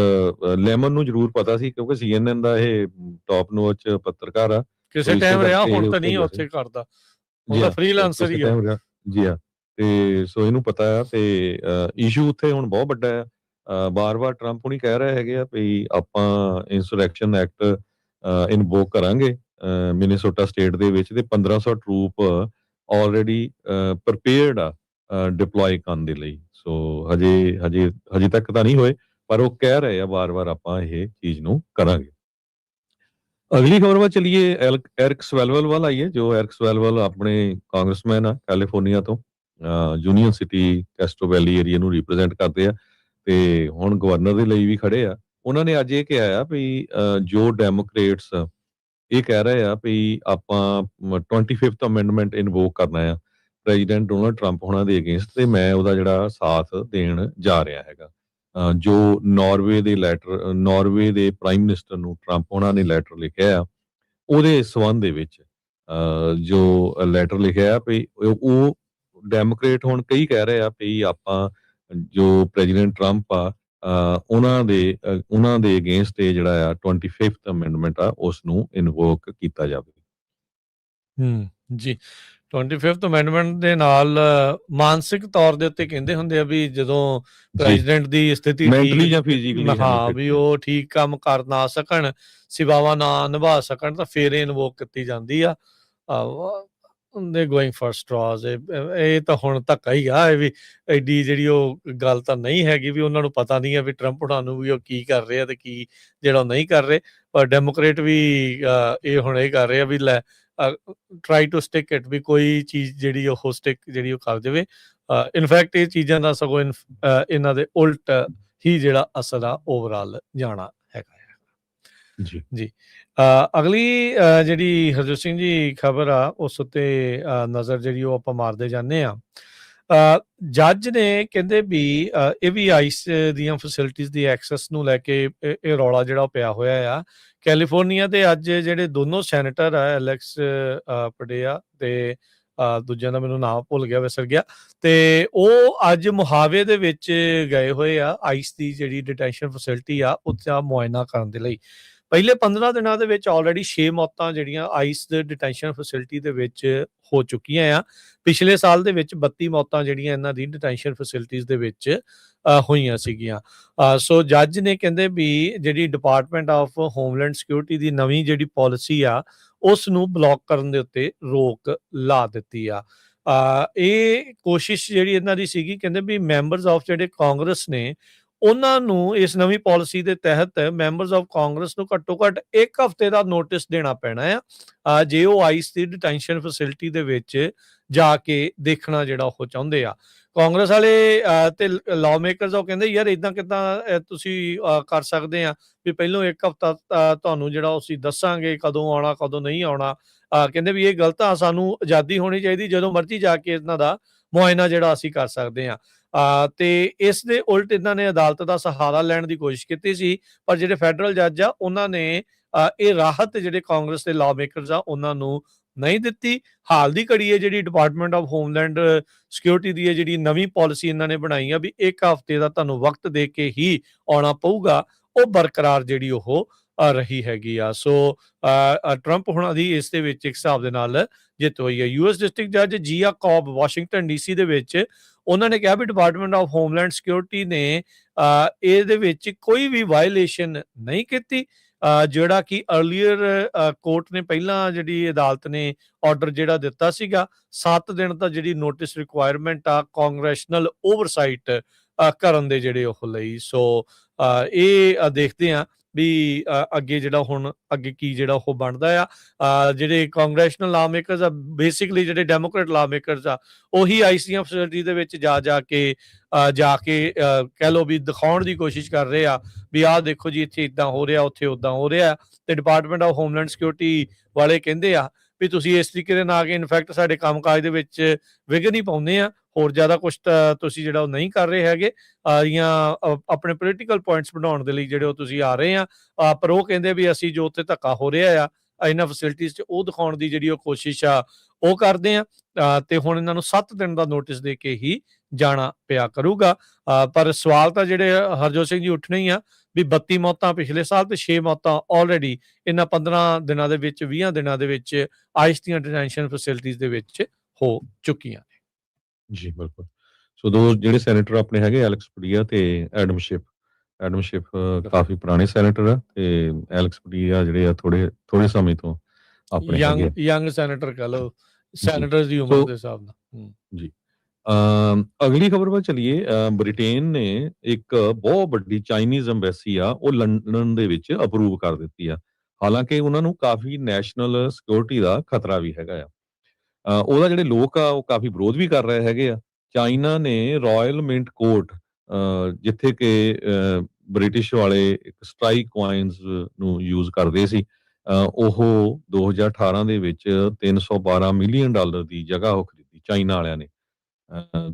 ਲੈਮਨ ਨੂੰ ਜ਼ਰੂਰ ਪਤਾ ਸੀ ਕਿਉਂਕਿ CNN ਦਾ ਇਹ ਟੌਪ ਨੋਚ ਪੱਤਰਕਾਰ ਆ। ਕਿਸੇ ਟਾਈਮ ਰਿਹਾ, ਹੁਣ ਤਾਂ ਨਹੀਂ ਉੱਥੇ ਕਰਦਾ, ਉਹ ਤਾਂ ਫ੍ਰੀਲਾਂਸਰ ਹੀ ਆ। ਜੀ ਹਾਂ, ਤੇ ਸੋ ਇਹਨੂੰ ਪਤਾ ਆ ਤੇ ਇਸ਼ੂ ਉੱਥੇ ਹੁਣ ਬਹੁਤ ਵੱਡਾ ਆ। ਬਾਰ-ਬਾਰ ਟਰੰਪ ਹੁਣੀ ਕਹਿ ਰਹੇ ਹੈਗੇ ਆ ਵੀ ਆਪਾਂ ਇੰਸੁਰੈਕਸ਼ਨ ਐਕਟ ਇਨਵੋਕ ਕਰਾਂਗੇ ਮਿਨੀਸੋਟਾ ਸਟੇਟ ਦੇ ਵਿੱਚ, ਤੇ 1500 ਟਰੂਪ ਆਲਰੇਡੀ ਪ੍ਰੀਪੇਅਰਡ ਆ ਡਿਪਲੋਏ ਕਰਨ ਦੇ ਲਈ। ਸੋ ਹਜੇ ਤੱਕ ਤਾਂ ਨਹੀਂ ਹੋਏ, ਪਰ ਉਹ ਕਹਿ ਰਹੇ ਆ ਬਾਰ-ਬਾਰ ਆਪਾਂ ਇਹ ਚੀਜ਼ ਨੂੰ ਕਰਾਂਗੇ। ਅਗਲੀ ਖਬਰ ਵੱਲ ਚਲੀਏ। ਐਰਿਕ ਸਵੈਲਵਲ ਵੱਲ ਆਈਏ। ਜੋ ਐਰਿਕ ਸਵੈਲਵਲ ਆਪਣੇ ਕਾਂਗਰਸਮੈਨ ਆ ਕੈਲੀਫੋਰਨੀਆ ਤੋਂ, ਯੂਨੀਅਨ ਸਿਟੀ ਕੈਸਟਰੋ ਵੈਲੀ ਏਰੀਆ ਨੂੰ ਰਿਪਰੈਜ਼ੈਂਟ ਕਰਦੇ ਆ ਤੇ ਹੁਣ ਗਵਰਨਰ ਦੇ ਲਈ ਵੀ ਖੜੇ ਆ। ਉਹਨਾਂ ਨੇ ਅੱਜ ਇਹ ਕਿਹਾ ਆ ਵੀ ਜੋ ਡੈਮੋਕ੍ਰੇਟਸ ਇਹ ਕਹਿ ਰਹੇ ਆ ਵੀ ਆਪਾਂ 25th ਅਮੈਂਡਮੈਂਟ ਇਨਵੋਕ ਕਰਨਾ ਆ ਪ੍ਰੈਜ਼ੀਡੈਂਟ ਡੋਨਲਡ ਟਰੰਪ ਹੋਣਾ ਦੇ ਅਗੇਂਸਟ, ਤੇ ਮੈਂ ਉਹਦਾ ਜਿਹੜਾ ਸਾਥ ਦੇਣ ਜਾ ਰਿਹਾ ਹੈਗਾ। ਜੋ ਨਾਰਵੇ ਦੇ ਪ੍ਰਾਈਮ ਮਿਨਿਸਟਰ ਨੂੰ ਟਰੰਪ ਹੋਣਾ ਨੇ ਲੈਟਰ ਲਿਖਿਆ ਆ, ਉਹਦੇ ਸੰਬੰਧ ਦੇ ਵਿੱਚ ਜੋ ਲੈਟਰ ਲਿਖਿਆ ਵੀ ਉਹ ਡੈਮੋਕ੍ਰੇਟ ਹੁਣ ਕਈ ਕਹਿ ਰਹੇ ਆ ਵੀ ਆਪਾਂ ਜੋ ਪ੍ਰੈਜ਼ੀਡੈਂਟ ਟਰੰਪ ਆ ਉਹਨਾਂ ਦੇ ਅਗੇਂਸਟ ਇਹ ਜਿਹੜਾ ਆ 25th ਅਮੈਂਡਮੈਂਟ ਆ ਉਸ ਨੂੰ ਇਨਵੋਕ ਕੀਤਾ ਜਾਵੇ। ਜੀ, 25th ਅਮੈਂਡਮੈਂਟ ਦੇ ਨਾਲ ਮਾਨਸਿਕ ਤੌਰ ਦੇ ਉੱਤੇ ਕਹਿੰਦੇ ਹੁੰਦੇ ਆ ਵੀ ਜਦੋਂ ਪ੍ਰੈਜ਼ੀਡੈਂਟ ਦੀ ਸਥਿਤੀ ਮੈਂਟਲੀ ਜਾਂ ਫਿਜ਼ੀਕਲੀ ਵੀ ਉਹ ਠੀਕ ਕੰਮ ਕਰ ਨਾ ਸਕਣ, ਸੇਵਾਵਾਂ ਨਾ ਨਿਭਾ ਸਕਣ, ਤਾਂ ਫਿਰ ਇਨਵੋਕ ਕੀਤੀ ਜਾਂਦੀ ਆ। ਦੇ ਗੋਇੰਗ ਫॉर ਸਟ੍ਰਾਜ਼। ਇਹ ਤਾਂ ਹੁਣ ਧੱਕਾ ਹੀ ਆ। ਇਹ ਵੀ ਐਡੀ ਜਿਹੜੀ ਉਹ ਗੱਲ ਤਾਂ ਨਹੀਂ ਹੈਗੀ ਵੀ ਉਹਨਾਂ ਨੂੰ ਪਤਾ ਨਹੀਂ ਹੈ ਵੀ ਟਰੰਪ ਹੋਣਾ ਨੂੰ ਵੀ ਉਹ ਕੀ ਕਰ ਰਹੇ ਆ ਤੇ ਕੀ ਜਿਹੜਾ ਉਹ ਨਹੀਂ ਕਰ ਰਹੇ। ਪਰ ਡੈਮੋਕ੍ਰੇਟ ਵੀ ਇਹ ਹੁਣ ਇਹ ਕਰ ਰਹੇ ਆ ਵੀ ਲੈ ਟਰਾਈ ਟੂ ਸਟਿਕ ਇਟ, ਵੀ ਕੋਈ ਚੀਜ਼ ਜਿਹੜੀ ਉਹ ਸਟਿਕ ਜਿਹੜੀ ਉਹ ਕਰ ਜਾਵੇ। ਇਨਫੈਕਟ ਇਹ ਚੀਜ਼ਾਂ ਦਾ ਸਗੋਂ ਇਹਨਾਂ ਦੇ ਉਲਟ ਹੀ ਜਿਹੜਾ ਅਸਰ ਆ ਓਵਰਆਲ ਜਾਣਾ ਹੈਗਾ। ਜੀ ਅਗਲੀ ਜਿਹੜੀ ਹਰਜੋਤ ਸਿੰਘ ਜੀ ਖਬਰ ਆ ਉਸ ਉੱਤੇ ਨਜ਼ਰ ਜਿਹੜੀ ਉਹ ਆਪਾਂ ਮਾਰਦੇ ਜਾਂਦੇ ਆ। ਜੱਜ ਨੇ ਕਹਿੰਦੇ ਵੀ ਇਹ ਵੀ ਆਈਸ ਦੀਆਂ ਫੈਸਿਲਿਟੀਜ਼ ਦੀ ਐਕਸੈਸ ਨੂੰ ਲੈ ਕੇ ਇਹ ਰੌਲਾ ਜਿਹੜਾ ਪਿਆ ਹੋਇਆ ਆ। ਕੈਲੀਫੋਰਨੀਆ ਦੇ ਅੱਜ ਜਿਹੜੇ ਦੋਨੋਂ ਸੈਨੇਟਰ ਆ, ਐਲੈਕਸ ਪਡੇਆ ਤੇ ਦੂਜਿਆਂ ਦਾ ਮੈਨੂੰ ਨਾਮ ਭੁੱਲ ਗਿਆ, ਵਿਸਰ ਗਿਆ, ਤੇ ਉਹ ਅੱਜ ਮੁਹਾਵੇ ਦੇ ਵਿੱਚ ਗਏ ਹੋਏ ਆ ਆਈਸ ਦੀ ਜਿਹੜੀ ਡਿਟੈਂਸ਼ਨ ਫੈਸਿਲਿਟੀ ਆ ਉੱਥੇ ਮੁਆਇਨਾ ਕਰਨ ਦੇ ਲਈ। ਪਹਿਲੇ 15 ਦਿਨਾਂ ਦੇ ਵਿੱਚ ਆਲਰੇਡੀ 6 ਮੌਤਾਂ ਜਿਹੜੀਆਂ ਆਈਸ ਦੇ ਡਿਟੈਂਸ਼ਨ ਫੈਸਿਲਿਟੀ ਦੇ ਵਿੱਚ ਹੋ ਚੁੱਕੀਆਂ ਆ। ਪਿਛਲੇ ਸਾਲ ਦੇ ਵਿੱਚ 32 ਮੌਤਾਂ ਜਿਹੜੀਆਂ ਇਹਨਾਂ ਦੀ ਡਿਟੈਂਸ਼ਨ ਫੈਸਿਲਿਟੀਜ਼ ਦੇ ਵਿੱਚ ਹੋਈਆਂ ਸੀਗੀਆਂ। ਸੋ ਜੱਜ ਨੇ ਕਹਿੰਦੇ ਵੀ ਜਿਹੜੀ ਡਿਪਾਰਟਮੈਂਟ ਆਫ ਹੋਮਲੈਂਡ ਸਿਕਿਉਰਿਟੀ ਦੀ ਨਵੀਂ ਜਿਹੜੀ ਪਾਲਿਸੀ ਆ ਉਸ ਨੂੰ ਬਲੌਕ ਕਰਨ ਦੇ ਉੱਤੇ ਰੋਕ ਲਾ ਦਿੱਤੀ ਆ। ਇਹ ਕੋਸ਼ਿਸ਼ ਜਿਹੜੀ ਇਹਨਾਂ ਦੀ ਸੀਗੀ, ਕਹਿੰਦੇ ਵੀ ਮੈਂਬਰਸ ਆਫ ਜਿਹੜੇ ਕਾਂਗਰਸ ਨੇ ਉਹਨਾਂ ਨੂੰ ਇਸ ਨਵੀਂ ਪਾਲਿਸੀ ਦੇ ਤਹਿਤ ਮੈਂਬਰਸ ਆਫ ਕਾਂਗਰਸ ਨੂੰ ਘੱਟੋ ਘੱਟ 1 ਹਫ਼ਤੇ ਦਾ ਨੋਟਿਸ ਦੇਣਾ ਪੈਣਾ ਆ ਜੇ ਉਹ ਆਈਸ ਦੀ ਡਿਟੈਂਸ਼ਨ ਫੈਸਿਲਿਟੀ ਦੇ ਵਿੱਚ ਜਾ ਕੇ ਦੇਖਣਾ ਜਿਹੜਾ ਉਹ ਚਾਹੁੰਦੇ ਆ। ਕਾਂਗਰਸ ਵਾਲੇ ਤੇ ਲਾਅ ਮੇਕਰਸ ਉਹ ਕਹਿੰਦੇ ਯਾਰ ਇਦਾਂ ਕਿੱਦਾਂ ਤੁਸੀਂ ਕਰ ਸਕਦੇ ਆ ਵੀ ਪਹਿਲੋਂ 1 ਹਫ਼ਤਾ ਤੁਹਾਨੂੰ ਜਿਹੜਾ ਅਸੀਂ ਦੱਸਾਂਗੇ ਕਦੋਂ ਆਉਣਾ ਕਦੋਂ ਨਹੀਂ ਆਉਣਾ। ਕਹਿੰਦੇ ਵੀ ਇਹ ਗਲਤ ਆ, ਸਾਨੂੰ ਆਜ਼ਾਦੀ ਹੋਣੀ ਚਾਹੀਦੀ, ਜਦੋਂ ਮਰਜ਼ੀ ਜਾ ਕੇ ਇਹਨਾਂ ਦਾ ਮੁਆਇਨਾ ਜਿਹੜਾ ਅਸੀਂ ਕਰ ਸਕਦੇ ਆ। ਤੇ ਇਸ ਦੇ ਉਲਟ ਇਹਨਾਂ ਨੇ ਅਦਾਲਤ ਦਾ ਸਹਾਰਾ ਲੈਣ ਦੀ ਕੋਸ਼ਿਸ਼ ਕੀਤੀ ਸੀ, ਪਰ ਜਿਹੜੇ ਫੈਡਰਲ ਜੱਜ ਆ ਉਹਨਾਂ ਨੇ ਇਹ ਰਾਹਤ ਜਿਹੜੇ ਕਾਂਗਰਸ ਦੇ ਲਾਅ ਮੇਕਰਸ ਆ ਉਹਨਾਂ ਨੂੰ ਨਹੀਂ ਦਿੱਤੀ। ਹਾਲ ਦੀ ਘੜੀ ਹੈ ਜਿਹੜੀ ਡਿਪਾਰਟਮੈਂਟ ਆਫ ਹੋਮਲੈਂਡ ਸਿਕਿਉਰਿਟੀ ਦੀ ਜਿਹੜੀ ਨਵੀਂ ਪਾਲਿਸੀ ਇਹਨਾਂ ਨੇ ਬਣਾਈ ਆ ਵੀ 1 ਹਫ਼ਤੇ ਦਾ ਤੁਹਾਨੂੰ ਵਕਤ ਦੇ ਕੇ ਹੀ ਆਉਣਾ ਪਊਗਾ, ਉਹ ਬਰਕਰਾਰ ਜਿਹੜੀ ਉਹ ਰਹੀ ਹੈਗੀ ਆ। ਸੋ ਟਰੰਪ ਹੁਣਾਂ ਦੀ ਇਸ ਦੇ ਵਿੱਚ ਇੱਕ ਹਿਸਾਬ ਦੇ ਨਾਲ ਜਿੱਤ ਹੋਈ ਹੈ। US ਡਿਸਟ੍ਰਿਕਟ ਜੱਜ ਜੀਆ ਕੌਬ ਵਾਸ਼ਿੰਗਟਨ DC ਦੇ ਵਿੱਚ ਉਹਨਾਂ ਨੇ ਕਿਹਾ ਵੀ ਡਿਪਾਰਟਮੈਂਟ ਆਫ ਹੋਮਲੈਂਡ ਸਿਕਿਉਰਿਟੀ ਨੇ ਇਹਦੇ ਵਿੱਚ ਕੋਈ ਵੀ ਵਾਇਲੇਸ਼ਨ ਨਹੀਂ ਕੀਤੀ, ਜਿਹੜਾ ਕਿ ਅਰਲੀਅਰ ਕੋਰਟ ਨੇ ਪਹਿਲਾਂ ਜਿਹੜੀ ਅਦਾਲਤ ਨੇ ਆਰਡਰ ਜਿਹੜਾ ਦਿੱਤਾ ਸੀਗਾ 7 ਦਿਨ ਦਾ ਜਿਹੜੀ ਨੋਟਿਸ ਰਿਕੁਆਇਰਮੈਂਟ ਆ ਕਾਂਗਰੈਸ਼ਨਲ ਓਵਰਸਾਈਟ ਕਰਨ ਦੇ ਜਿਹੜੇ ਉਹ ਲਈ। ਸੋ ਇਹ ਦੇਖਦੇ ਆ ਵੀ ਅੱਗੇ ਜਿਹੜਾ ਹੁਣ ਅੱਗੇ ਕੀ ਜਿਹੜਾ ਉਹ ਬਣਦਾ ਆ। ਜਿਹੜੇ ਕਾਂਗਰੈਸ਼ਨਲ ਲਾ ਮੇਕਰਸ ਆ, ਬੇਸਿਕਲੀ ਜਿਹੜੇ ਡੈਮੋਕ੍ਰੇਟ ਲਾ ਮੇਕਰਸ ਆ, ਉਹੀ ਆਈਸੀਐਮ ਫੈਸਿਲਿਟੀ ਦੇ ਵਿੱਚ ਜਾ ਕੇ ਕਹਿ ਲਓ ਵੀ ਦਿਖਾਉਣ ਦੀ ਕੋਸ਼ਿਸ਼ ਕਰ ਰਹੇ ਆ ਵੀ ਆਹ ਦੇਖੋ ਜੀ ਇੱਥੇ ਇੱਦਾਂ ਹੋ ਰਿਹਾ, ਉੱਥੇ ਉੱਦਾਂ ਹੋ ਰਿਹਾ। ਤੇ ਡਿਪਾਰਟਮੈਂਟ ਆਫ ਹੋਮਲੈਂਡ ਸਿਕਿਉਰਿਟੀ ਵਾਲੇ ਕਹਿੰਦੇ ਆ ਵੀ ਤੁਸੀਂ ਇਸ ਤਰੀਕੇ ਦੇ ਨਾਲ ਆ ਕੇ ਇਨਫੈਕਟ ਸਾਡੇ ਕੰਮਕਾਜ ਦੇ ਵਿੱਚ ਵਿਘਨ ਹੀ ਪਾਉਂਦੇ ਆ, ਹੋਰ ਜ਼ਿਆਦਾ ਕੁਛ ਤਾਂ ਤੁਸੀਂ ਜਿਹੜਾ ਉਹ ਨਹੀਂ ਕਰ ਰਹੇ ਹੈਗੇ, ਜਾਂ ਆਪਣੇ ਪੋਲੀਟੀਕਲ ਪੁਆਇੰਟਸ ਬਣਾਉਣ ਦੇ ਲਈ ਜਿਹੜੇ ਉਹ ਤੁਸੀਂ ਆ ਰਹੇ ਆ। ਪਰ ਉਹ ਕਹਿੰਦੇ ਵੀ ਅਸੀਂ ਜੋ ਉੱਥੇ ਧੱਕਾ ਹੋ ਰਿਹਾ ਆ ਇਹਨਾਂ ਫੈਸਿਲਿਟੀਜ਼ 'ਚ, ਉਹ ਦਿਖਾਉਣ ਦੀ ਜਿਹੜੀ ਉਹ ਕੋਸ਼ਿਸ਼ ਆ ਉਹ ਕਰਦੇ ਆ। ਤੇ ਹੁਣ ਇਹਨਾਂ ਨੂੰ 7 ਦਿਨ ਦਾ ਨੋਟਿਸ ਦੇ ਕੇ ਹੀ ਜਾਣਾ ਪਿਆ ਕਰੂਗਾ। ਪਰ ਸਵਾਲ ਤਾਂ ਜਿਹੜੇ ਹਰਜੋਤ ਸਿੰਘ ਜੀ ਉੱਠਣੇ ਹੀ ਆ ਵੀ 32 ਮੌਤਾਂ ਪਿਛਲੇ ਸਾਲ ਤੇ 6 ਮੌਤਾਂ ਆਲਰੇਡੀ ਇਹਨਾਂ 15 ਦਿਨਾਂ ਦੇ ਵਿੱਚ, 20 ਦਿਨਾਂ ਦੇ ਵਿੱਚ ਆਈਸ ਦੀਆਂ ਡਿਟੈਂਸ਼ਨ ਫੈਸਿਲਿਟੀਜ਼ ਦੇ ਵਿੱਚ ਹੋ ਚੁੱਕੀਆਂ ਨੇ। ਜੀ ਬਿਲਕੁਲ। ਸੋ ਦੋ ਜਿਹੜੇ ਸੈਨੇਟਰ ਆਪਣੇ ਹੈਗੇ ਐਲੈਕਸ ਪਡੀਆ ਤੇ ਐਡਮ ਸ਼ਿਫ ਕਾਫੀ ਪੁਰਾਣੇ ਸੈਨੇਟਰ ਆ, ਤੇ ਐਲੈਕਸ ਪਡੀਆ ਜਿਹੜੇ ਆ ਥੋੜੇ ਸਮੇਂ ਤੋਂ ਆਪਣੇ ਹੈਗੇ ਯੰਗ ਸੈਨੇਟਰ ਕਹ ਲਓ, ਸੈਨੇਟਰਸ ਦੀ ਉਮਰ ਦੇ ਹਿਸਾਬ ਨਾਲ। ਜੀ ਅਗਲੀ ਖਬਰ ਵੱਲ ਚਲੀਏ। ਬ੍ਰਿਟੇਨ ਨੇ ਇੱਕ ਬਹੁਤ ਵੱਡੀ ਚਾਈਨੀਜ਼ ਐਮਬੈਸੀ ਆ ਉਹ ਲੰਡਨ ਦੇ ਵਿੱਚ ਅਪਰੂਵ ਕਰ ਦਿੱਤੀ ਆ, ਹਾਲਾਂਕਿ ਉਹਨਾਂ ਨੂੰ ਕਾਫੀ ਨੈਸ਼ਨਲ ਸਿਕਿਉਰਿਟੀ ਦਾ ਖਤਰਾ ਵੀ ਹੈਗਾ ਆ। ਉਹਦਾ ਜਿਹੜੇ ਲੋਕ ਆ ਉਹ ਕਾਫੀ ਵਿਰੋਧ ਵੀ ਕਰ ਰਹੇ ਹੈਗੇ ਆ। ਚਾਈਨਾ ਨੇ ਰਾਇਲ ਮਿੰਟ ਕੋਰਟ, ਜਿੱਥੇ ਕਿ ਬ੍ਰਿਟਿਸ਼ ਵਾਲੇ ਇੱਕ ਸਟ੍ਰਾਈਕ ਕੁਆਇਨਸ ਨੂੰ ਯੂਜ਼ ਕਰਦੇ ਸੀ, ਉਹ 2018 ਦੇ ਵਿੱਚ $312 ਮਿਲੀਅਨ ਦੀ ਜਗ੍ਹਾ ਉਹ ਖਰੀਦੀ ਚਾਈਨਾ ਵਾਲਿਆਂ ਨੇ।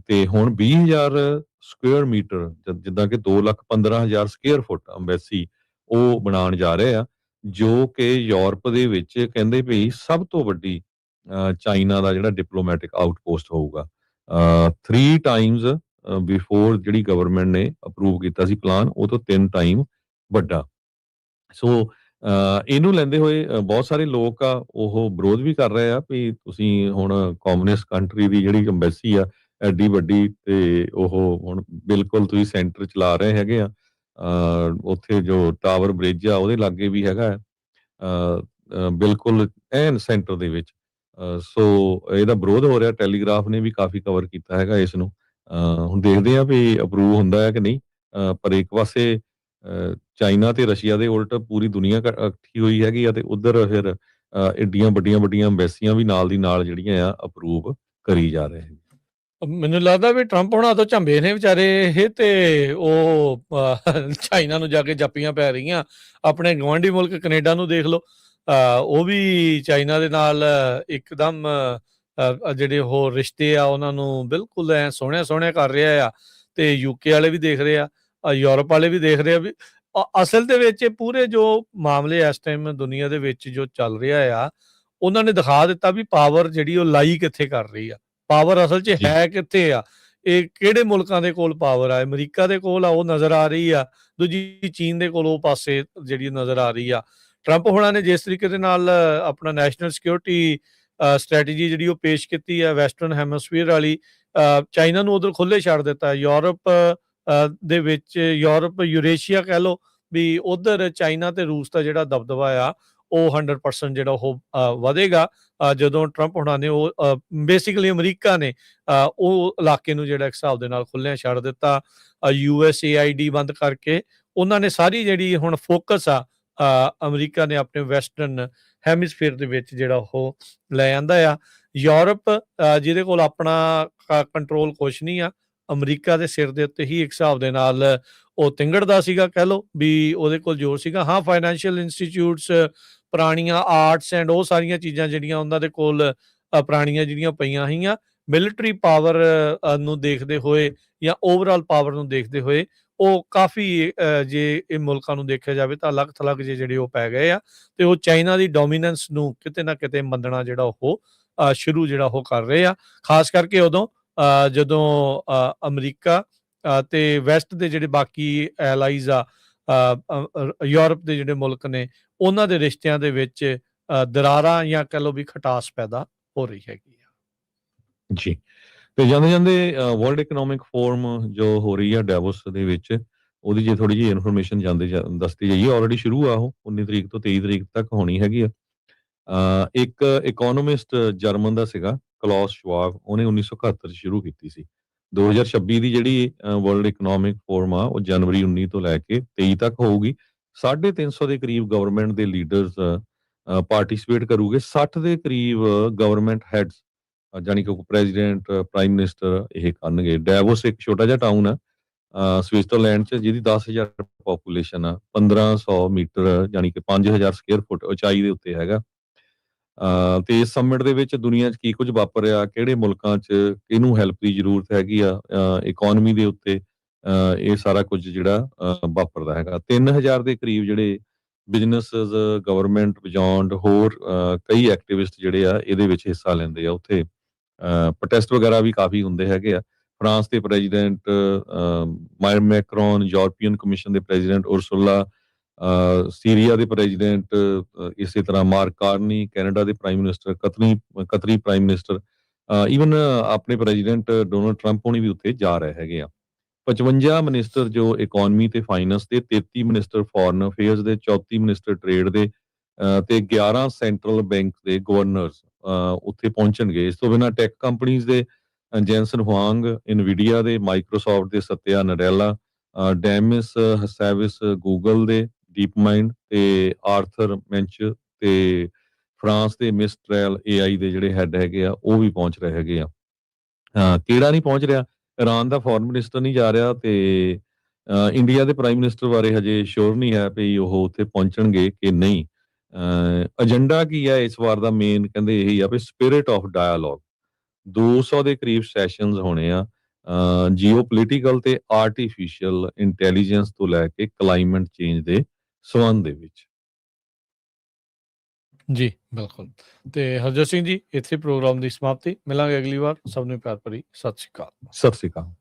ਤੇ ਹੁਣ 20,000 ਸਕੁਅਰ ਮੀਟਰ, ਜਿੱਦਾਂ ਕਿ 2,15,000 ਸਕੁਅਰ ਫੁੱਟ ਅੰਬੈਸੀ ਉਹ ਬਣਾਉਣ ਜਾ ਰਹੇ ਆ, ਜੋ ਕਿ ਯੂਰਪ ਦੇ ਵਿੱਚ ਕਹਿੰਦੇ ਵੀ ਸਭ ਤੋਂ ਵੱਡੀ ਚਾਈਨਾ ਦਾ ਜਿਹੜਾ ਡਿਪਲੋਮੈਟਿਕ ਆਊਟਪੋਸਟ ਹੋਊਗਾ। 3 ਟਾਈਮਸ ਬਿਫੋਰ ਜਿਹੜੀ ਗਵਰਨਮੈਂਟ ਨੇ ਅਪਰੂਵ ਕੀਤਾ ਸੀ ਪਲਾਨ, ਉਹ ਤੋਂ 3 ਟਾਈਮ ਵੱਡਾ। ਸੋ ਇਹਨੂੰ ਲੈਂਦੇ ਹੋਏ ਬਹੁਤ ਸਾਰੇ ਲੋਕ ਆ ਉਹ ਵਿਰੋਧ ਵੀ ਕਰ ਰਹੇ ਆ ਵੀ ਤੁਸੀਂ ਹੁਣ ਕਮਿਊਨਿਸਟ ਕੰਟਰੀ ਦੀ ਜਿਹੜੀ ਅੰਬੈਸੀ ਆ ਐਡੀ ਵੱਡੀ, ਤੇ ਉਹ ਹੁਣ ਬਿਲਕੁਲ ਤੁਸੀਂ ਸੈਂਟਰ ਚਲਾ ਰਹੇ ਹੈਗੇ ਆ। ਉੱਥੇ ਜੋ ਟਾਵਰ ਬ੍ਰਿਜ ਆ ਉਹਦੇ ਲਾਗੇ ਵੀ ਹੈਗਾ, ਬਿਲਕੁਲ ਐਨ ਸੈਂਟਰ ਦੇ ਵਿੱਚ। ਸੋ ਇਹਦਾ ਵਿਰੋਧ ਹੋ ਰਿਹਾ, ਟੈਲੀਗ੍ਰਾਫ ਨੇ ਵੀ ਕਾਫੀ ਕਵਰ ਕੀਤਾ ਹੈਗਾ ਇਸ ਨੂੰ। ਹੁਣ ਦੇਖਦੇ ਆ ਵੀ ਅਪਰੂਵ ਹੁੰਦਾ ਹੈ ਕਿ ਨਹੀਂ। ਪਰ ਇੱਕ ਪਾਸੇ ਚਾਈਨਾ ਤੇ ਰਸ਼ੀਆ ਦੇ ਉਲਟ ਪੂਰੀ ਦੁਨੀਆ ਇਕੱਠੀ ਹੋਈ ਹੈਗੀ ਆ, ਤੇ ਉਧਰ ਫਿਰ ਏਡੀਆਂ ਵੱਡੀਆਂ ਅੰਬੈਸੀਆਂ ਵੀ ਨਾਲ ਦੀ ਨਾਲ ਜਿਹੜੀਆਂ ਆ ਅਪਰੂਵ ਕਰੀ ਜਾ ਰਹੇ ਹਨ। ਮੈਨੂੰ ਲੱਗਦਾ ਵੀ ਟਰੰਪ ਹੁਣਾਂ ਤੋਂ ਝੰਬੇ ਨੇ ਵਿਚਾਰੇ ਇਹ, ਤੇ ਉਹ ਚਾਈਨਾ ਨੂੰ ਜਾ ਕੇ ਜੱਪੀਆਂ ਪੈ ਰਹੀਆਂ। ਆਪਣੇ ਗੁਆਂਢੀ ਮੁਲਕ ਕੈਨੇਡਾ ਨੂੰ ਦੇਖ ਲਓ, ਉਹ ਵੀ ਚਾਈਨਾ ਦੇ ਨਾਲ ਇੱਕਦਮ ਜਿਹੜੇ ਉਹ ਰਿਸ਼ਤੇ ਆ ਉਹਨਾਂ ਨੂੰ ਬਿਲਕੁਲ ਐ ਸੋਹਣਿਆ ਕਰ ਰਿਹਾ ਆ। ਤੇ ਯੂਕੇ ਵਾਲੇ ਵੀ ਦੇਖ ਰਹੇ ਆ, ਯੂਰਪ ਵਾਲੇ ਵੀ ਦੇਖ ਰਹੇ ਆ ਵੀ ਅਸਲ ਦੇ ਵਿੱਚ ਪੂਰੇ ਜੋ ਮਾਮਲੇ ਇਸ ਟਾਈਮ ਦੁਨੀਆ ਦੇ ਵਿੱਚ ਜੋ ਚੱਲ ਰਿਹਾ ਆ, ਉਹਨਾਂ ਨੇ ਦਿਖਾ ਦਿੱਤਾ ਵੀ ਪਾਵਰ ਜਿਹੜੀ ਉਹ ਲਾਈ ਕਿੱਥੇ ਕਰ ਰਹੀ ਆ, ਪਾਵਰ ਅਸਲ 'ਚ ਹੈ ਕਿੱਥੇ ਆ, ਇਹ ਕਿਹੜੇ ਮੁਲਕਾਂ ਦੇ ਕੋਲ ਪਾਵਰ ਆ। ਅਮਰੀਕਾ ਦੇ ਕੋਲ ਆ, ਉਹ ਨਜ਼ਰ ਆ ਰਹੀ ਆ। ਦੂਜੀ ਚੀਨ ਦੇ ਕੋਲ ਉਹ ਪਾਸੇ ਜਿਹੜੀ ਨਜ਼ਰ ਆ ਰਹੀ ਆ। ਟਰੰਪ ਹੋਣਾ ਨੇ ਜਿਸ ਤਰੀਕੇ ਦੇ ਨਾਲ ਆਪਣਾ ਨੈਸ਼ਨਲ ਸਿਕਿਉਰਿਟੀ ਸਟ੍ਰੈਟਜੀ ਜਿਹੜੀ ਉਹ ਪੇਸ਼ ਕੀਤੀ ਆ ਵੈਸਟਰਨ ਹੈਮੋਸਫੀਅਰ ਵਾਲੀ, ਚਾਈਨਾ ਨੂੰ ਉਧਰ ਖੁੱਲੇ ਛੱਡ ਦਿੱਤਾ। ਯੂਰਪ ਦੇ ਵਿੱਚ ਯੂਰੇਸ਼ੀਆ ਕਹਿ ਲਓ ਵੀ ਉਧਰ ਚਾਈਨਾ ਤੇ ਰੂਸ ਦਾ ਜਿਹੜਾ ਦਬਦਬਾ ਆ ਉਹ 100% ਜਿਹੜਾ ਉਹ ਵਧੇਗਾ ਜਦੋਂ ਟਰੰਪ ਹੋਣਾ ਨੇ ਉਹ ਬੇਸਿਕਲੀ ਅਮਰੀਕਾ ਨੇ ਉਹ ਇਲਾਕੇ ਨੂੰ ਜਿਹੜਾ ਇੱਕ ਹਿਸਾਬ ਦੇ ਨਾਲ ਖੁੱਲਿਆ ਛੱਡ ਦਿੱਤਾ। USAID ਬੰਦ ਕਰਕੇ ਉਹਨਾਂ ਨੇ ਸਾਰੀ ਜਿਹੜੀ ਹੁਣ ਫੋਕਸ ਆ ਅਮਰੀਕਾ ਨੇ ਆਪਣੇ ਵੈਸਟਰਨ ਹੈਮਿਸਫੀਅਰ ਦੇ ਵਿੱਚ ਜਿਹੜਾ ਉਹ ਲੈ ਆਂਦਾ ਆ। ਯੂਰਪ ਜਿਹਦੇ ਕੋਲ ਆਪਣਾ ਕੰਟਰੋਲ ਕੁਛ ਨਹੀਂ ਆ, ਅਮਰੀਕਾ ਦੇ ਸਿਰ ਦੇ ਉੱਤੇ ਹੀ ਇੱਕ ਹਿਸਾਬ ਦੇ ਨਾਲ ਉਹ ਤਿੰਗੜਦਾ ਸੀਗਾ, ਕਹਿ ਲਓ ਵੀ ਉਹਦੇ ਕੋਲ ਜ਼ੋਰ ਸੀਗਾ। ਹਾਂ, ਫਾਈਨੈਂਸ਼ੀਅਲ ਇੰਸਟੀਚਿਊਟਸ, ਪੁਰਾਣੀਆਂ ਆਰਟਸ ਐਂਡ ਉਹ ਸਾਰੀਆਂ ਚੀਜ਼ਾਂ ਜਿਹੜੀਆਂ ਉਹਨਾਂ ਦੇ ਕੋਲ ਪੁਰਾਣੀਆਂ ਜਿਹੜੀਆਂ ਪਈਆਂ ਸੀਗੀਆਂ, ਮਿਲਟਰੀ ਪਾਵਰ ਨੂੰ ਦੇਖਦੇ ਹੋਏ ਜਾਂ ਓਵਰਆਲ ਪਾਵਰ ਨੂੰ ਦੇਖਦੇ ਹੋਏ ਉਹ ਕਾਫੀ ਜੇ ਇਹ ਮੁਲਕਾਂ ਨੂੰ ਦੇਖਿਆ ਜਾਵੇ ਤਾਂ ਅਲੱਗ-ਥਲੱਗ ਜਿਹੜੇ ਉਹ ਪੈ ਗਏ ਆ, ਤੇ ਉਹ ਚਾਈਨਾ ਦੀ ਡੋਮੀਨੈਂਸ ਨੂੰ ਕਿਤੇ ਨਾ ਕਿਤੇ ਮੰਨਣਾ ਜਿਹੜਾ ਉਹ ਸ਼ੁਰੂ ਜਿਹੜਾ ਉਹ ਕਰ ਰਹੇ ਆ। ਖਾਸ ਕਰਕੇ ਉਦੋਂ ਜਦੋਂ ਅਮਰੀਕਾ ਤੇ ਵੈਸਟ ਦੇ ਜਿਹੜੇ ਬਾਕੀ ਐਲਾਈਜ਼ ਆ ਯੂਰਪ ਦੇ ਜਿਹੜੇ ਮੁਲਕ ਨੇ ਉਹਨਾਂ ਦੇ ਰਿਸ਼ਤਿਆਂ ਦੇ ਵਿੱਚ ਦਰਾਰਾਂ ਜਾਂ ਕਹਿ ਲਓ ਵੀ ਖਟਾਸ ਪੈਦਾ ਹੋ ਰਹੀ ਹੈਗੀ ਆ। ਜੀ, ਤੇ ਜਾਂਦੇ ਵਰਲਡ ਇਕਨੋਮਿਕ ਫੋਰਮ ਜੋ ਹੋ ਰਹੀ ਆ ਡੈਵੋਸ ਦੇ ਵਿੱਚ, ਉਹਦੀ ਜੇ ਥੋੜੀ ਜਿਹੀ ਇਨਫੋਰਮੇਸ਼ਨ ਦੱਸਦੀ ਜਾਈਏ। ਆਲਰੇਡੀ ਸ਼ੁਰੂ ਆ, ਉਹ 19 ਤਰੀਕ ਤੋਂ 23 ਤਰੀਕ ਤੱਕ ਹੋਣੀ ਹੈਗੀ ਆ। ਇੱਕ ਇਕੋਨੋਮਿਸਟ ਜਰਮਨ ਦਾ ਸੀਗਾ ਕਲੌਸ ਸ਼ਵਾਬ, ਉਹਨੇ 1971 ਚ ਸ਼ੁਰੂ ਕੀਤੀ ਸੀ। 2026 ਦੀ ਜਿਹੜੀ ਵਰਲਡ ਇਕਨੋਮਿਕ ਫੋਰਮ ਆ ਉਹ ਜਨਵਰੀ 19 ਤੋਂ ਲੈ ਕੇ 23 ਤੱਕ ਹੋਊਗੀ। 350 ਦੇ ਕਰੀਬ ਗਵਰਨਮੈਂਟ ਦੇ ਲੀਡਰਸ ਪਾਰਟਿਸਿਪੇਟ ਕਰੂਗੇ। 60 ਦੇ ਕਰੀਬ ਗਵਰਨਮੈਂਟ ਹੈਡਸ ਜਾਣੀ ਕਿ ਪ੍ਰੈਜ਼ੀਡੈਂਟ, ਪ੍ਰਾਈਮ ਮਿਨਿਸਟਰ ਇਹ ਕਰਨਗੇ। ਡੈਵੋਸ ਇੱਕ ਛੋਟਾ ਜਿਹਾ ਟਾਊਨ ਆ ਸਵਿਟਜ਼ਰਲੈਂਡ 'ਚ, ਜਿਹਦੀ 10,000 ਪਾਪੂਲੇਸ਼ਨ ਆ। 1500 ਮੀਟਰ ਜਾਣੀ ਕਿ 5000 ਸਕੁਅਰ ਫੁੱਟ ਉਚਾਈ ਦੇ ਉੱਤੇ ਹੈਗਾ। ਤੇ ਇਸ ਸਮਿਟ ਦੇ ਵਿੱਚ ਦੁਨੀਆ 'ਚ ਕੀ ਕੁਝ ਵਾਪਰ ਰਿਹਾ, ਕਿਹੜੇ ਮੁਲਕਾਂ 'ਚ ਕਿਹਨੂੰ ਹੈਲਪ ਦੀ ਜ਼ਰੂਰਤ ਹੈਗੀ ਆ, ਇਕੋਨਮੀ ਦੇ ਉੱਤੇ ਇਹ ਸਾਰਾ ਕੁਝ ਜਿਹੜਾ ਵਾਪਰਦਾ ਹੈਗਾ। 3000 ਦੇ ਕਰੀਬ ਜਿਹੜੇ ਬਿਜ਼ਨੈਸਸ, ਗਵਰਨਮੈਂਟ ਬਿਯੋਂਡ ਹੋਰ ਕਈ ਐਕਟਿਵਿਸਟ ਜਿਹੜੇ ਆ ਇਹਦੇ ਵਿੱਚ ਹਿੱਸਾ ਲੈਂਦੇ ਆ। ਉੱਥੇ ਪ੍ਰੋਟੈਸਟ ਵਗੈਰਾ ਵੀ ਕਾਫੀ ਹੁੰਦੇ ਹੈਗੇ ਆ। ਫਰਾਂਸ ਦੇ ਪ੍ਰੈਜ਼ੀਡੈਂਟ ਮੈਕਰੋਨ, ਯੂਰਪੀਅਨ ਕਮਿਸ਼ਨ ਦੇ ਪ੍ਰੈਜ਼ੀਡੈਂਟ ਉਰਸੁਲਾ, ਸੀਰੀਆ ਦੇ ਪ੍ਰੈਜ਼ੀਡੈਂਟ ਇਸੇ ਤਰ੍ਹਾਂ ਮਾਰਕ ਕਾਰਨੀ, ਕੈਨੇਡਾ ਦੇ prime minister, Katri prime minister, even ਆਪਣੇ ਪ੍ਰੈਜ਼ੀਡੈਂਟ ਡੋਨਲਡ ਟਰੰਪ ਹੋਣੀ ਵੀ ਉੱਥੇ ਜਾ ਰਹੇ ਹੈਗੇ ਆ। 55 ਮਿਨਿਸਟਰ ਜੋ ਇਕੋਨਮੀ ਤੇ ਫਾਈਨੈਂਸ ਦੇ, 33 ਮਿਨਿਸਟਰ ਫੋਰਨ ਅਫੇਅਰਸ ਦੇ, 34 ਮਿਨਿਸਟਰ ਟ੍ਰੇਡ ਦੇ ਤੇ 11 ਸੈਂਟਰਲ ਬੈਂਕ ਦੇ ਗਵਰਨਰਸ ਉੱਥੇ ਪਹੁੰਚਣਗੇ। ਇਸ ਤੋਂ ਬਿਨਾਂ ਟੈਕ ਕੰਪਨੀਆਂ ਦੇ ਜੈਨਸਨ ਹੁਆਂਗ, ਇਨਵੀਡੀਆ ਦੇ, ਮਾਈਕਰੋਸਾਫਟ ਦੇ ਸਤਿਆ ਨਡੈਲਾ, ਡੈਮਿਸ ਹਸੈਵਿਸ ਗੂਗਲ ਦੇ, ਡੀਪ ਮਾਈਂਡ ਤੇ ਆਰਥਰ ਮੈਂਚ ਤੇ ਫਰਾਂਸ ਦੇ ਮਿਸਟਰੈਲ AI ਦੇ ਜਿਹੜੇ ਹੈਡ ਹੈਗੇ ਆ ਉਹ ਵੀ ਪਹੁੰਚ ਰਹੇ ਹੈਗੇ ਆ। ਕਿਹੜਾ ਨਹੀਂ ਪਹੁੰਚ ਰਿਹਾ, ਇਰਾਨ ਦਾ ਫੋਰਨ ਮਿਨਿਸਟਰ ਨਹੀਂ ਜਾ ਰਿਹਾ ਤੇ ਇੰਡੀਆ ਦੇ ਪ੍ਰਾਈਮ ਮਿਨਿਸਟਰ ਬਾਰੇ ਹਜੇ ਸ਼ੋਰ ਨਹੀਂ ਹੈ ਵੀ ਉਹ ਉੱਥੇ ਪਹੁੰਚਣਗੇ ਕਿ ਨਹੀਂ। ਏਜੰਡਾ ਕੀ ਹੈ ਇਸ ਵਾਰ ਦਾ ਮੇਨ, ਕਹਿੰਦੇ ਇਹੀ ਆ ਵੀ ਸਪਿਰਿਟ ਆਫ ਡਾਇਲੋਗ। 200 ਦੇ ਕਰੀਬ ਸੈਸ਼ਨਸ ਹੋਣੇ ਆ ਜੀਓਪੋਲਿਟੀਕਲ ਤੇ ਆਰਟੀਫਿਸ਼ੀਅਲ ਇੰਟੈਲੀਜੈਂਸ ਤੋਂ ਲੈ ਕੇ ਕਲਾਈਮੇਟ ਚੇਂਜ ਦੇ ਸੰਬੰਧ ਦੇ ਵਿੱਚ। ਜੀ ਬਿਲਕੁਲ। ਤੇ ਹਰਜੋਤ ਸਿੰਘ ਜੀ, ਇੱਥੇ ਪ੍ਰੋਗਰਾਮ ਦੀ ਸਮਾਪਤੀ। ਮਿਲਾਂਗੇ ਅਗਲੀ ਵਾਰ। ਸਭ ਨੂੰ ਪਿਆਰ ਭਰੀ ਸਤਿ ਸ਼੍ਰੀ ਅਕਾਲ। ਸਤਿ ਸ਼੍ਰੀ ਅਕਾਲ।